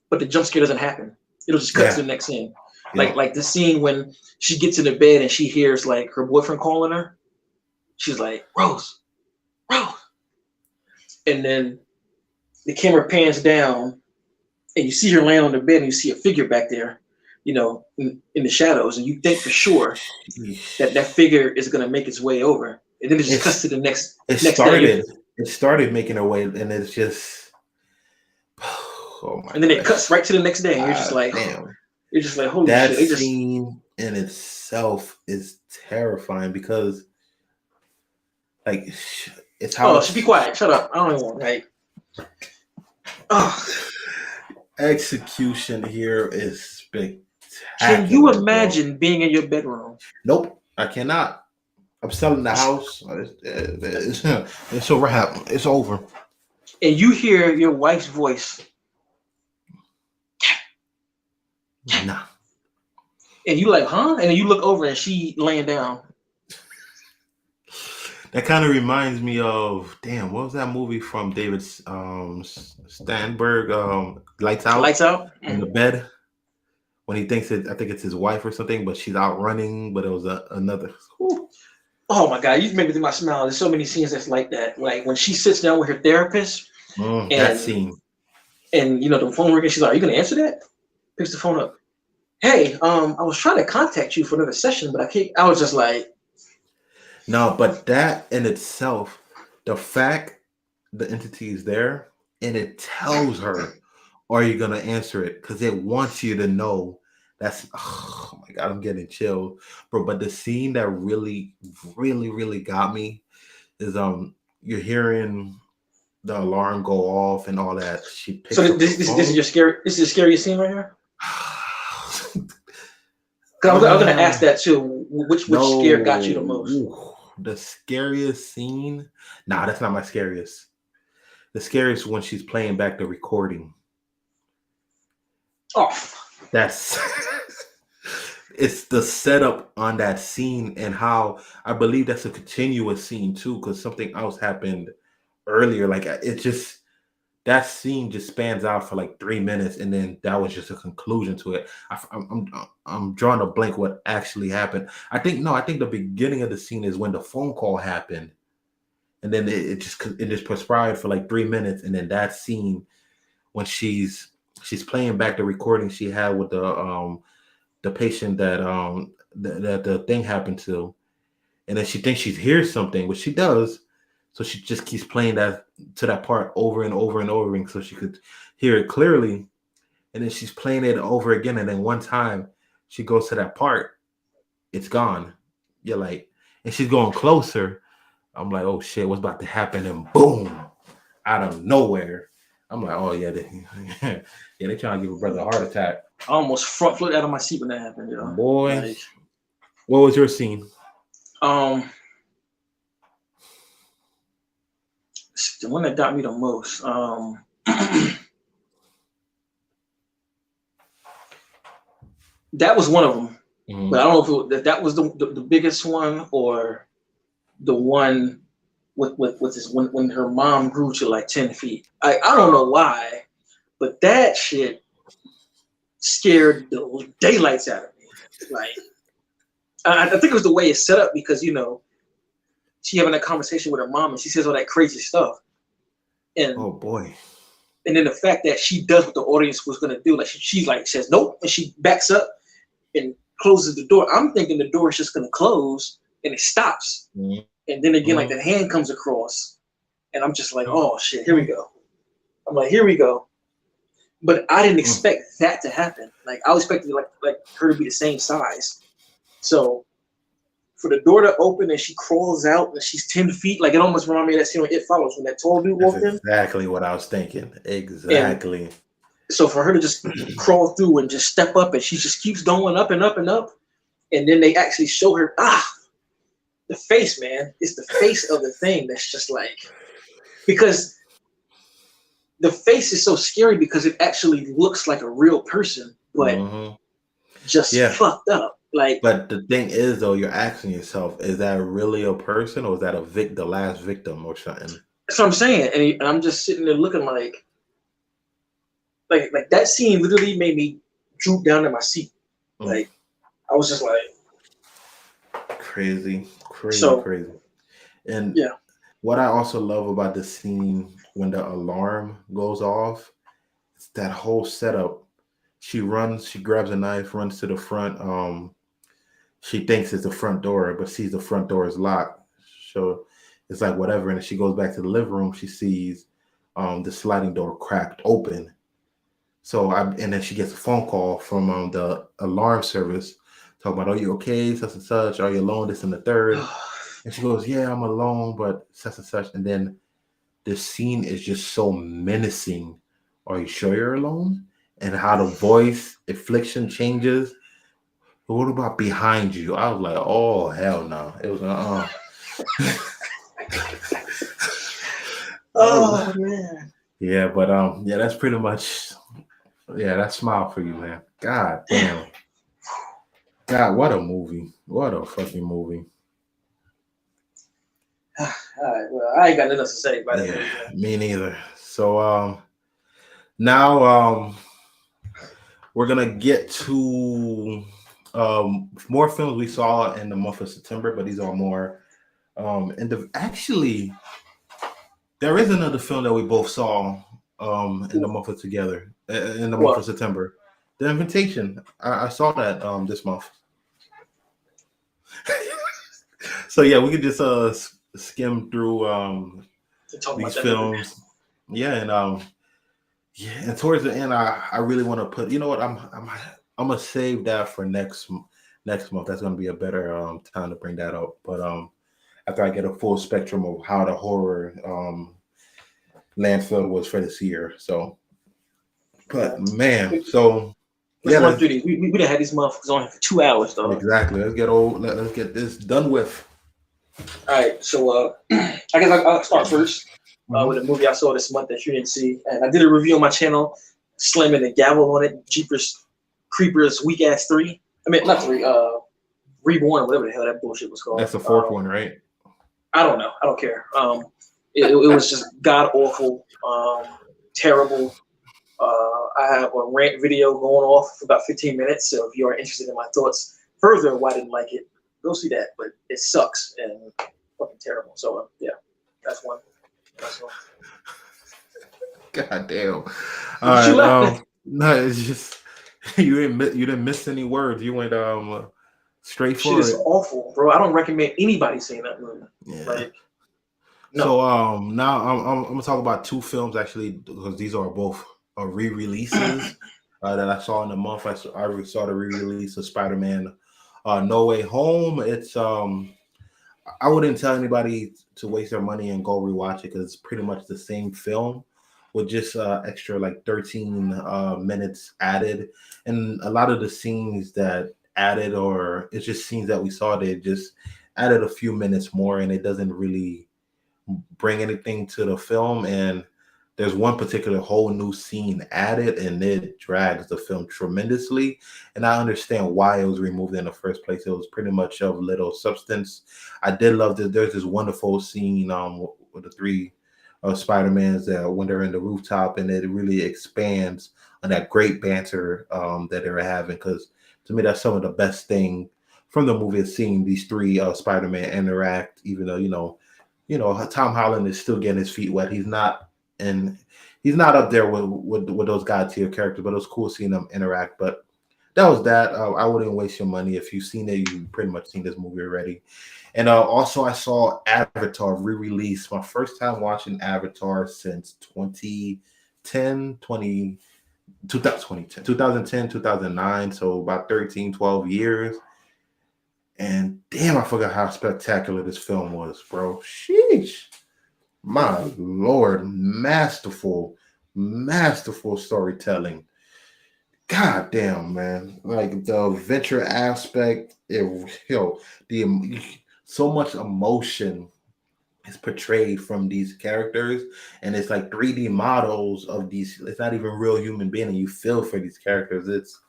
but the jump scare doesn't happen. It'll just cut to Yeah, the next scene. yeah. Like the scene when she gets in the bed and she hears like her boyfriend calling her. She's like, Rose, Rose. And then the camera pans down and you see her laying on the bed and you see a figure back there, in the shadows, and you think for sure that that figure is gonna make its way over. And then it just cuts It's to the next it next day. started it started making a way, and it's just oh my And then it gosh. cuts right to the next day, and God damn. you're just like, holy That shit! They just scene in itself is terrifying because, like, it's how should be quiet. Shut up. I don't even want like. Oh, execution here is can you spectacular, bro. imagine being in your bedroom? Nope, I cannot. I'm selling the house. It's a wrap. It's over. And you hear your wife's voice, Nah. and you like, huh? And then you look over and she laying down. That kind of reminds me of damn. What was that movie from David Steinberg? Lights Out Lights out. in the bed when he thinks I think it's his wife or something, but she's out running. But it was another. Whew. Oh my god, you made me think my smile. There's so many scenes that's like that. Like when she sits down with her therapist That and scene. the phone ringing, she's like, are you gonna answer that? Picks the phone up. Hey, I was trying to contact you for another session, but I can't. I was just like, No, but that in itself, the fact the entity is there and it tells her, are you gonna answer it? Because it wants you to know that's oh my god, I'm getting chilled. Bro. But the scene that really, really, really got me is you're hearing the alarm go off and all that. She so picks up the this is phone. your scary. This is the scariest scene right here. Because I was gonna ask that too. Which scare got you the No. most? Ooh, the scariest scene. Nah, that's not my scariest. The scariest when she's playing back the recording. Oh, That's it's the setup on that scene and how I believe that's a continuous scene too, because something else happened earlier. Like it just that scene just spans out for like 3 minutes, and then that was just a conclusion to it. I'm drawing a blank what actually happened. I think no, I think the beginning of the scene is when the phone call happened, and then it just prescribed for like 3 minutes, and then that scene when she's playing back the recording she had with the patient that the thing happened to, and then she thinks she hears something, which she does. So she just keeps playing that to that part over and over and over again so she could hear it clearly. And then she's playing it over again. And then one time she goes to that part, it's gone. You're like, and she's going closer. I'm like, oh shit, what's about to happen? And boom, out of nowhere. I'm like, oh yeah, yeah, they trying to give a brother a heart attack. I almost front flipped out of my seat when that happened, you know. Boy, like, what was your scene? The one that got me the most. That was one of them, but I don't know if that was the biggest one or the one with this when her mom grew to like 10 feet. I don't know why, but that shit scared the daylights out of me. Like, I think it was the way it's set up because, you know, she having a conversation with her mom and she says all that crazy stuff. And oh boy. And then the fact that she does what the audience was gonna do, like she like says nope, and she backs up and closes the door. I'm thinking the door is just gonna close and it stops. And then again, like the hand comes across, and I'm just like, oh shit, here we go. I'm like, here we go. But I didn't expect that to happen. Like I expected like her to be the same size. So for the door to open and she crawls out and she's 10 feet, like it almost reminded me of that scene on It Follows when that tall dude walked in. Exactly what I was thinking. Exactly. And so for her to just crawl through and just step up and she just keeps going up and up and up. And then they actually show her, the face, man. It's the face of the thing that's just like, because the face is so scary because it actually looks like a real person, but just fucked up. Like, but the thing is, though, you're asking yourself, is that really a person or is that the last victim or something? That's what I'm saying. And I'm just sitting there looking like that scene literally made me droop down in my seat. Like, I was just like, crazy. And what I also love about the scene when the alarm goes off, it's that whole setup. She grabs a knife, runs to the front. She thinks it's the front door, but sees the front door is locked. So it's like whatever. And she goes back to the living room. She sees the sliding door cracked open. So and then she gets a phone call from the alarm service talking about, are you okay? Such and such. Are you alone? This and the third. And she goes, yeah, I'm alone, but such and such. And then the scene is just so menacing. Are you sure you're alone? And how the voice inflection changes. But what about behind you? I was like, oh hell no. It was oh man. Yeah, but that's pretty much that smile for you, man. God damn. God, what a movie. What a fucking movie. All right, well, I ain't got nothing else to say about it. Me neither. So now we're gonna get to more films we saw in the month of September, but these are more actually there is another film that we both saw in the month of month of September. The Invitation. I saw that this month. So yeah, we could just skim through these films. And towards the end, I really want to put. You know what? I'm gonna save that for next month. That's gonna be a better time to bring that up. But after I get a full spectrum of how the horror landfill was for this year. So, but man, so let's run through these. We done had these motherfuckers on for 2 hours though. Exactly. Let's get this done with. All right, so I guess I'll start first with a movie I saw this month that you didn't see, and I did a review on my channel, slamming the gavel on it. Jeepers Creepers Weak Ass 3. I mean, not 3. Reborn, whatever the hell that bullshit was called. That's the fourth one, right? I don't know. I don't care. It was just god awful, terrible. I have a rant video going off for about 15 minutes. So if you are interested in my thoughts further, why I didn't like it, go see that. But it sucks and fucking terrible. So yeah, that's one. That's one. God damn. All What you right. laughing? No, it's just you didn't miss any words. You went straight Shit for is it. awful, bro. I don't recommend anybody seeing that movie. Yeah. Like, no. So now I'm gonna talk about two films actually because these are both re-releases that I saw in the month. I saw the re-release of Spider-Man No Way Home. It's I wouldn't tell anybody to waste their money and go rewatch it because it's pretty much the same film with just extra like 13 minutes added, and a lot of the scenes that added or it's just scenes that we saw they just added a few minutes more, and it doesn't really bring anything to the film. And there's one particular whole new scene added, and it drags the film tremendously. And I understand why it was removed in the first place. It was pretty much of little substance. I did love that there's this wonderful scene with the three Spider-Mans that when they're in the rooftop, and it really expands on that great banter that they were having. Because to me, that's some of the best thing from the movie is seeing these three Spider-Man interact, even though Tom Holland is still getting his feet wet. He's not up there with those god tier characters, but it was cool seeing them interact. But that was that. I wouldn't waste your money. If you've seen it, you've pretty much seen this movie already. And also I saw Avatar re-release. My first time watching Avatar since 2010, 2009. So about 13, 12 years. And damn, I forgot how spectacular this film was, bro. Sheesh. My Lord. Masterful storytelling. God damn, man. Like the adventure aspect, so much emotion is portrayed from these characters, and it's like 3D models of these. It's not even real human being, and you feel for these characters.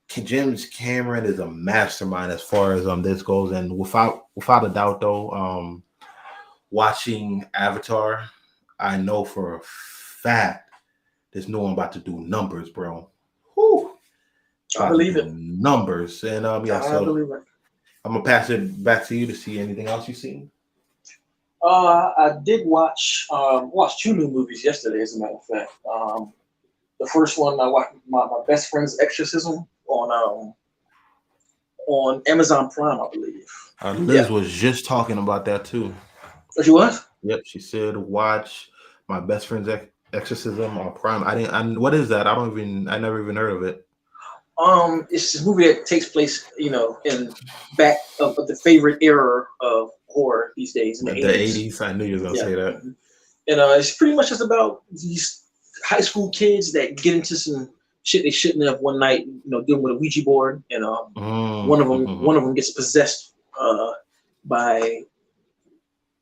James Cameron is a mastermind as far as this goes, and without a doubt, though, watching Avatar, I know for a fact there's no one about to do numbers, bro. Whew. I believe it. Numbers, and yeah. I So believe it. I'm gonna pass it back to you to see anything else you've seen. I did watch two new movies yesterday, as a matter of fact. The first one I watched my best friend's Exorcism on Amazon Prime, I believe. Liz was just talking about that too. Oh, she was? Yep, she said watch my best friend's Exorcism on Prime. What is that? I never even heard of it. It's this movie that takes place, in back of the favorite era of horror these days in the 80s. I knew you were gonna say that. And it's pretty much just about these high school kids that get into some shit they shouldn't have one night, dealing with a Ouija board, and one of them gets possessed by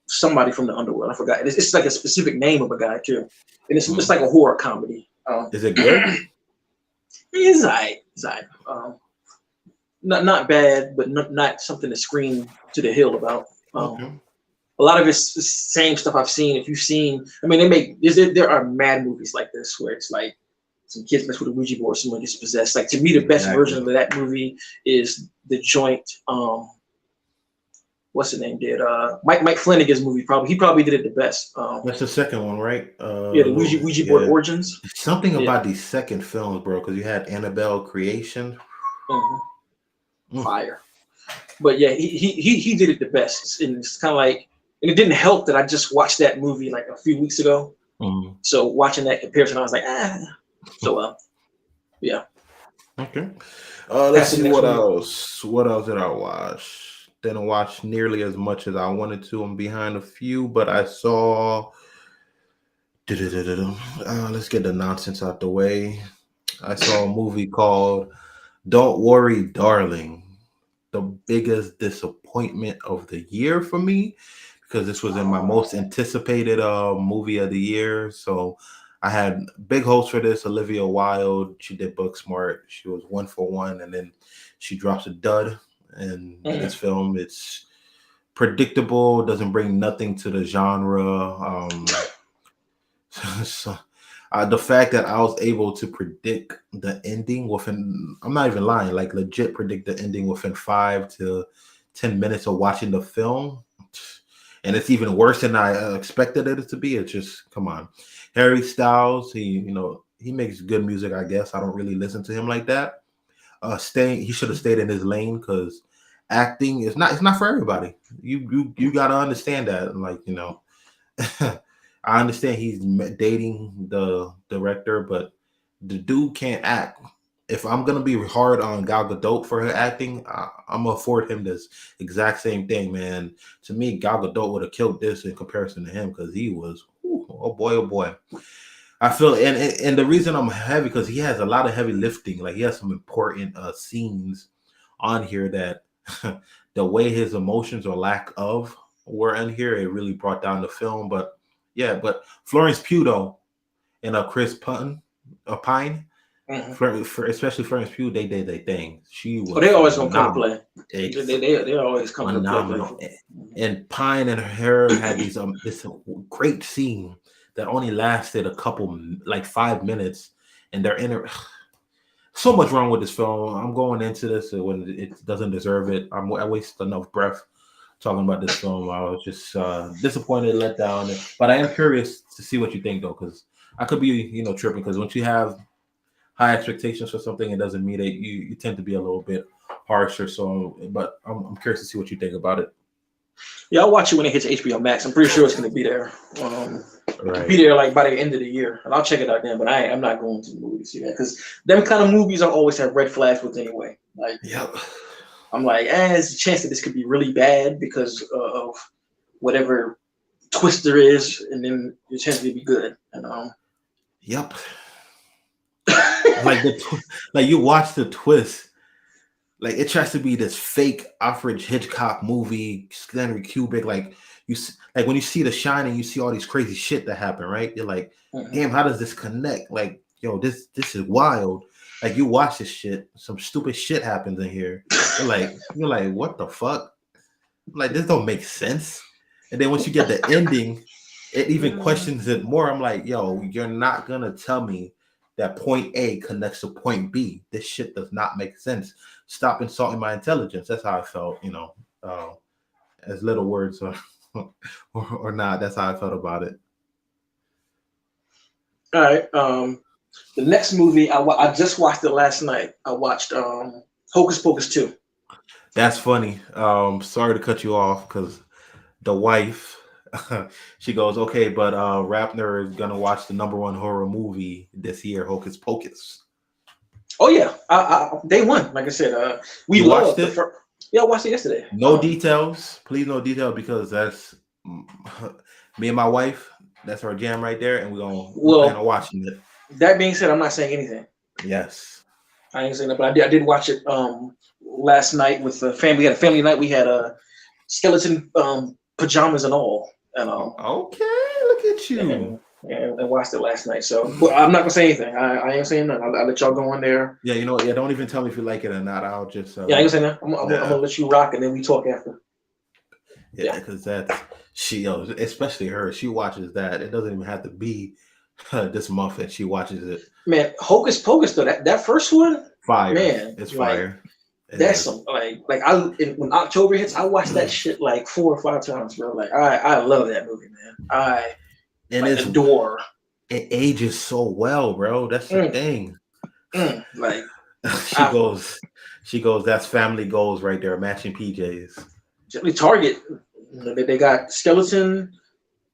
somebody from the underworld. I forgot. It's like a specific name of a guy too, and it's like a horror comedy. Is it good? It's alright. Not bad, but not something to scream to the hill about. A lot of it's the same stuff I've seen. If you've seen, there are mad movies like this where it's like some kids mess with a Ouija board, someone gets possessed. Like, to me, the best version of that movie is the joint. What's the name? Did Mike Flanagan's movie? He probably did it the best. That's the second one, right? The Ouija board origins. Something about these second films, bro, because you had Annabelle Creation. Fire. But yeah, he did it the best. And it's kind of like, and it didn't help that I just watched that movie like a few weeks ago. So watching that comparison, I was like, So yeah. Okay. Let's see what else. What else did I watch? Didn't watch nearly as much as I wanted to. I'm behind a few, but I saw. Let's get the nonsense out the way. I saw a movie called Don't Worry, Darling. The biggest disappointment of the year for me, because this was in my most anticipated movie of the year. So I had big hopes for this. Olivia Wilde, she did Booksmart. She was 1 for 1, and then she drops a dud in this film. It's predictable, doesn't bring nothing to the genre. So, the fact that I was able to predict the ending within, I'm not even lying, like legit predict the ending within 5 to 10 minutes of watching the film. And it's even worse than I expected it to be. It's just, come on. Harry Styles, he makes good music, I guess. I don't really listen to him like that. He should have stayed in his lane because acting is not, it's not for everybody. You gotta understand that. Like, I understand he's dating the director, but the dude can't act. If I'm gonna be hard on Gal Gadot for her acting, I'm gonna afford him this exact same thing, man. To me, Gal Gadot would have killed this in comparison to him because he was, oh boy, oh boy. I feel, and the reason I'm heavy because he has a lot of heavy lifting. Like he has some important scenes on here that the way his emotions or lack of were in here, it really brought down the film. But yeah, but Florence Pugh though, and Chris Pine, especially Florence Pugh, they did their thing. She was. Oh, they always gonna come to play. They always come phenomenal. To play. And Pine and her had these this great scene that only lasted a couple, like 5 minutes, and they're in it. So much wrong with this film. I'm going into this when it doesn't deserve it. I wasted enough breath talking about this film. I was just disappointed, let down. But I am curious to see what you think, though, because I could be, tripping. Because once you have high expectations for something, it doesn't meet it. You tend to be a little bit harsher. So, but I'm curious to see what you think about it. Yeah, I'll watch it when it hits HBO Max. I'm pretty sure it's going to be there. Right. Be there like by the end of the year, and I'll check it out then. But I'm not going to the movie to see that because them kind of movies I always have red flags with anyway. Like, yep. I'm like, there's a chance that this could be really bad because of whatever twist there is, and then the chance to be good. And yep. Like you watch the twist. Like it tries to be this fake Alfred Hitchcock movie, Stanley Kubrick. Like when you see The Shining, you see all these crazy shit that happen, right? You're like, damn, how does this connect? Like, yo, this is wild. Like you watch this shit, some stupid shit happens in here. You're like, what the fuck? Like this don't make sense. And then once you get the ending, it even questions it more. I'm like, yo, you're not gonna tell me that point A connects to point B. This shit does not make sense. Stop insulting my intelligence. That's how I felt, as little words or not. That's how I felt about it. All right. The next movie I just watched it last night. I watched Hocus Pocus 2. That's funny. Sorry to cut you off because the wife, she goes, okay, but Rapner is gonna watch the #1 horror movie this year, Hocus Pocus. Oh yeah, day one. Like I said, we watched it. Yeah, I watched it yesterday. No details, please, no detail, because that's me and my wife. That's our jam right there, and we're plan on watching it. That being said, I'm not saying anything. Yes, I ain't saying that, but I did watch it last night with the family. We had a family night. We had a skeleton pajamas and all. And okay, look at you. And watched it last night. So I'm not gonna say anything. I ain't saying nothing. I'll let y'all go in there. Yeah, yeah. Don't even tell me if you like it or not. I'll just. Yeah, I ain't saying that. I'm gonna let you rock, and then we talk after. Yeah, because that's especially her. She watches that. It doesn't even have to be this month that she watches it. Man, Hocus Pocus though, that first one, fire. Man, it's fire. That's some when October hits, I watch that shit like 4 or 5 times, bro. Like I love that movie, man. It's adore. It ages so well, bro. That's the thing. Like she goes. That's family goals right there. Matching PJs. Target. They got skeleton,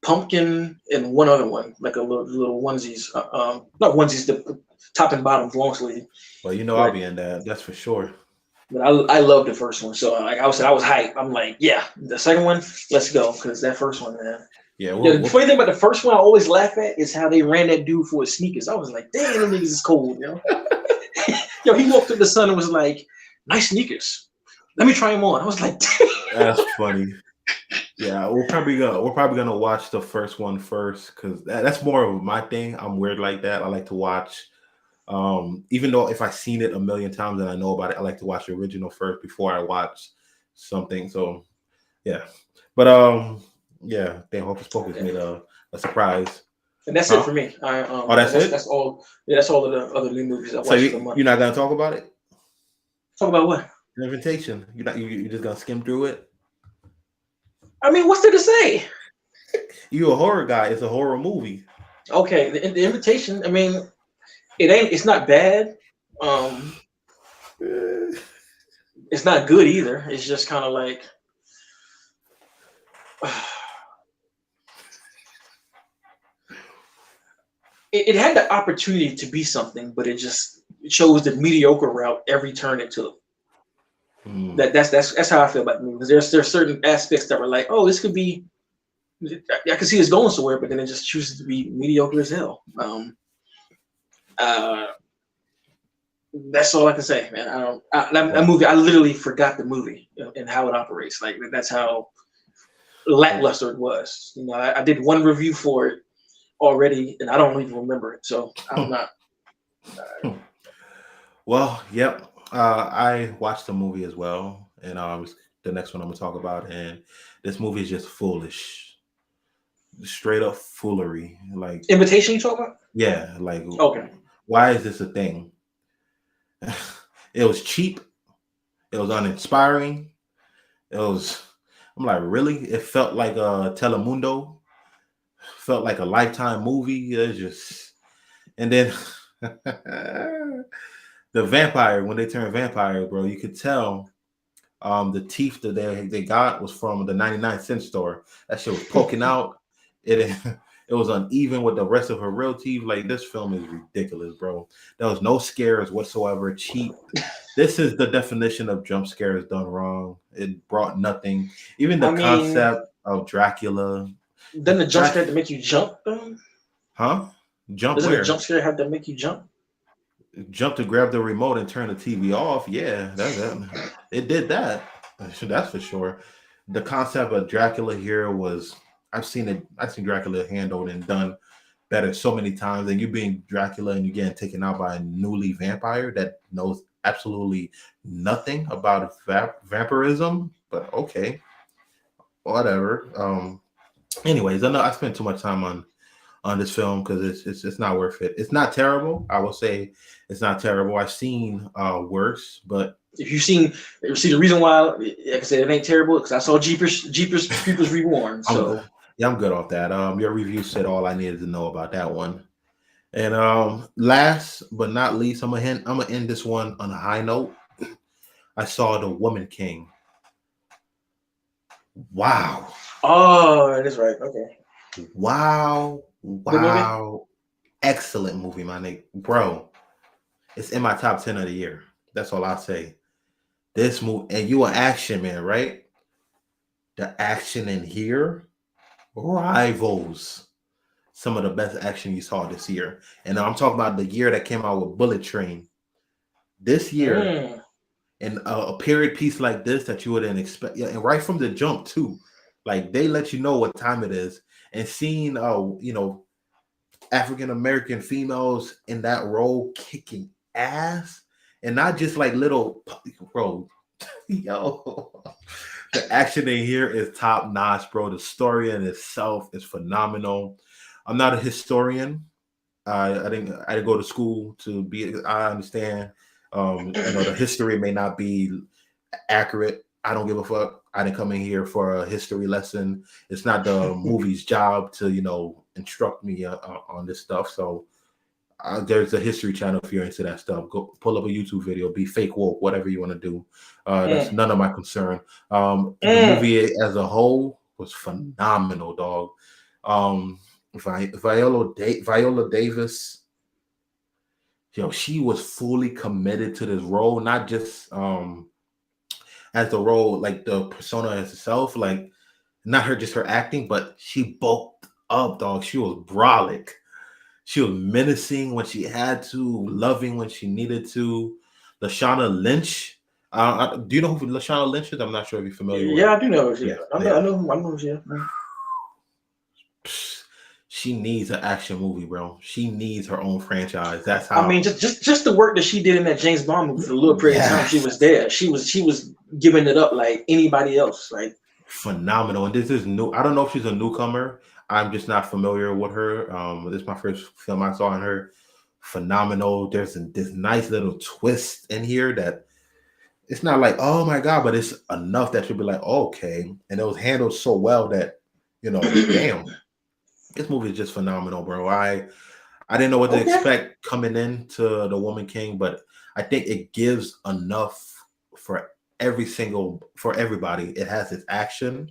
pumpkin, and one other one, like a little onesies. Not onesies, the top and bottom long sleeve. Well, I'll be in that. That's for sure. But I love the first one, so like I was hyped. I'm like, yeah, the second one, let's go, because that first one, man. Yeah. The funny thing about the first one I always laugh at is how they ran that dude for his sneakers. I was like, damn, them niggas is cold, Yo, he walked up the sun and was like, nice sneakers. Let me try them on. I was like, damn. That's funny. Yeah, we're probably gonna watch the first one first because that's more of my thing. I'm weird like that. I like to watch. Even though if I've seen it a million times and I know about it, I like to watch the original first before I watch something. So Yeah, but yeah, they Hocus Pocus made a surprise. And that's it Huh? for me. Oh, that's That's it. all. Yeah, that's all of the other new movies I So watched for the month. you're not gonna talk about it? Talk about what? The invitation. You're not. You just gonna skim through it. I mean, what's there to say? You a horror guy. It's a horror movie. Okay, the invitation. I mean, it ain't. It's not bad. Um, it's not good either. It's just kind of like. It had the opportunity to be something, but it chose the mediocre route every turn it took. That's how I feel about the movie. Because there's certain aspects that were like, oh, this could be. I can see this going somewhere, but then it just chooses to be mediocre as hell. That's all I can say, man. That movie, I literally forgot the movie and how it operates. Like that's how lackluster it was. You know, I did one review for it already, and I don't even remember it. So I'm not. Well, yep. I watched the movie as well, and the next one I'm gonna talk about. And this movie is just foolish, straight up foolery. Like Invitation, you talk about? yeah, like Okay. why is this a thing? It was cheap. It was uninspiring. It was. I'm like, really? It felt like a Telemundo. Felt like a Lifetime movie. It just, and then the vampire when they turned vampire, bro, you could tell the teeth that they got was from the 99-cent store. That shit was poking out. It it was uneven with the rest of her real teeth. Like this film is ridiculous, bro. There was no scares whatsoever. Cheap. This is the definition of jump scares done wrong. It brought nothing. Even the concept of Dracula. Doesn't the jump scare have to make you jump? Huh? Jump Doesn't where? the jump scare have to make you jump? Jump to grab the remote and turn the TV off. Yeah, it did that. That's for sure. The concept of Dracula here was I've seen Dracula handled and done better so many times. And you being Dracula and you getting taken out by a newly vampire that knows absolutely nothing about vampirism. But okay, whatever. Anyways, I know I spent too much time on this film because it's not worth it. It's not terrible. I will say it's not terrible. I've seen worse, but if you see the reason why, like I said, it ain't terrible because I saw Jeepers Creepers Reborn. So I'm good off that. Your review said all I needed to know about that one. And last but not least, I'm gonna end this one on a high note. I saw The Woman King. Wow. Oh, that is right. Okay. Wow. Excellent movie, my nigga. Bro, it's in my top 10 of the year. That's all I'll say. This movie, and you an action man, right? The action in here rivals some of the best action you saw this year. And I'm talking about the year that came out with Bullet Train. This year, in a period piece like this that you wouldn't expect, yeah, and right from the jump too, like they let you know what time it is, and seeing African American females in that role kicking ass, and not just like little bro. Yo, the action in here is top notch, bro. The story in itself is phenomenal. I'm not a historian. I didn't go to school to be. I understand. The history may not be accurate. I don't give a fuck. I didn't come in here for a history lesson. It's not the movie's job to instruct me on this stuff. So there's a history channel if you're into that stuff. Go pull up a YouTube video, be fake woke, whatever you want to do. That's none of my concern. The movie as a whole was phenomenal, dog. Viola Davis, she was fully committed to this role, not just as the role, like the persona as itself, like not her acting, but she bulked up, dog. She was brolic. She was menacing when she had to, loving when she needed to. Lashana Lynch. Do you know who Lashana Lynch is? I'm not sure if you're familiar with her. Yeah, I do know her. Yeah. I know her. She needs an action movie, bro. She needs her own franchise. That's how. I mean, just the work that she did in that James Bond movie for a little period of time she was there. She was giving it up like anybody else. Like phenomenal. And this is new. I don't know if she's a newcomer. I'm just not familiar with her. This is my first film I saw in her. Phenomenal. There's this nice little twist in here that it's not like, oh my god, but it's enough that you'll be like, oh, okay. And it was handled so well that, damn, this movie is just phenomenal, bro. I didn't know what to Okay. expect coming into The Woman King, but I think it gives enough for for everybody. It has its action.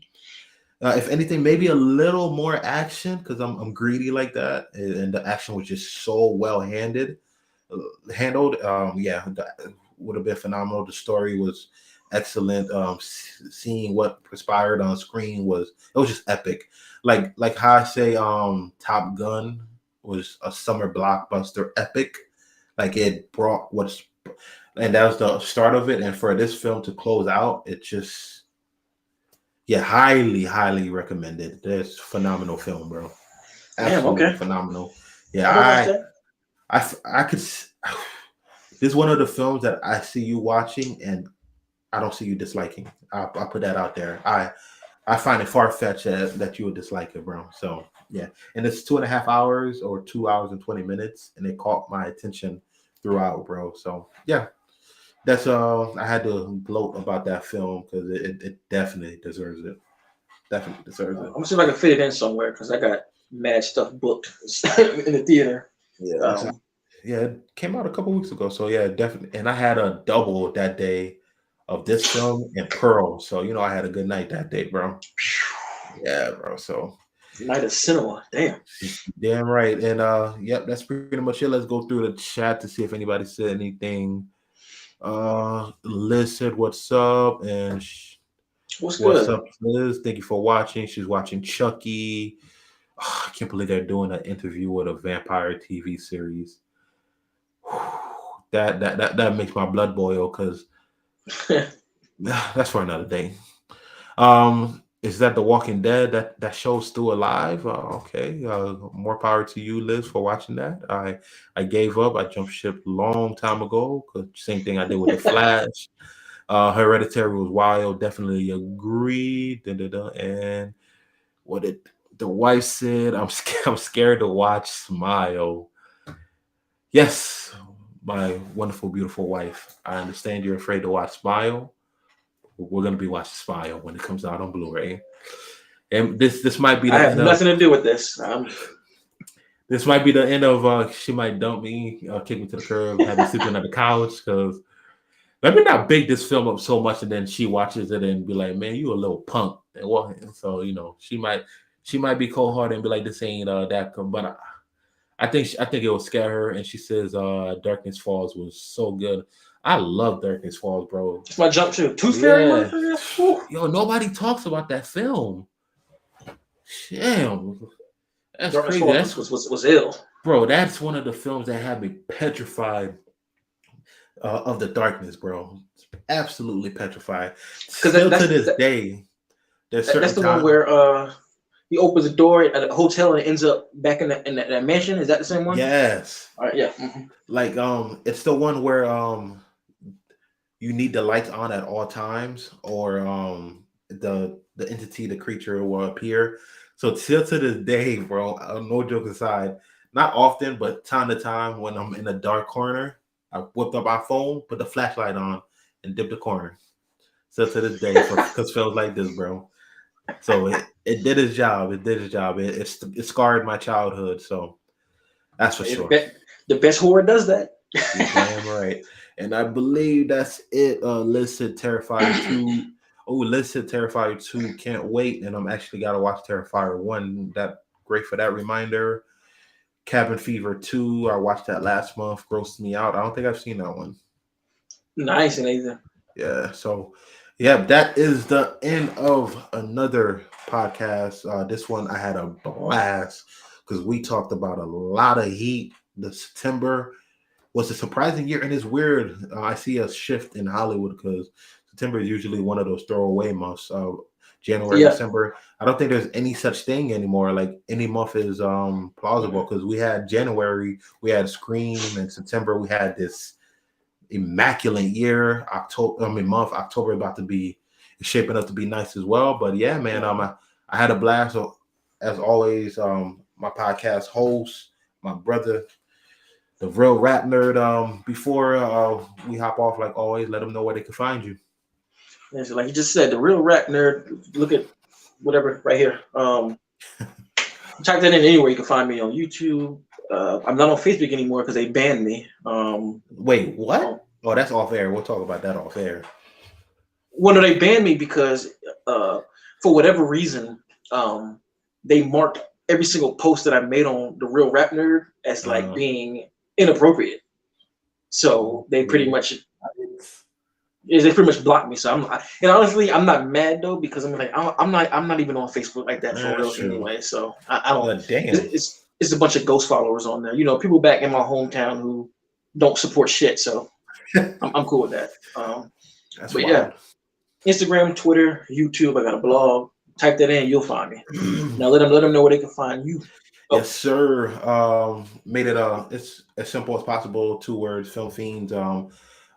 If anything, maybe a little more action because I'm greedy like that, and the action was just so well handled. Yeah, that would have been phenomenal. The story was excellent. Seeing what transpired on screen was just epic. Like how I say, Top Gun was a summer blockbuster epic. Like it brought what's, and that was the start of it. And for this film to close out, it just, yeah, highly, highly recommended. That's phenomenal film, bro. Damn. Absolutely Okay. phenomenal. Yeah, I'm gonna watch that. I could. This is one of the films that I see you watching, and I don't see you disliking. I put that out there. I find it far fetched that you would dislike it, bro. So yeah, and it's 2.5 hours or 2 hours and 20 minutes, and it caught my attention throughout, bro. So yeah, that's I had to gloat about that film because it definitely deserves it. Definitely deserves I'm it. gonna see if I can fit it in somewhere because I got mad stuff booked in the theater. Yeah, Um, yeah, it came out a couple weeks ago. So yeah, definitely. And I had a double that day of this film and Pearl. So I had a good night that day, bro. Yeah, bro. So Night of cinema. Damn. damn right. And yep, that's pretty much it. Let's go through the chat to see if anybody said anything. Liz said what's up, and What's what's good? up, Liz? Thank you for watching. She's watching Chucky. I can't believe they're doing an interview with a vampire TV series. That makes my blood boil because that's for another day. Is that The Walking Dead? That show's still alive? Okay. More power to you, Liz, for watching that. I gave up. I jumped ship long time ago. 'Cause same thing I did with The Flash. Hereditary was wild. Definitely agree. Da, da, da. And what did the wife said? I'm scared to watch Smile. Yes, my wonderful, beautiful wife. I understand you're afraid to watch Smile. We're gonna be watching Smile when it comes out on Blu-ray. And this might be I the have end of nothing to do with this. this might be the end of she might dump me, kick me to the curb, have me sleeping on the couch because let me not big this film up so much and then she watches it and be like, man, you a little punk. And so she might be cold hearted and be like, this ain't that but I think it will scare her. And she says Darkness Falls was so good. I love Darkness Falls, bro. It's my jump ship. Tooth Fairy, Yeah. motherfucker. Whew. Yo, nobody talks about that film. Damn. That's Darkness crazy. Falls was ill. Bro, that's one of the films that had me petrified of the darkness, bro. Absolutely petrified. Because Still to this day, there's that's certain the one times. where he opens the door at a hotel and ends up back in that mansion. Is that the same one? Yes. All right, yeah. Mm-hmm. Like it's the one where you need the lights on at all times, or the entity, the creature will appear. So till to this day, bro, no joke aside, not often, but time to time when I'm in a dark corner, I whipped up my phone, put the flashlight on, and dip the corner. Still to this day, because feels like this, bro. So it did its job. It did its job. It scarred my childhood. So that's for sure. The best horror does that. You're damn right. And I believe that's it. Listed Terrifier 2. Oh, listed Terrifier 2. Can't wait. And I'm actually gotta watch Terrifier 1. That great for that reminder. Cabin Fever 2. I watched that last month. Grossed me out. I don't think I've seen that one. Nice and either. Yeah. So yeah, that is the end of another podcast. This one I had a blast because we talked about a lot of heat. The September was a surprising year, and it's weird. I see a shift in Hollywood because September is usually one of those throwaway months. January, Yeah. December. I don't think there's any such thing anymore. Like any month is plausible because we had January, we had Scream, and September we had this immaculate year. October about to be it's shaping up to be nice as well. But yeah, man, I had a blast. So as always, my podcast host, my brother, the real rap nerd. Before we hop off, like always, let them know where they can find you. Yeah, so like you just said, the real rap nerd. Look at whatever right here. Type that in anywhere. You can find me on YouTube. I'm not on Facebook anymore because they banned me. Wait, what? Oh, that's off air. We'll talk about that off air. Well, no, they banned me because for whatever reason, they marked every single post that I made on the Real Rap Nerd as like being inappropriate. So they pretty much blocked me. So and honestly, I'm not mad though because I'm not even on Facebook like that for real anyway. So I don't. Damn. It's a bunch of ghost followers on there. You know, people back in my hometown who don't support shit. So I'm cool with that. That's but wild. yeah, Instagram, Twitter, YouTube. I got a blog. Type that in, you'll find me. Now let them know where they can find you. Yes, sir. Made it it's as simple as possible. 2 words, Film Fiends.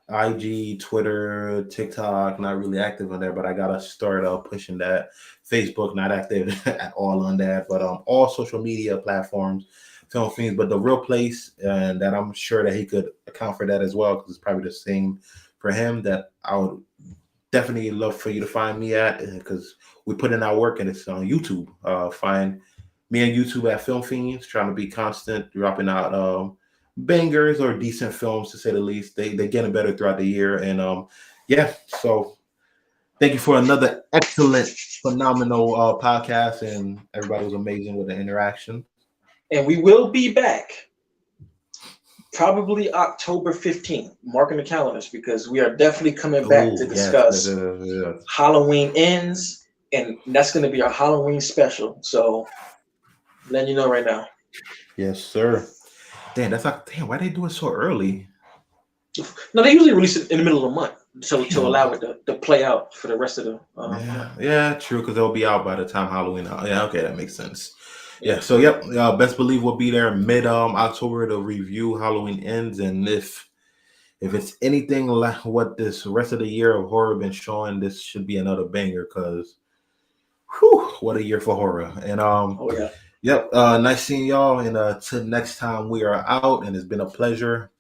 IG, Twitter, TikTok, not really active on there, but I gotta start pushing that. Facebook, not active at all on that, but all social media platforms, Film Fiends. But the real place, and that I'm sure that he could account for that as well, because it's probably the same for him, that I would definitely love for you to find me at, because we put in our work and it's on YouTube. Find me on YouTube at Film Fiends, trying to be constant, dropping out bangers or decent films, to say the least. They're getting better throughout the year. And yeah, so thank you for another excellent, phenomenal podcast, and everybody was amazing with the interaction. And we will be back probably October 15th. Marking the calendars, because we are definitely coming back to discuss Halloween Ends, and that's going to be our Halloween special. So letting you know right now. Yes, sir. Damn, why they do it so early? No, they usually release it in the middle of the month to allow it to play out for the rest of the yeah, true, because they'll be out by the time Halloween. Yeah, okay, that makes sense. Yeah, so yep, best believe we'll be there mid October to review Halloween Ends, and if it's anything like what this rest of the year of horror been showing, this should be another banger, because what a year for horror. And yep, nice seeing y'all, and till next time we are out, and it's been a pleasure.